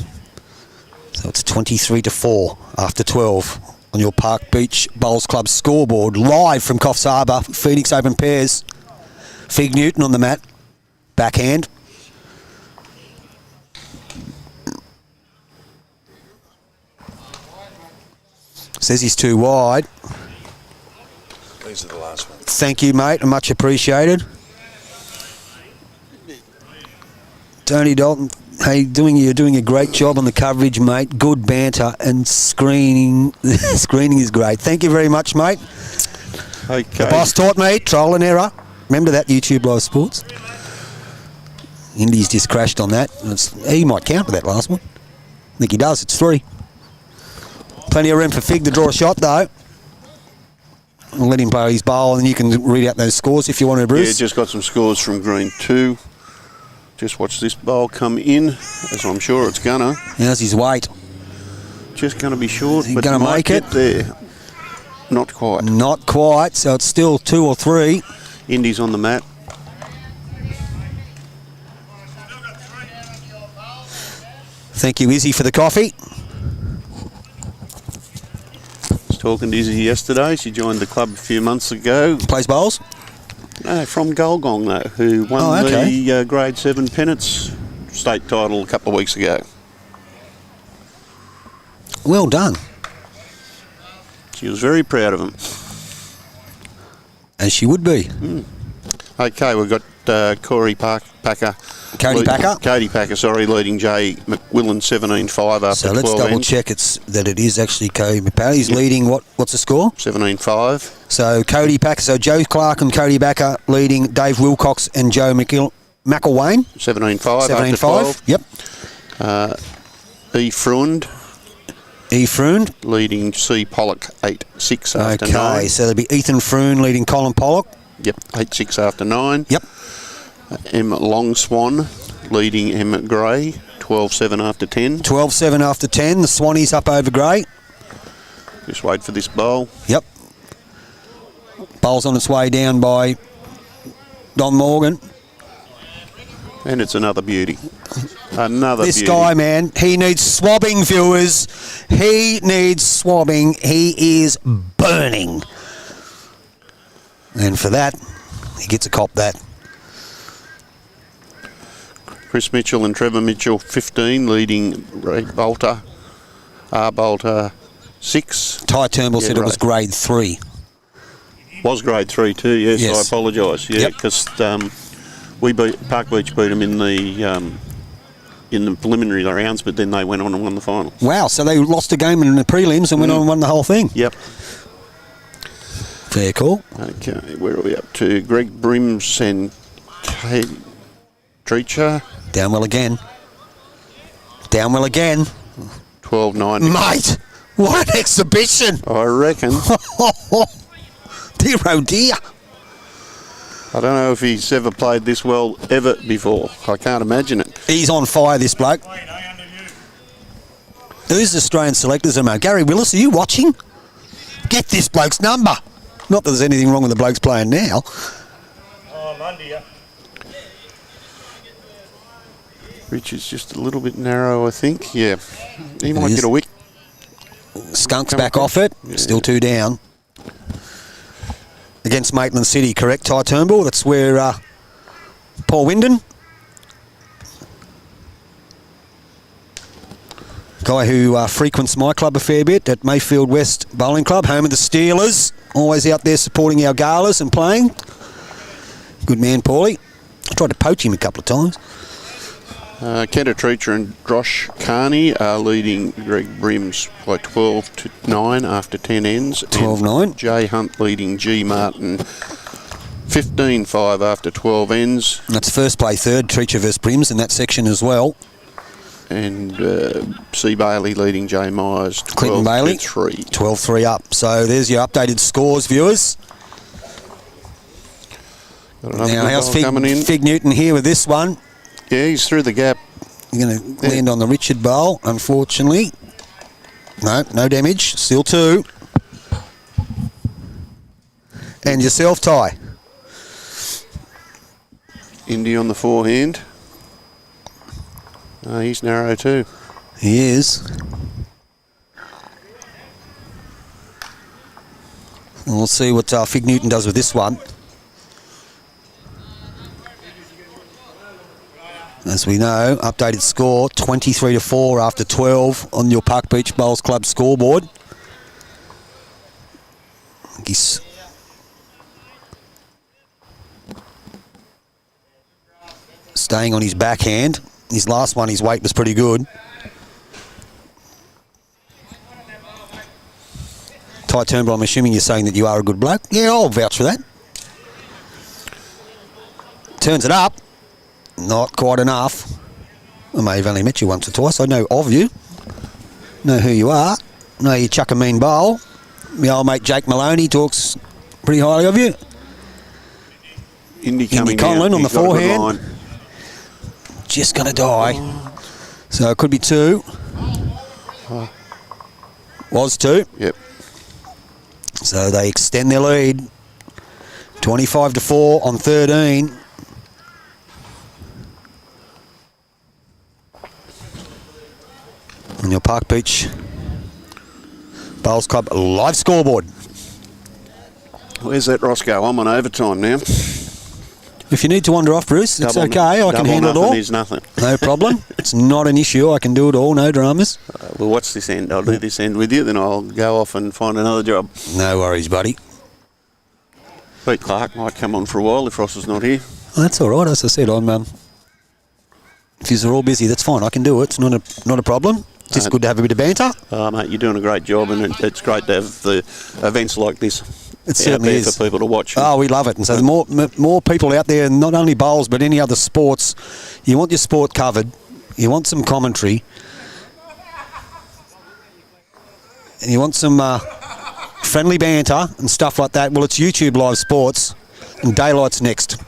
So it's 23-4 after 12 on your Park Beach Bowls Club scoreboard, live from Coffs Harbour, Phoenix Open Pairs. Fig Newton on the mat, backhand. Says he's too wide. These are the last ones. Thank you, mate. Much appreciated. Tony Dalton, hey, you're doing a great job on the coverage, mate. Good banter and screening. Screening is great. Thank you very much, mate. Okay. The boss taught me, trial and error. Remember that, YouTube Live Sports? Indy's just crashed on that. He might count with that last one. I think he does. It's 3. Plenty of room for Fig to draw a shot, though. I'll let him play his bowl, and you can read out those scores if you want to, Bruce. Yeah, just got some scores from green 2. Just watch this bowl come in, as I'm sure it's gonna. How's his weight? Just gonna be short, Is he but gonna might make get it? there. Not quite. Not quite, so it's still 2 or 3. Indy's on the mat. Thank you, Izzy, for the coffee. I was talking to Izzy yesterday. She joined the club a few months ago. Plays bowls? No, from Golgong, though, who won the Grade 7 Pennants state title a couple of weeks ago. Well done. She was very proud of him. As she would be. Okay, we've got Cody Packer, leading Jay McWillan 17-5 after So let's 12 double ends. check that it is actually Cody Packer. He's leading, what's the score? 17-5. So Cody Packer, so Joe Clark and Cody Packer leading Dave Wilcox and Joe McIlwain. 17-5 after 12. Yep. E. Freund leading C. Pollock 8-6 after 9. Okay, so there'll be Ethan Froon leading Colin Pollock. Yep, 8-6 after 9. Yep. M. Longswan leading M. Gray 12-7 after 10. 12-7 after 10. The Swannies up over Gray. Just wait for this bowl. Yep. Bowl's on its way down by Don Morgan. And it's another beauty. This guy, man, he needs swabbing, viewers. He needs swabbing. He is burning. And for that, he gets a cop that. Chris Mitchell and Trevor Mitchell 15 leading Ray Bolter. R. Bolter 6. Ty Turnbull said it was grade 3. Was grade 3 too, yes. Yes. I apologise. Yeah, because Park Beach beat them in the preliminary rounds, but then they went on and won the final. Wow, so they lost a game in the prelims and went on and won the whole thing. Yep. Fair call. Okay, where are we up to? Greg Brims and Kate Treacher. Down well again. 12-9. Mate, what an exhibition. I reckon. Dear oh dear. I don't know if he's ever played this well ever before. I can't imagine it. He's on fire, this bloke. Who's the Australian selectors? Gary Willis, are you watching? Get this bloke's number. Not that there's anything wrong with the blokes playing now. Oh, I'm under you. Richard's just a little bit narrow, I think. Yeah. He might get a wick. Skunk's back off it. Yeah. Still 2 down. Against Maitland City, correct, Ty Turnbull? That's where Paul Wyndon, guy who frequents my club a fair bit at Mayfield West Bowling Club, home of the Steelers, always out there supporting our galas and playing. Good man, Paulie. I tried to poach him a couple of times. Kenta Treacher and Drosh Carney are leading Greg Brims by 12-9 after 10 ends. 12-9. Jay Hunt leading G Martin 15-5 after 12 ends. And that's first play third, Treacher versus Brims in that section as well. And C. Bailey leading Jay Myers 12-3. 12-3 up. So there's your updated scores, viewers. Now, how's Fig Newton here with this one? Yeah, he's through the gap. You're going to land on the Richard bowl, unfortunately. No damage. Still 2. And yourself, Ty. Indy on the forehand. He's narrow too. He is. And we'll see what Fig Newton does with this one. As we know, updated score 23-4 after 12 on your Park Beach Bowls Club scoreboard. He's staying on his backhand. His last one, his weight was pretty good. Ty Turnbull, I'm assuming you're saying that you are a good bloke. Yeah, I'll vouch for that. Turns it up. Not quite enough. I may have only met you once or twice. I know of you. Know who you are. Know you chuck a mean bowl. My old mate Jake Maloney talks pretty highly of you. Indi Conlan on the forehand. Just going to die. So it could be 2. Was 2. Yep. So they extend their lead. 25-4 on 13. On your Park Beach Bowls Club live scoreboard. Where's that Roscoe? I'm on overtime now. If you need to wander off, Bruce, it's okay. I can handle it all. Is nothing. No problem. It's not an issue. I can do it all. No dramas. We'll watch this end. I'll do this end with you, then I'll go off and find another job. No worries, buddy. Pete Clark might come on for a while if Ross is not here. Oh, that's all right. As I said, I'm. If you're all busy, that's fine. I can do it. It's not a problem. It's just good to have a bit of banter. Mate, you're doing a great job, and it's great to have the events like this. It certainly is for people to watch. Oh, we love it. And so the more people out there, not only bowls but any other sports, you want your sport covered. You want some commentary, and you want some friendly banter and stuff like that. Well, it's YouTube Live Sports, and Daylight's next.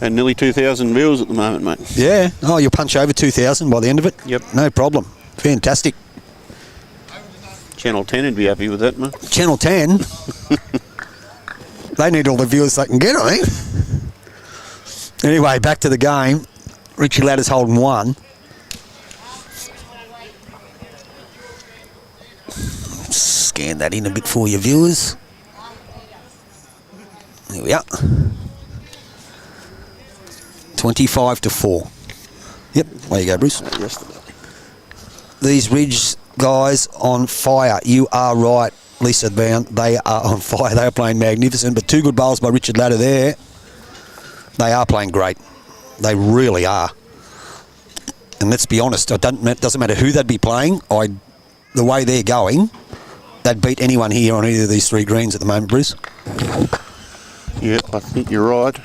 And nearly 2,000 viewers at the moment, mate. Yeah. Oh, you'll punch over 2,000 by the end of it? Yep. No problem. Fantastic. Channel 10 would be happy with that, mate. Channel 10? They need all the viewers they can get, I think. Anyway, back to the game. Richard Latta's holding 1. Scan that in a bit for your viewers. There we are. 25-4. Yep, there you go, Bruce. These Ridge guys on fire. You are right, Lisa Bound. They are on fire. They are playing magnificent, but 2 good bowls by Richard Latta there. They are playing great. They really are. And let's be honest, it doesn't matter who they'd be playing. The way they're going, they'd beat anyone here on either of these 3 greens at the moment, Bruce. Yep, I think you're right.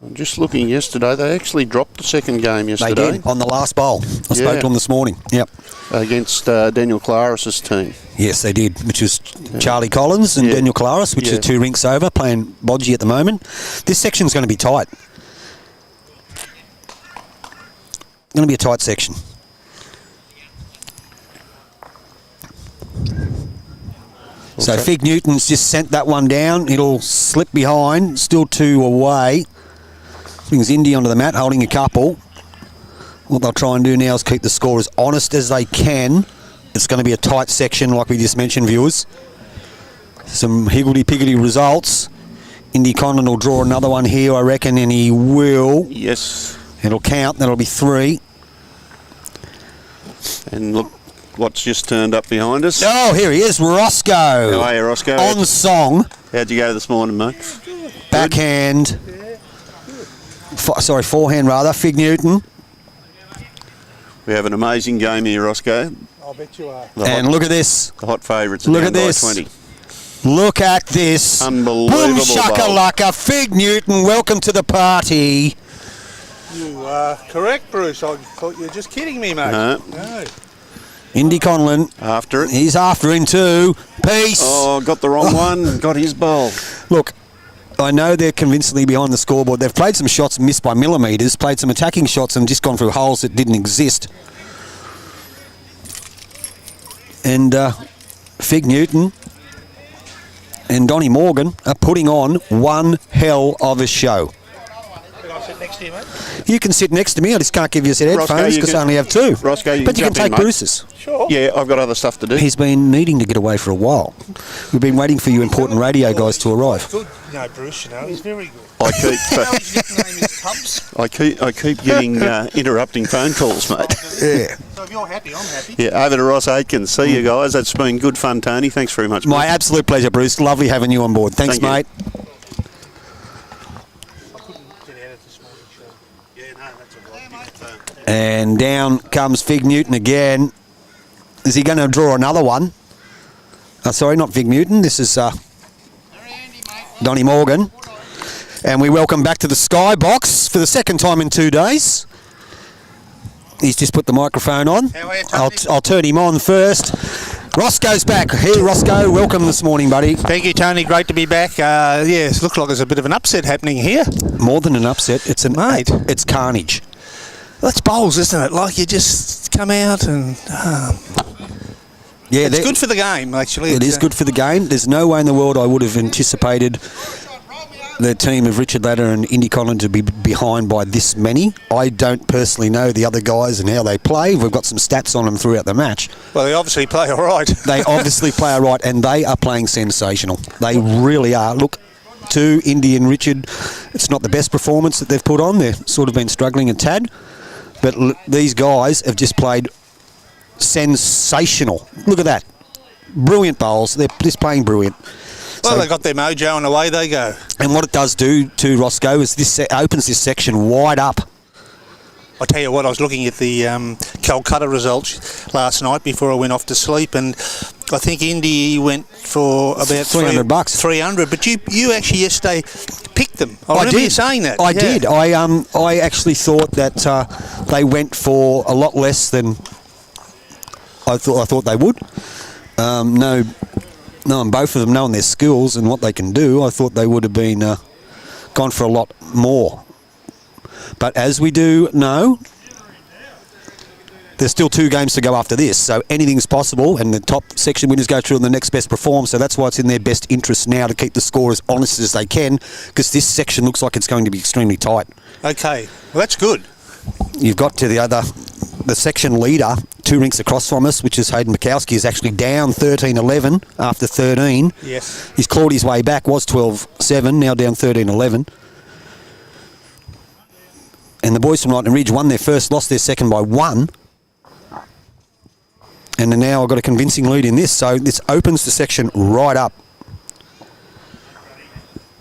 I'm just looking yesterday. They actually dropped the second game yesterday. They did, on the last bowl. I spoke to them this morning. Yep. Against Daniel Claris's team. Yes, they did, which was Charlie Collins and Daniel Claris, which are 2 rinks over, playing bodgy at the moment. This section's going to be tight. Going to be a tight section. So Fig Newton's just sent that one down. It'll slip behind. Still 2 away. Brings Indy onto the mat, holding a couple. What they'll try and do now is keep the score as honest as they can. It's going to be a tight section, like we just mentioned, viewers. Some higgledy-piggledy results. Indi Conlan will draw another one here, I reckon, and he will. Yes. It'll count. That'll be 3. And look what's just turned up behind us. Oh, here he is, Roscoe. How are you, Roscoe? On song. How'd you go this morning, mate? Backhand. Forehand, rather. Fig Newton. We have an amazing game here, Roscoe. I'll bet you are. And look at this. The hot favourites are Look down at this. by 20. Look at this. Unbelievable Boom bowl. shakalaka. Fig Newton, welcome to the party. You are correct, Bruce. I thought you were just kidding me, mate. No. No. Indi Conlan. After it. He's after him too. Peace. Oh, got the wrong one. Got his bowl. Look, I know they're convincingly behind the scoreboard. They've played some shots missed by millimetres, played some attacking shots and just gone through holes that didn't exist. And Fig Newton and Donnie Morgan are putting on one hell of a show. Can I sit next to you, mate? You can sit next to me. I just can't give you a set of Roscoe, headphones you because can- I only have 2. Roscoe, you but can you can jump in, take mate. Bruce's. Sure. Yeah, I've got other stuff to do. He's been needing to get away for a while. We've been waiting for you important radio guys to arrive. Good. No, Bruce, he's very good. I keep, His nickname is Pubs. I keep getting interrupting phone calls, mate. Yeah. So if you're happy, I'm happy. Yeah, over to Ross Aitken. See you guys. That's been good fun, Tony. Thanks very much. My mate. absolute pleasure, Bruce. Lovely having you on board. Thanks, Thank mate. I couldn't get out of this morning show. Yeah, no, that's all right. And down comes Fig Newton again. Is he going to draw another one? Sorry, not Fig Newton. This is Donnie Morgan. And we welcome back to the Skybox for the second time in 2 days. He's just put the microphone on. How are you, Tony? I'll turn him on first. Roscoe's back. Hey, Roscoe, welcome this morning, buddy. Thank you, Tony. Great to be back. It looks like there's a bit of an upset happening here. More than an upset, it's Mate. It's carnage. That's bowls, isn't it? Like you just come out and Yeah, it's good for the game, actually. It is good for the game. There's no way in the world I would have anticipated the team of Richard Latta and Indi Conlan to be behind by this many. I don't personally know the other guys and how they play. We've got some stats on them throughout the match. Well, they obviously play all right. They obviously play all right, and they are playing sensational. They really are. Look, to Indi and Richard, it's not the best performance that they've put on. They've sort of been struggling a tad. But these guys have just played sensational. Look at that. Brilliant bowls. They're just playing brilliant. Well, they got their mojo and away they go. And what it does do to Roscoe is this opens this section wide up. I tell you what, I was looking at the Calcutta results last night before I went off to sleep, and I think Indy went for about $300. 300, but you actually yesterday picked them. I remember you saying that. I Yeah. did. I actually thought that they went for a lot less than I thought they would. Knowing both of them, knowing their skills and what they can do, I thought they would have been gone for a lot more. But as we do know, there's still 2 games to go after this, so anything's possible, and the top section winners go through and the next best perform, so that's why it's in their best interest now to keep the score as honest as they can, because this section looks like it's going to be extremely tight. Okay, well that's good. You've got to the section leader, 2 rinks across from us, which is Hayden Mikowski, is actually down 13-11 after 13. Yes. He's clawed his way back, was 12-7, now down 13-11. And the boys from Lightning Ridge won their first, lost their second by 1. And then now I've got a convincing lead in this, so this opens the section right up.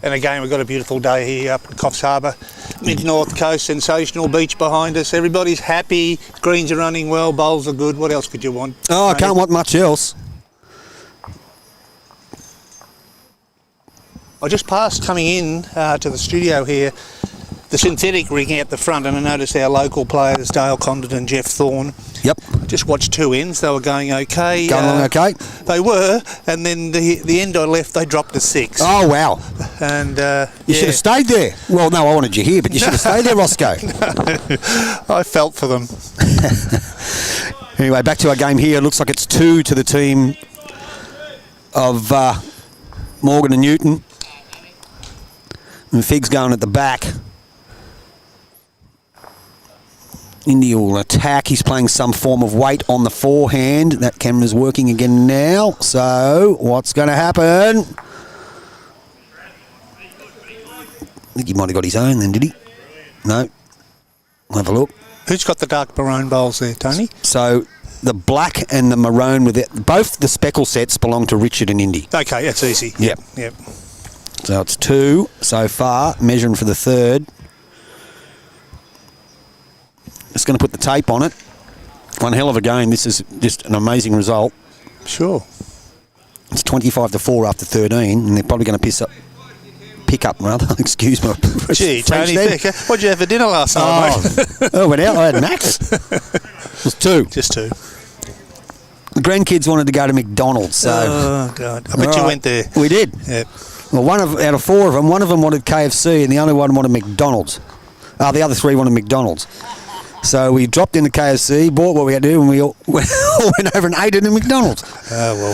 And again, we've got a beautiful day here up at Coffs Harbour, mid-north coast, sensational beach behind us. Everybody's happy, greens are running well, bowls are good. What else could you want? Oh, I can't want much else. I just passed coming in to the studio here, the synthetic rigging at the front, and I noticed our local players, Dale Condon and Jeff Thorne. Yep. Just watched 2 ends, they were going okay. Going along okay? They were, and then the end I left, they dropped to 6. Oh, wow. And You should have stayed there. Well, no, I wanted you here, but you should have stayed there, Roscoe. I felt for them. Anyway, back to our game here. It looks like it's 2 to the team of Morgan and Newton. And Fig's going at the back. Indi will attack. He's playing some form of weight on the forehand. That camera's working again now. So, what's going to happen? I think he might have got his own then, did he? No. We'll have a look. Who's got the dark maroon bowls there, Tony? So, the black and the maroon, with it, both the speckle sets belong to Richard and Indi. Okay, that's easy. Yep. Yep. So, it's 2 so far, measuring for the third. Just going to put the tape on it. One hell of a game. This is just an amazing result. Sure. It's 25-4 after 13, and they're probably going to pick up, excuse me. Gee, Tony, what'd you have for dinner last night, mate? Oh, went out. I had Max. It was 2. Just 2. The grandkids wanted to go to McDonald's, so... Oh, God. I bet you went there. We did. Yep. Well, out of 4 of them, one of them wanted KFC, and the other one wanted McDonald's. The other 3 wanted McDonald's. So we dropped into KFC, bought what we had to do, and we all went over and ate it in McDonald's. Oh, well.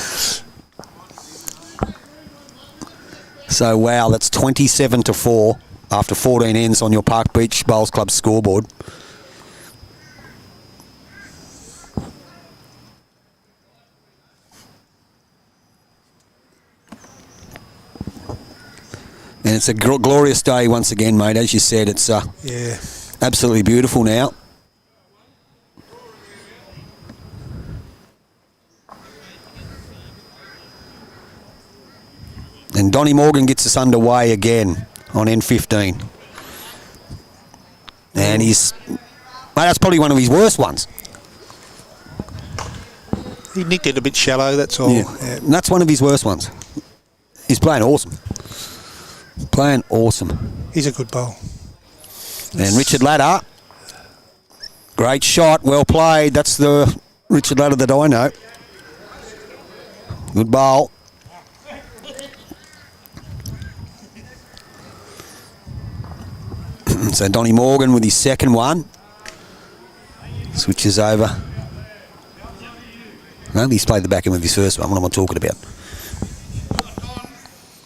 So, wow, that's 27-4 after 14 ends on your Park Beach Bowls Club scoreboard. And it's a glorious day once again, mate. As you said, it's yeah, absolutely beautiful now. And Donnie Morgan gets us underway again on N15. And mate, that's probably one of his worst ones. He nicked it a bit shallow, that's all. Yeah. And that's one of his worst ones. He's playing awesome. Playing awesome. He's a good bowl. And Richard Latta, great shot, well played. That's the Richard Latta that I know. Good bowl. So Donnie Morgan with his second one. Switches over. No, he's played the back end with his first one. What am I talking about?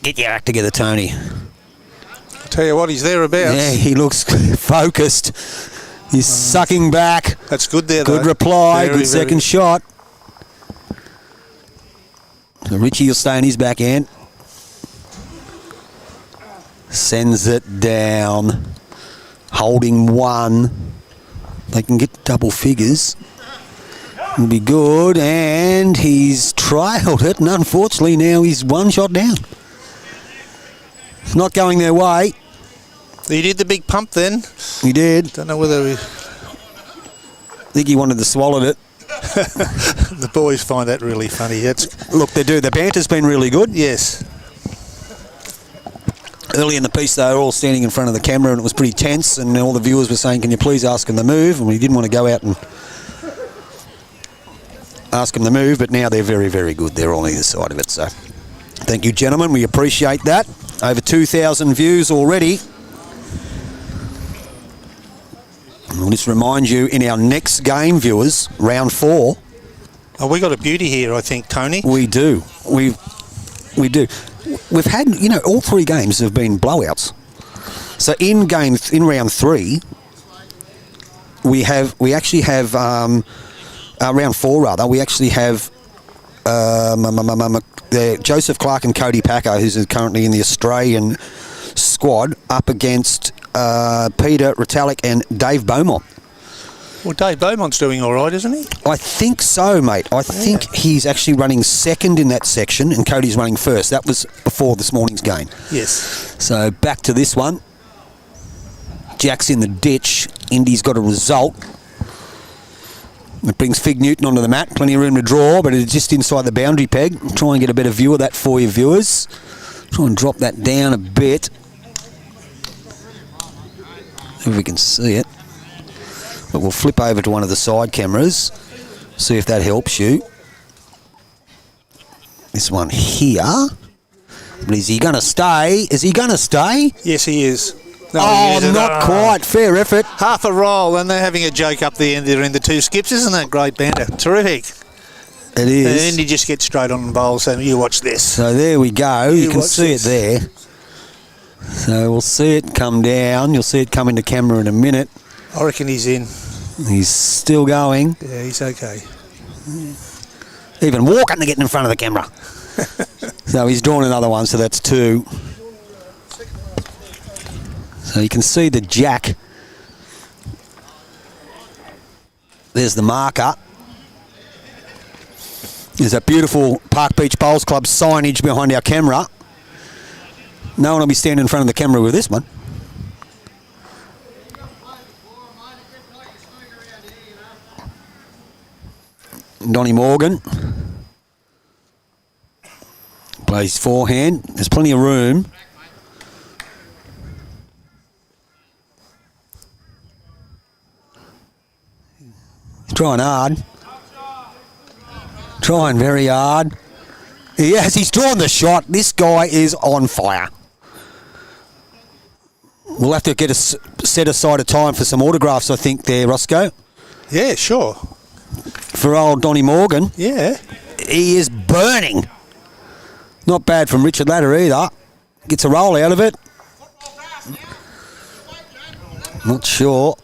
Get your act together, Tony. I'll tell you what, he's thereabouts. Yeah, he looks focused. He's sucking back. That's good there, Good though. reply. Very, Good second shot. So Richie will stay on his back end. Sends it down. Holding one. They can get double figures. It'll be good. And he's trailed it. And unfortunately now he's one shot down. It's not going their way. He did the big pump then. He did. Don't know whether he... I think he wanted to swallow it. The boys find that really funny. Look, they do. The banter's been really good. Yes. Early in the piece, they were all standing in front of the camera and it was pretty tense, and all the viewers were saying, can you please ask him to move? And we didn't want to go out and ask him to move, but now they're very, very good. They're on either side of it. So thank you, gentlemen. We appreciate that. Over 2,000 views already. I'll just remind you, in our next game, viewers, round 4. Oh, we got a beauty here, I think, Tony. We do. We do. We've had, all 3 games have been blowouts. So in round 3, we actually have round 4 rather. We actually have Joseph Clark and Cody Packer, who's currently in the Australian squad, up against Peter Ritalik and Dave Beaumont. Well, Dave Beaumont's doing all right, isn't he? I think so, mate. I think he's actually running second in that section and Cody's running first. That was before this morning's game. Yes. So back to this one. Jack's in the ditch. Indy's got a result. It brings Fig Newton onto the mat. Plenty of room to draw, but it's just inside the boundary peg. Try and get a better view of that for you viewers. Try and drop that down a bit. If we can see it. But we'll flip over to one of the side cameras, see if that helps you. This one here. But is he going to stay? Is he going to stay? Yes, he is. No, oh, he is. not quite. Fair effort. Half a roll, and they're having a joke up the end there in the 2 skips. Isn't that great banter? Terrific. It is. And he just gets straight on the bowl, so you watch this. So there we go. You can watch see this. it there. So we'll see it come down. You'll see it come into camera in a minute. I reckon he's in. He's still going. Yeah, he's okay. Even walking to get in front of the camera. So he's drawn another one, so that's 2. So you can see the jack. There's the marker. There's that beautiful Park Beach Bowls Club signage behind our camera. No one will be standing in front of the camera with this one. Donnie Morgan plays forehand. There's plenty of room. He's trying hard. Trying very hard. Yes, he's drawn the shot. This guy is on fire. We'll have to get set aside a time for some autographs, I think, there, Roscoe. Yeah, sure. For old Donnie Morgan. Yeah. He is burning. Not bad from Richard Latta either. Gets a roll out of it. Not sure.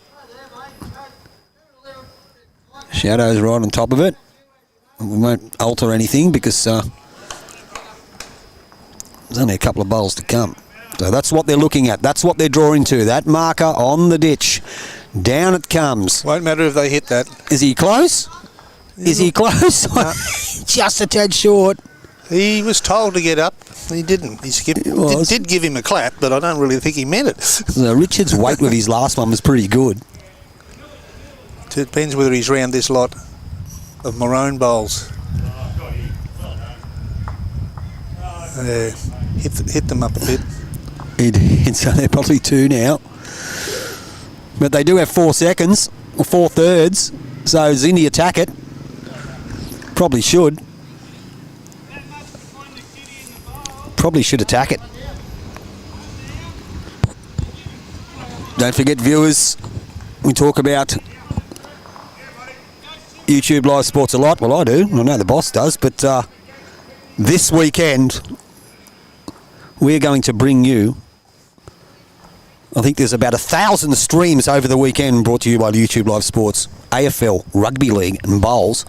Shadow's right on top of it. We won't alter anything because there's only a couple of bowls to come. So that's what they're looking at. That's what they're drawing to. That marker on the ditch. Down it comes. Won't matter if they hit that. Is he close? Is he close? No. Just a tad short. He was told to get up. He didn't. He skipped. Did give him a clap, but I don't really think he meant it. So Richard's weight with his last one was pretty good. It depends whether he's round this lot of maroon bowls. Hit them up a bit. So they're probably 2 now. But they do have 4 seconds, or 4/3. So does Indi attack it? Probably should. Probably should attack it. Don't forget, viewers, we talk about YouTube Live Sports a lot. Well, I do. I know the boss does. But this weekend, we're going to bring you, I think there's about 1,000 streams over the weekend brought to you by YouTube Live Sports, AFL, Rugby League and Bowls.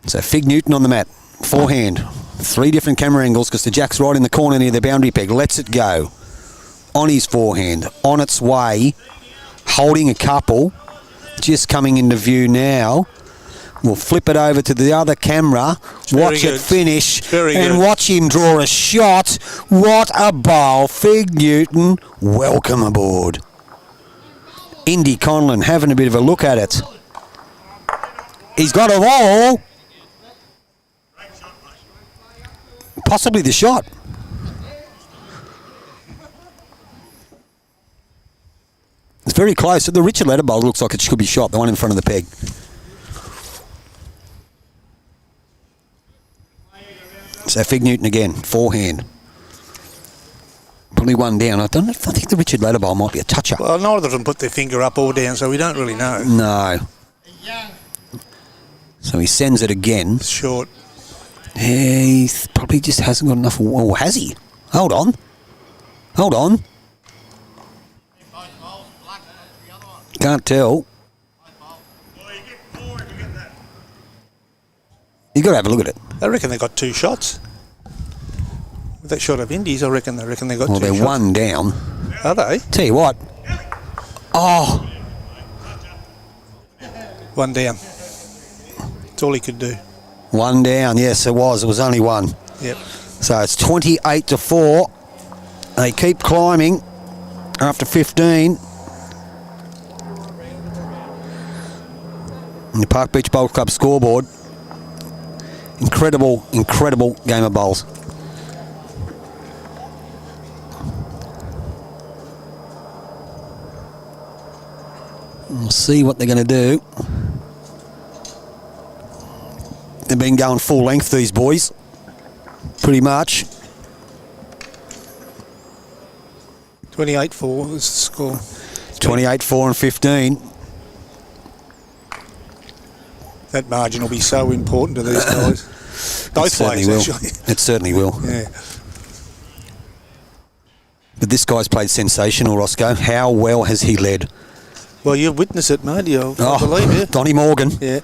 So Fig Newton on the mat, forehand, 3 different camera angles because the jack's right in the corner near the boundary peg. Lets it go. On his forehand, on its way, holding a couple, just coming into view now. We'll flip it over to the other camera, watch it finish, and watch him draw a shot. What a bowl. Fig Newton, welcome aboard. Indi Conlan having a bit of a look at it. He's got a roll. Possibly the shot. It's very close. The Richard Latta bowl looks like it should be shot, the one in front of the peg. So Fig Newton again, forehand. Probably one down. I think the Richard Latta bowl might be a touch-up. Well, neither of them put their finger up or down, so we don't really know. No. So he sends it again. It's short. Yeah, he probably just hasn't got enough. Oh, has he? Hold on. Hold on. Can't tell. You've got to have a look at it. I reckon they got 2 shots. With that shot of Indies, I reckon they got 2 shots. Well, they're 1 down. Are they? Tell you what. Oh. 1 down. That's all he could do. 1 down. Yes, it was. It was only 1. Yep. So it's 28-4. They keep climbing after 15. And the Park Beach Bowl Club scoreboard. Incredible, incredible game of bowls. We'll see what they're going to do. They've been going full length, these boys. Pretty much. 28-4 is the score. 28, 4 and 15. That margin will be so important to these guys. Both ways, actually. It certainly will. Yeah. But this guy's played sensational, Roscoe. How well has he led? Well, you witness it, mate. I believe you. Donnie Morgan. Yeah.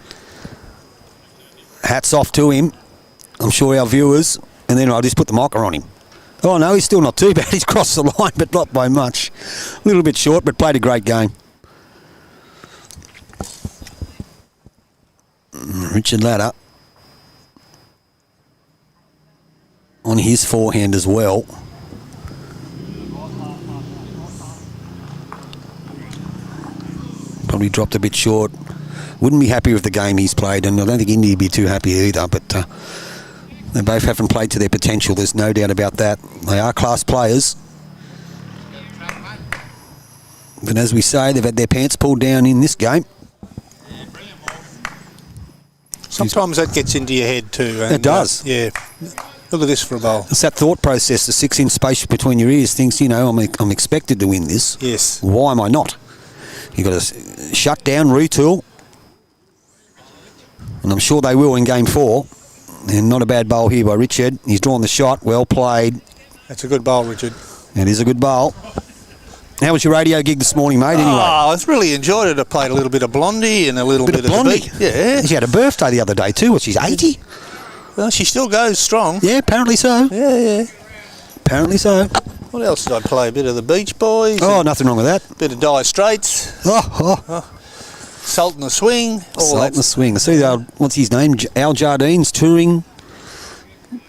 Hats off to him. I'm sure our viewers. And then I'll just put the marker on him. Oh, no, he's still not too bad. He's crossed the line, but not by much. A little bit short, but played a great game. Richard Latta on his forehand as well. Probably dropped a bit short. Wouldn't be happy with the game he's played, and I don't think Indy would be too happy either, but they both haven't played to their potential, there's no doubt about that. They are class players. But as we say, they've had their pants pulled down in this game. Sometimes that gets into your head too. And, it does. Yeah. Look at this for a bowl. It's that thought process, the 6-inch space between your ears, thinks, you know, I'm expected to win this. Yes. Why am I not? You've got to shut down, retool. And I'm sure they will in game 4. And not a bad bowl here by Richard. He's drawn the shot. Well played. That's a good bowl, Richard. It is a good bowl. How was your radio gig this morning, mate, anyway? Oh, I really enjoyed it. I played a little bit of Blondie and a little bit of Blondie. The beat. Yeah. She had a birthday the other day too. What, she's 80? Well, she still goes strong. Yeah, apparently so. Yeah. Apparently so. What else did I play? A bit of the Beach Boys. Oh, nothing wrong with that. A bit of Dire Straits. Salt and the Swing. Salt and the Swing. I see, what's his name? Al Jardine's touring.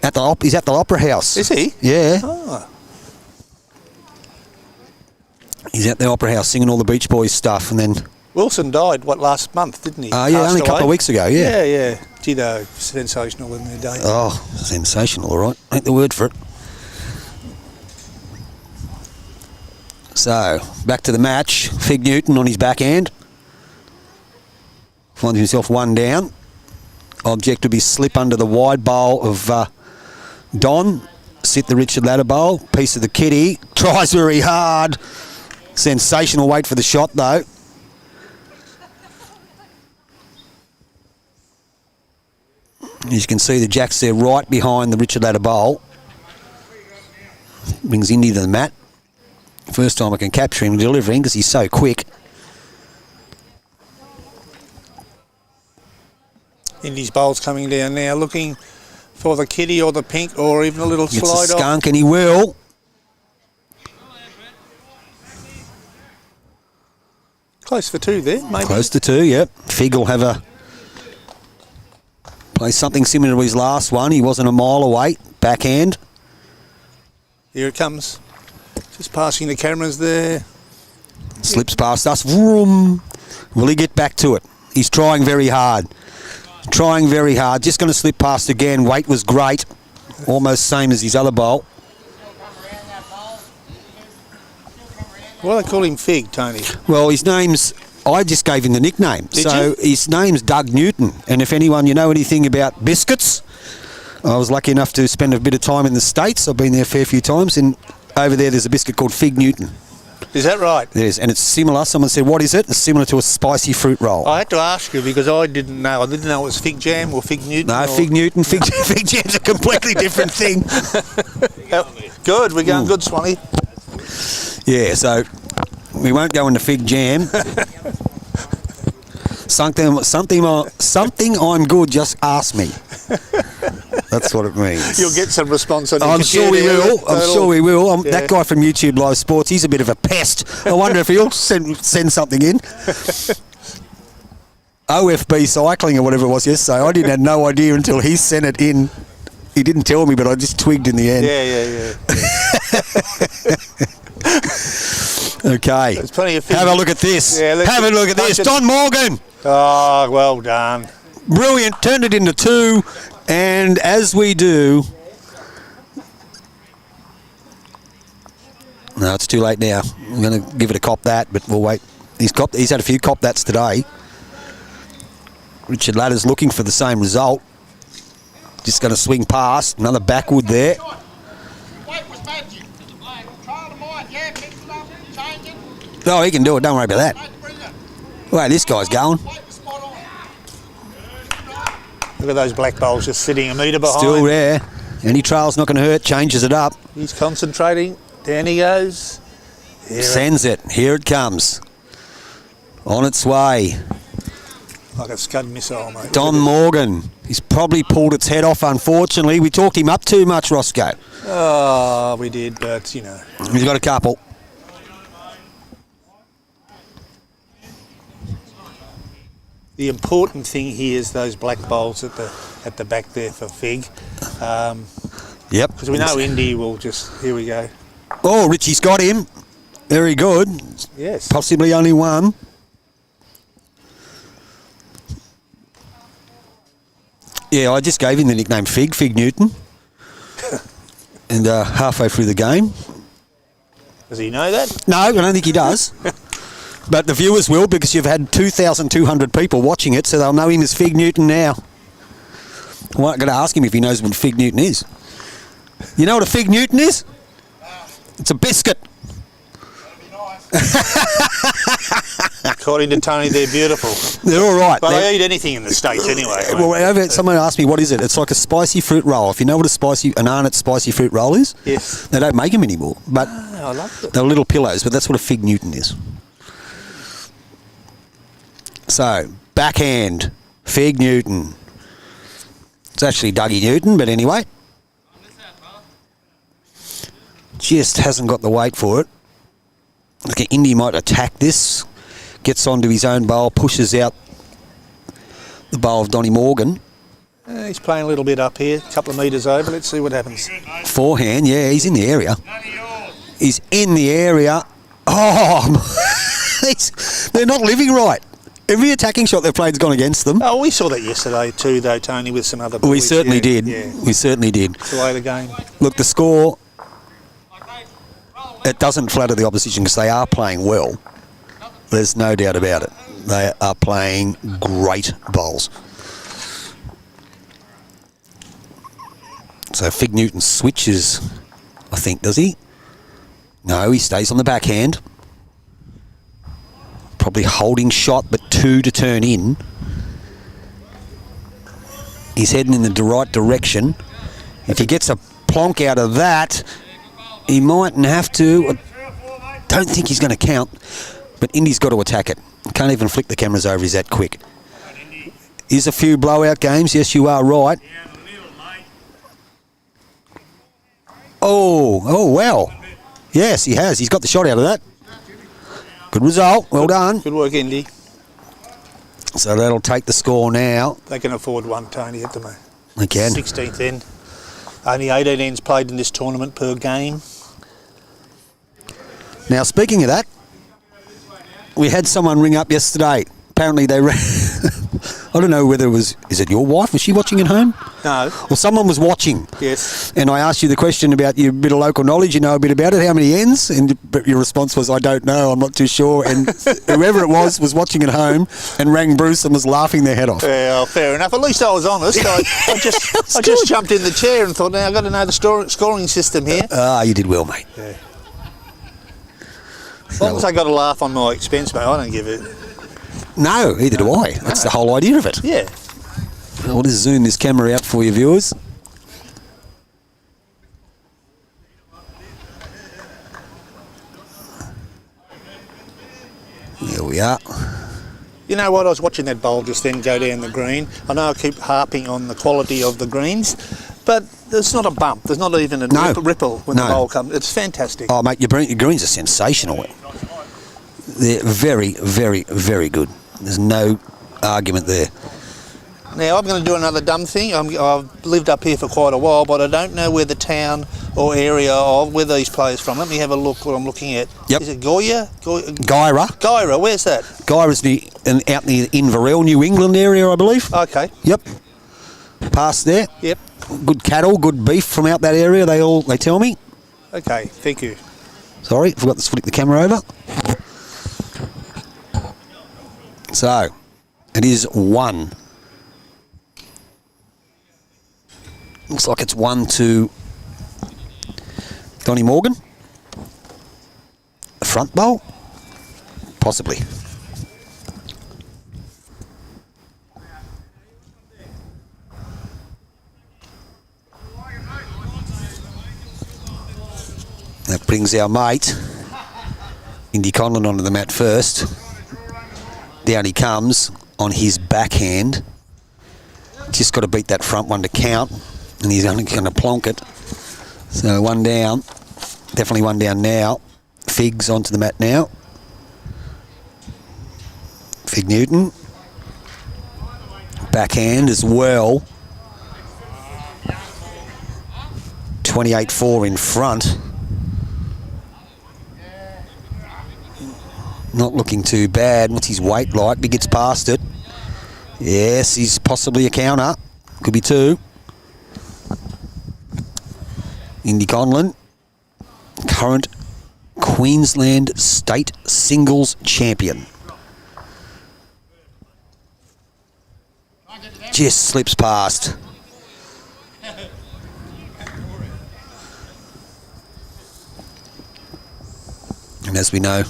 He's at the Opera House. Is he? Yeah. Oh. He's at the Opera House singing all the Beach Boys stuff, and then... Wilson died, last month, didn't he? Yeah, only a couple of weeks ago, yeah. Yeah. Gee, sensational in their day. Oh, sensational, all right. Ain't the word for it. So, back to the match. Fig Newton on his backhand. Finds himself one down. Object will be slip under the wide bowl of Don. Sit the Richard Latta bowl. Piece of the kitty. Tries very hard. Sensational wait for the shot, though. As you can see, the Jack's there right behind the Richard Latta bowl. Brings Indy to the mat. First time I can capture him delivering because he's so quick. Indy's bowl's coming down now, looking for the kitty or the pink or even a little Gets slide a skunk, and he will. Close for 2 there, maybe. Close to 2, yep. Fig will have a... Play something similar to his last one. He wasn't a mile away. Backhand. Here it comes. Just passing the cameras there. Slips past us. Vroom. Will he get back to it? He's trying very hard. Trying very hard. Just going to slip past again. Weight was great. Almost same as his other bowl. Why do they call him Fig, Tony? Well, his name's... I just gave him the nickname. Did you? His name's Doug Newton. And if anyone, you know anything about biscuits, I was lucky enough to spend a bit of time in the States. I've been there a fair few times. And over there's a biscuit called Fig Newton. Is that right? Yes, and it's similar. Someone said, what is it? It's similar to a spicy fruit roll. I had to ask you because I didn't know. I didn't know it was Fig Jam or Fig Newton. No, Fig Newton. Fig Jam's a completely different thing. Good, we're going good, Swanee. Yeah, so we won't go into Fig Jam. Something I'm good, just ask me. That's what it means. You'll get some response on your I'm sure we will. I'm sure we will. Yeah. That guy from YouTube Live Sports, he's a bit of a pest. I wonder if he'll send something in. OFB cycling or whatever it was yesterday. I didn't have no idea until he sent it in. He didn't tell me, but I just twigged in the end. Yeah. Okay. There's plenty of Have a look at this. Yeah, have a look at this. Don Morgan. Oh, well done. Brilliant. Turned it into 2. And as we do... No, it's too late now. I'm going to give it a cop that, but we'll wait. He's had a few cop that's today. Richard Latta's looking for the same result. Just going to swing past. Another backward there. Oh, he can do it. Don't worry about that. Wait, this guy's going. Look at those black bowls just sitting a metre behind. Still there. Any trail's not going to hurt. Changes it up. He's concentrating. Down he goes. Sends it. Here it comes. On its way. Like a Scud missile, mate. Don Morgan. He's probably pulled its head off, unfortunately. We talked him up too much, Roscoe. Oh, we did, but, you know. He's got a couple. The important thing here is those black bowls at the back there for Fig. Yep. Because we know Indy will just... Here we go. Oh, Richie's got him. Very good. Yes. Possibly only one. Yeah, I just gave him the nickname Fig Newton. And halfway through the game. Does he know that? No, I don't think he does. But the viewers will, because you've had 2,200 people watching it, so they'll know him as Fig Newton now. I'm not going to ask him if he knows what Fig Newton is. You know what a Fig Newton is? It's a biscuit. According to Tony, they're beautiful. They're all right. But I eat anything in the States anyway. Well, someone asked me, what is it? It's like a spicy fruit roll. If you know what an Arnott spicy fruit roll is, yes. They don't make them anymore. But I love it. they're little pillows, but that's what a Fig Newton is. So, backhand, Fig Newton. It's actually Dougie Newton, but anyway. Just hasn't got the weight for it. Look at Indy might attack this. Gets onto his own bowl, pushes out the bowl of Donnie Morgan. He's playing a little bit up here, a couple of metres over. Let's see what happens. Forehand, yeah, he's in the area. He's in the area. Oh, they're not living right. Every attacking shot they've played has gone against them. Oh, we saw that yesterday too, though, Tony, with some other boys. We certainly did. Yeah. We certainly did. It's the way of the game. Look, the score, it doesn't flatter the opposition because they are playing well. There's no doubt about it. They are playing great bowls. So Fig Newton switches, I think, does he? No, he stays on the backhand. Probably holding shot, but 2 to turn in. He's heading in the right direction. If he gets a plonk out of that, he mightn't have to. I don't think he's going to count, but Indy's got to attack it. Can't even flick the cameras over, he's that quick. Is a few blowout games, yes, you are right. Oh, wow. Yes, he has. He's got the shot out of that. Good result. Well done. Good work, Indy. So that'll take the score now. They can afford one, Tony, at the moment. They can. 16th end. Only 18 ends played in this tournament per game. Now, speaking of that, we had someone ring up yesterday. Apparently they I don't know whether it was... Is it your wife? Was she watching at home? No. Well, someone was watching. Yes. And I asked you the question about your bit of local knowledge. You know a bit about it. How many ends? And your response was, I don't know. I'm not too sure. And whoever it was watching at home and rang Bruce and was laughing their head off. Yeah, fair enough. At least I was honest. I just jumped in the chair and thought, now I've got to know the scoring system here. You did well, mate. Yeah. As long as I got a laugh on my expense, mate, I don't give it. No, neither do I. That's the whole idea of it. Yeah. I'll just zoom this camera out for you viewers. Here we are. You know what? I was watching that bowl just then go down the green. I know I keep harping on the quality of the greens, but there's not a bump. There's not even a ripple when the bowl comes. It's fantastic. Oh, mate, your greens are sensational. They're very, very, very good. There's no argument there. Now, I'm going to do another dumb thing. I've lived up here for quite a while, but I don't know where the town or area of where these players from. Let me have a look what I'm looking at. Yep. Is it Goya? Gyra. Gyra, where's that? Gyra's out in the Inverell, New England area, I believe. Okay. Yep. Past there. Yep. Good cattle, good beef from out that area, they tell me. Okay, thank you. Sorry, forgot to flick the camera over. So, it is 1. Looks like it's 1 to Donnie Morgan. The front bowl. Possibly. That brings our mate, Indi Conlan, onto the mat first. Down he comes on his backhand. Just got to beat that front one to count, and he's only going to plonk it. So one down. Definitely one down now. Figs onto the mat now. Fig Newton. Backhand as well. 28-4 in front. Not looking too bad. What's his weight like? He gets past it. Yes, he's possibly a counter. Could be two. Indi Conlan, current Queensland State Singles Champion. Just slips past. And as we know,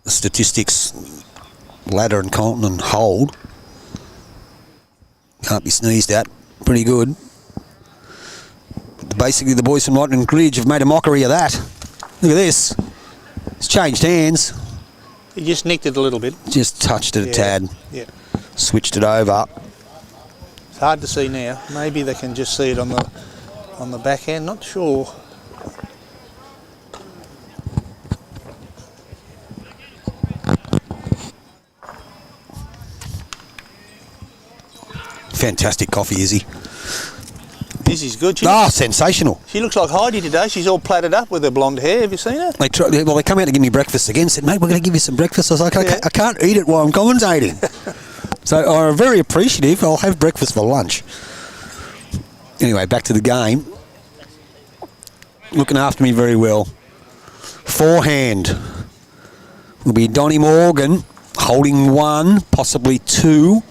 the statistics Latta and Conlan hold. Can't be sneezed at. Pretty good. But basically, the boys from Lightning Ridge have made a mockery of that. Look at this. It's changed hands. He just nicked it a little bit. Just touched it a tad. Yeah. Switched it over. It's hard to see now. Maybe they can just see it on the backhand. Not sure. Fantastic coffee, Izzy. This is good. Sensational. She looks like Heidi today. She's all plaited up with her blonde hair. Have you seen her? They come out to give me breakfast again. Said, mate, we're going to give you some breakfast. I was like, I can't eat it while I'm commentating. So I'm very appreciative. I'll have breakfast for lunch. Anyway, back to the game. Looking after me very well. Forehand will be Donnie Morgan holding one, possibly two.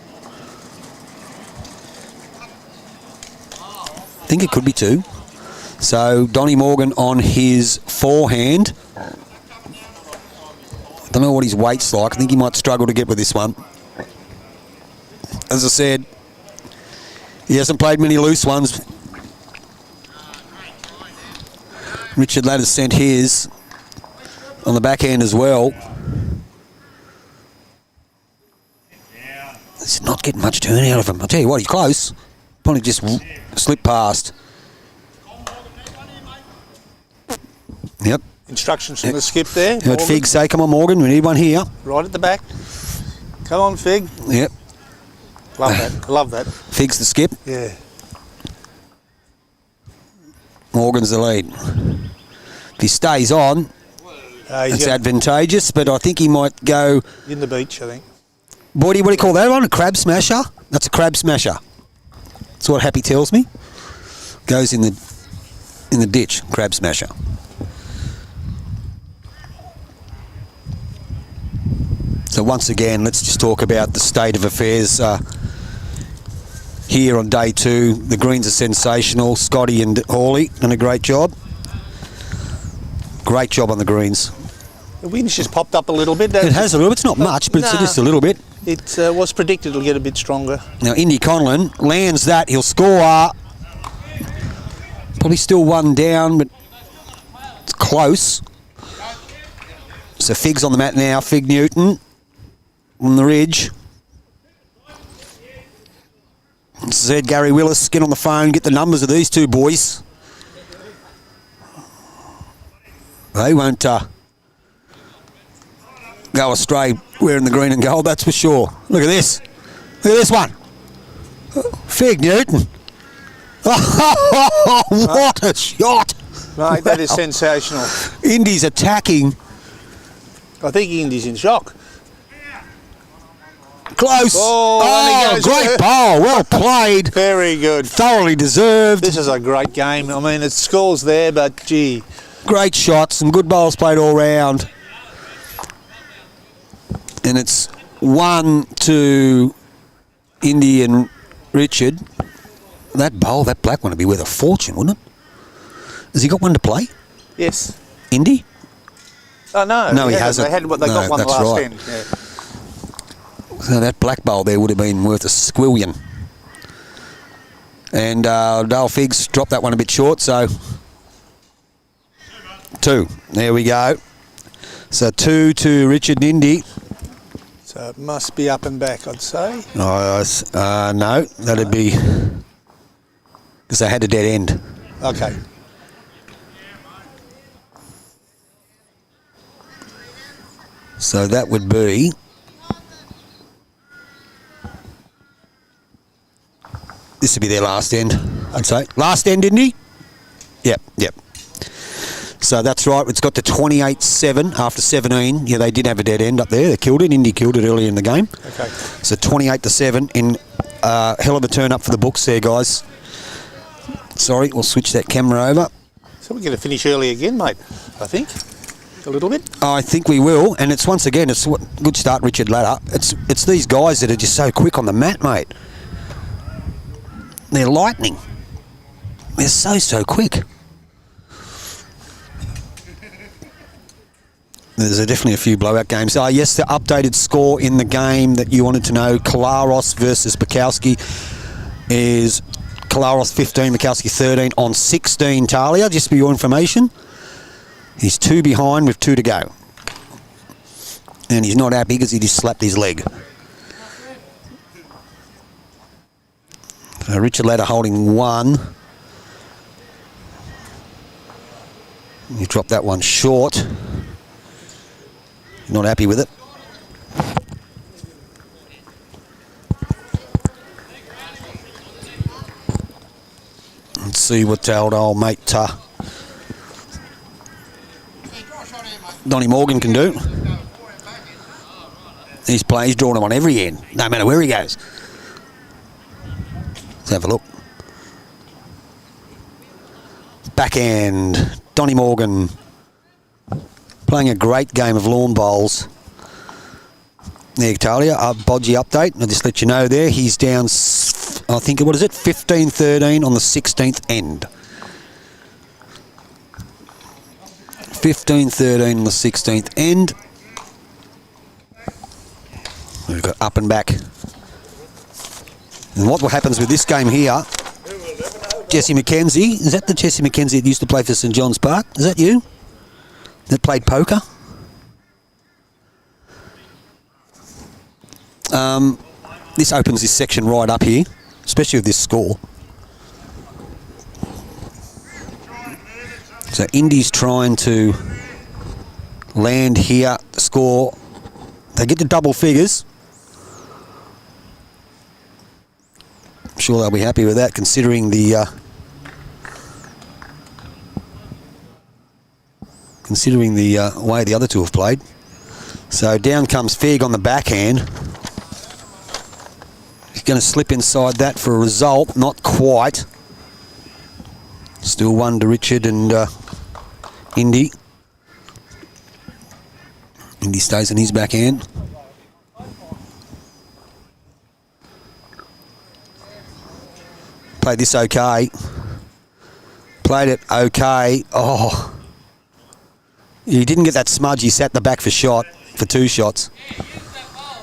I think it could be two. So Donnie Morgan on his forehand. Don't know what his weight's like. I think he might struggle to get with this one. As I said, he hasn't played many loose ones. Richard Latta sent his on the backhand as well. He's not getting much turn out of him. I'll tell you what, he's close. Probably just slipped past. Yep. Instructions from the skip there. Heard Fig say, come on, Morgan, we need one here. Right at the back. Come on, Fig. Yep. Love that. Love that. Fig's the skip. Yeah. Morgan's the lead. If he stays on, it's advantageous, but I think he might go... In the beach, I think. What do you call that one? A crab smasher? That's a crab smasher. That's what Happy tells me. Goes in the ditch, crab smasher. So once again, let's just talk about the state of affairs here on day two. The greens are sensational. Scotty and Hawley done a great job. Great job on the greens. The wind's just popped up a little bit. It has a little bit. It's not much, but it's just a little bit. It was predicted it'll get a bit stronger. Now, Indi Conlan lands that. He'll score. Probably still one down, but it's close. So Fig's on the mat now. Fig Newton on the ridge. Said Gary Willis, get on the phone, get the numbers of these two boys. They won't go astray wearing the green and gold, that's for sure. Look at this. Look at this one. Fig Newton. Oh, what a shot. Mate, that is sensational. Indy's attacking. I think Indy's in shock. Close. Oh, great ball. Well played. Very good. Thoroughly deserved. This is a great game. I mean, it scores there, but gee. Great shots. Some good bowls played all round. And it's 1 to Indi and Richard. That bowl, that black one would be worth a fortune, wouldn't it? Has he got one to play? Yes. Indi? Oh, no. No, he hasn't. They got one that's the last right. end. Yeah. So that black bowl there would have been worth a squillion. And Dale Figs dropped that one a bit short, so 2. There we go. So 2 to Richard and Indy. So it must be up and back, I'd say. No, that'd be because they had a dead end. Okay. So that would be this would be their last end, I'd say. Last end, Indy? Yep. So that's right. It's got to 28-7 after 17. Yeah, they did have a dead end up there. They killed it. Indy killed it earlier in the game. Okay. So 28-7 in hell of a turn up for the books there, guys. Sorry, we'll switch that camera over. So we're going to finish early again, mate, I think. A little bit. I think we will. And it's once again, it's good start, Richard Latta. It's these guys that are just so quick on the mat, mate. They're lightning. They're so quick. There's definitely a few blowout games. Yes, the updated score in the game that you wanted to know, Kalaros versus Bukowski, is Kalaros 15, Bukowski 13 on 16, Talia, just for your information. He's 2 behind with 2 to go. And he's not happy because he just slapped his leg. So Richard Latta holding 1. He dropped that one short. Not happy with it. Let's see what old mate Donnie Morgan can do. He's drawing him on every end, no matter where he goes. Let's have a look. Backhand, Donnie Morgan. Playing a great game of lawn bowls. There, Talia, Bodgy update. I'll just let you know there. He's down, I think, 15-13 on the 16th end. 15-13 on the 16th end. We've got up and back. And what happens with this game here, Jesse McKenzie, is that the Jesse McKenzie that used to play for St John's Park? Is that you? That played poker? This opens this section right up here, especially with this score. So Indy's trying to land here, score. They get to double figures. I'm sure they'll be happy with that, considering the way the other two have played. So down comes Fig on the backhand. He's going to slip inside that for a result. Not quite. Still 1 to Richard and Indy. Indy stays on his backhand. Played this okay. Played it okay. Oh. He didn't get that smudge. He sat the back for 2 shots.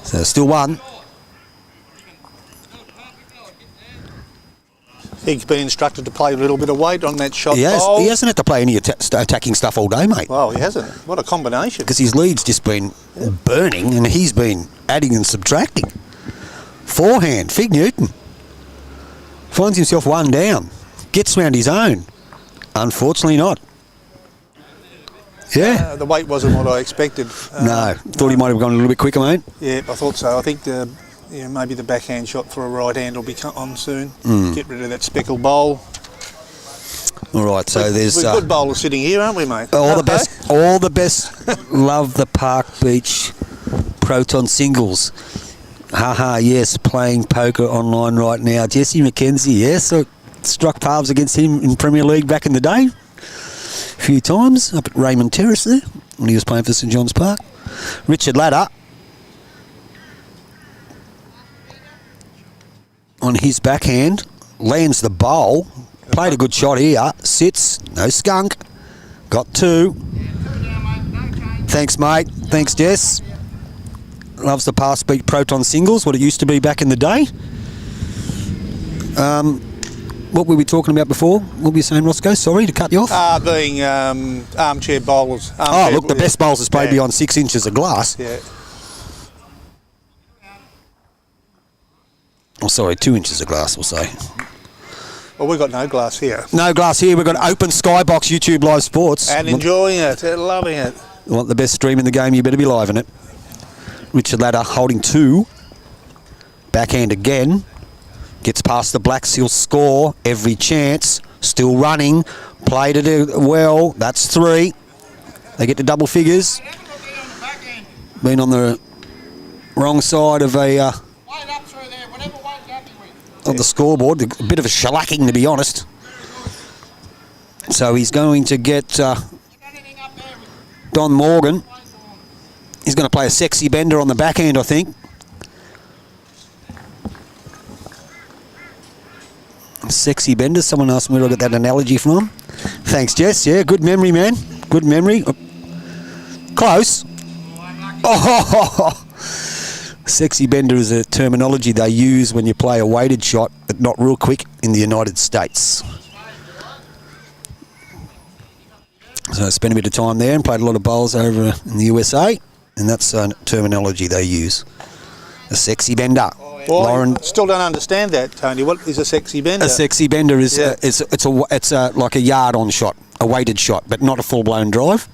So still 1. He's been instructed to play a little bit of weight on that shot. He bowl. hasn't had to play any attacking stuff all day, mate. Well, he hasn't. What a combination. Because his lead's just been burning and he's been adding and subtracting. Forehand, Fig Newton. Finds himself 1 down. Gets round his own. Unfortunately not. Yeah. The weight wasn't what I expected. No. Thought he might have gone a little bit quicker, mate. Yeah, I thought so. I think maybe the backhand shot for a right hand will be on soon. Get rid of that speckle bowl. All right, so we're good bowlers sitting here, aren't we, mate? All the best. All the best. Love the Park Beach Proton singles. Haha, yes, playing poker online right now. Jesse McKenzie, yes, I struck paths against him in Premier League back in the day. A few times up at Raymond Terrace there when he was playing for St John's Park. Richard Latta on his backhand lands the bowl. Played a good shot here. Sits, no skunk. Got 2. Thanks, mate. Thanks, Jess. Loves the pass beat proton singles, what it used to be back in the day. What were we talking about before? What were you saying, Roscoe? Sorry to cut you off. Being armchair bowlers. Look, the best bowls is played beyond 6 inches of glass. Yeah. Oh, sorry, 2 inches of glass, we'll say. Well, we've got no glass here. No glass here. We've got open skybox YouTube Live Sports. And enjoying it, loving it. You want the best stream in the game, you better be live in it. Richard Latta holding 2. Backhand again. Gets past the blacks, he'll score. Every chance. Still running. Played it well. That's 3. They get to double figures. Been on the wrong side of a... of the scoreboard. A bit of a shellacking, to be honest. So he's going to get Don Morgan. He's going to play a sexy bender on the backhand, I think. Sexy bender. Someone asked me where I got that analogy from. Thanks, Jess. Yeah, good memory, man. Good memory. Close. Oh, sexy bender is a terminology they use when you play a weighted shot, but not real quick in the United States. So I spent a bit of time there and played a lot of bowls over in the USA, and that's a terminology they use. A sexy bender. Well, Lauren, I still don't understand that, Tony. What is a sexy bender? a sexy bender is it's like a yard-on shot, a weighted shot, but not a full-blown drive.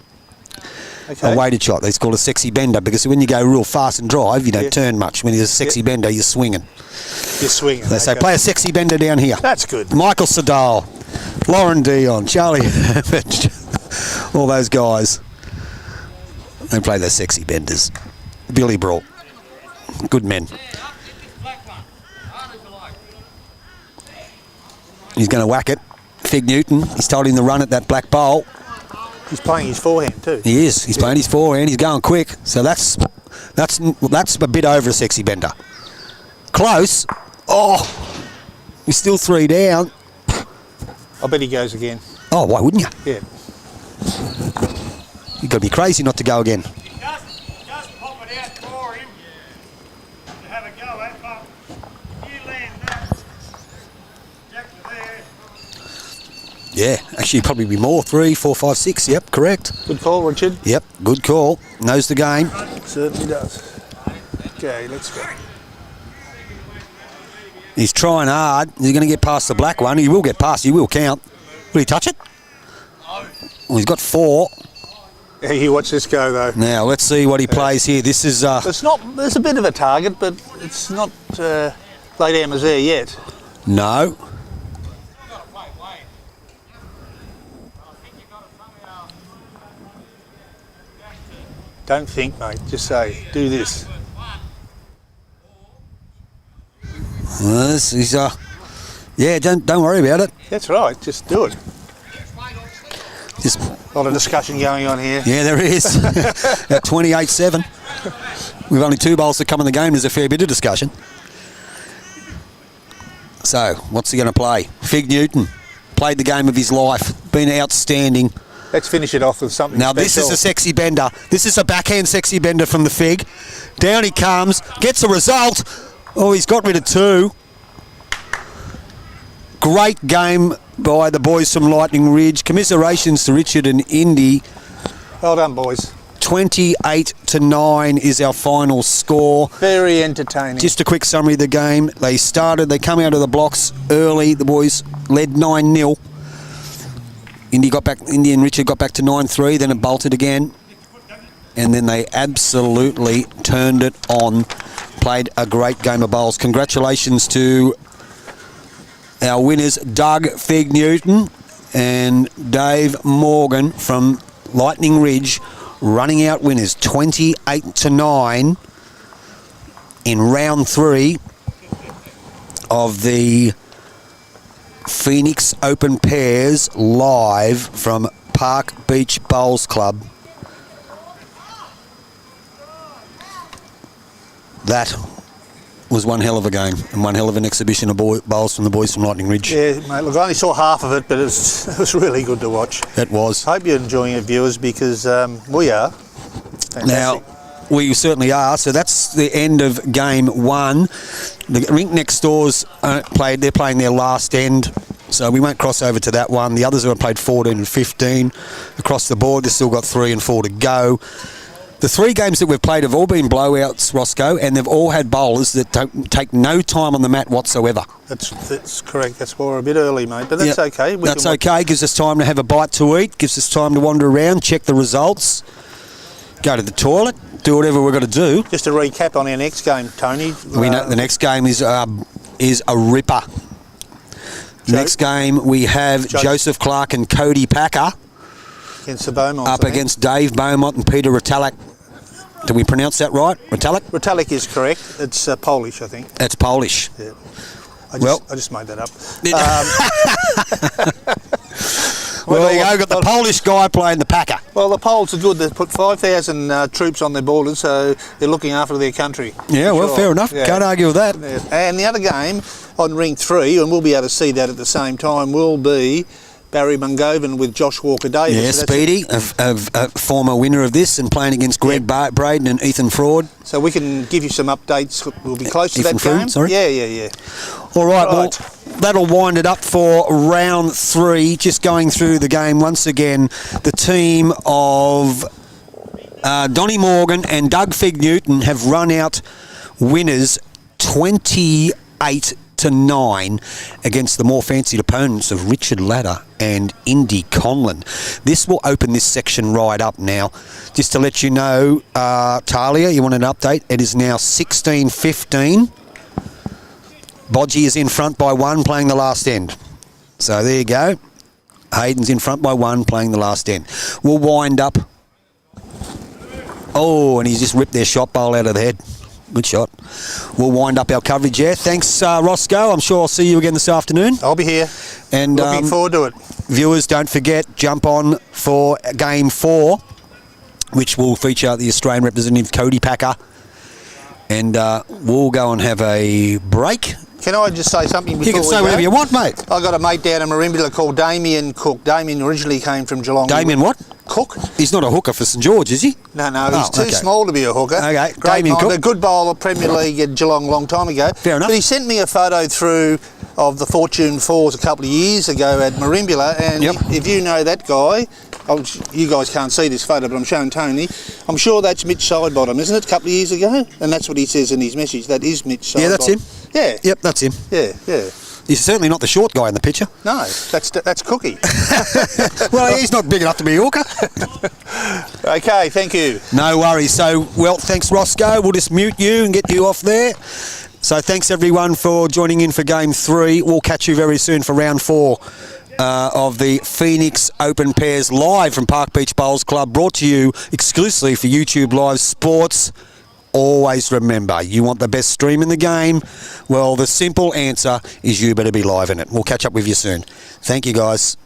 Okay. A weighted shot. It's called a sexy bender because when you go real fast and drive, you don't turn much. When you're a sexy bender, you're swinging. You're swinging. They say, play a sexy bender down here. That's good. Michael Sadal, Lauren Dion, Charlie Herbert, all those guys. They play their sexy benders. Billy Brawl. Good men. He's going to whack it. Fig Newton, he's told him to run at that black bowl. He's playing his forehand too. He is. He's playing his forehand. He's going quick. So that's a bit over a sexy bender. Close. Oh, he's still 3 down. I bet he goes again. Oh, why wouldn't you? Yeah. You've got to be crazy not to go again. Just pop it out for him to have a go at, but you land that. Jack to there. Yeah, actually probably be more. 3, 4, 5, 6. Yep, correct. Good call, Richard. Yep, good call. Knows the game. Certainly does. Okay, let's go. He's trying hard. He's going to get past the black one. He will get past. He will count. Will he touch it? Well, he's got 4. Yeah, you watch this go though. Now let's see what he plays here. This is It's not. There's a bit of a target, but it's not late hammers there yet. no. Don't think, mate. Just say, do this. Well, he's yeah. Don't worry about it. That's right. Just do it. Just A lot of discussion going on here. yeah, there is. At 28-7. We've only 2 bowls to come in the game. There's a fair bit of discussion. So, what's he going to play? Fig Newton played the game of his life. Been outstanding. Let's finish it off with something Now special. this is a sexy bender. This is a backhand sexy bender from the Fig. Down he comes. Gets a result. Oh, he's got rid of 2. Great game by the boys from Lightning Ridge. Commiserations to Richard and Indy. Well done, boys. 28-9 is our final score. Very entertaining. Just a quick summary of the game. They come out of the blocks early. The boys led 9-0. Indy and Richard got back to 9-3, then it bolted again. And then they absolutely turned it on. Played a great game of bowls. Congratulations to our winners, Doug Fig Newton and Dave Morgan from Lightning Ridge, running out winners 28-9 in round 3 of the Phoenix Open Pairs live from Park Beach Bowls Club. That was one hell of a game and one hell of an exhibition of bowls from the boys from Lightning Ridge. Yeah, mate, look, I only saw half of it, but it was really good to watch. It was. Hope you're enjoying it, viewers, because we are. Fantastic. Now, we certainly are. So that's the end of game 1. The rink next door's they're playing their last end. So we won't cross over to that one. The others have played 14 and 15 across the board. They've still got 3 and 4 to go. The 3 games that we've played have all been blowouts, Roscoe, and they've all had bowlers that don't take no time on the mat whatsoever. That's correct. That's why we're a bit early, mate, but that's okay. That's okay. Gives us time to have a bite to eat. Gives us time to wander around, check the results, go to the toilet, do whatever we've got to do. Just to recap on our next game, Tony. We know the next game is a ripper. Next game we have Joseph Clark and Cody Packer against the Beaumonts. Up against Dave Beaumont and Peter Retallick. Did we pronounce that right? Retallick? Retallick is correct. It's Polish, I think. That's Polish. Yeah. I just made that up. Well, there you go. Got the Polish guy playing the Packer. Well, the Poles are good. They've put 5,000 troops on their borders, so they're looking after their country. Yeah, well, fair enough. Yeah. Can't argue with that. Yeah. And the other game on Ring 3, and we'll be able to see that at the same time, will be Barry Mungovan with Josh Walker-Davis. Yeah, so Speedy, a former winner of this, and playing against Greg Braden and Ethan Fraud. So we can give you some updates. We'll be close to that game. Sorry? Yeah. All right, well, that'll wind it up for round 3. Just going through the game once again. The team of Donnie Morgan and Doug Fig-Newton have run out winners 28-9 against the more fancied opponents of Richard Latta and Indi Conlan. This will open this section right up now. Just to let you know, Talia, you want an update? It is now 16-15. Bodgy is in front by 1, playing the last end. So there you go. Hayden's in front by 1, playing the last end. We'll wind up. Oh, and he's just ripped their shot bowl out of the head. Good shot. We'll wind up our coverage there. Thanks, Roscoe. I'm sure I'll see you again this afternoon. I'll be here. And looking forward to it. Viewers, don't forget, jump on for Game 4, which will feature the Australian representative Cody Packer. And we'll go and have a break. Can I just say something before we go? You can say whatever you want, mate. I got a mate down in Merimbula called Damien Cook. Damien originally came from Geelong. Damien what? Cook. He's not a hooker for St George, is he? No, he's too small to be a hooker. Okay, Great Damien mind, Cook. a good bowler, Premier League at Geelong a long time ago. Fair enough. But he sent me a photo through of the Fortune 4s a couple of years ago at Merimbula, and if you know that guy, you guys can't see this photo, but I'm showing Tony. I'm sure that's Mitch Sidebottom, isn't it? A couple of years ago, and that's what he says in his message. That is Mitch Sidebottom. Yeah, that's him. Yeah. Yep, that's him. Yeah. He's certainly not the short guy in the picture. No, that's Cookie. Well, he's not big enough to be a hooker. Okay, thank you. No worries. So, well, thanks, Roscoe. We'll just mute you and get you off there. So thanks, everyone, for joining in for Game 3. We'll catch you very soon for Round 4 of the Phoenix Open Pairs live from Park Beach Bowls Club, brought to you exclusively for YouTube Live Sports. Always remember, you want the best stream in the game? Well, the simple answer is you better be live in it. We'll catch up with you soon. Thank you, guys.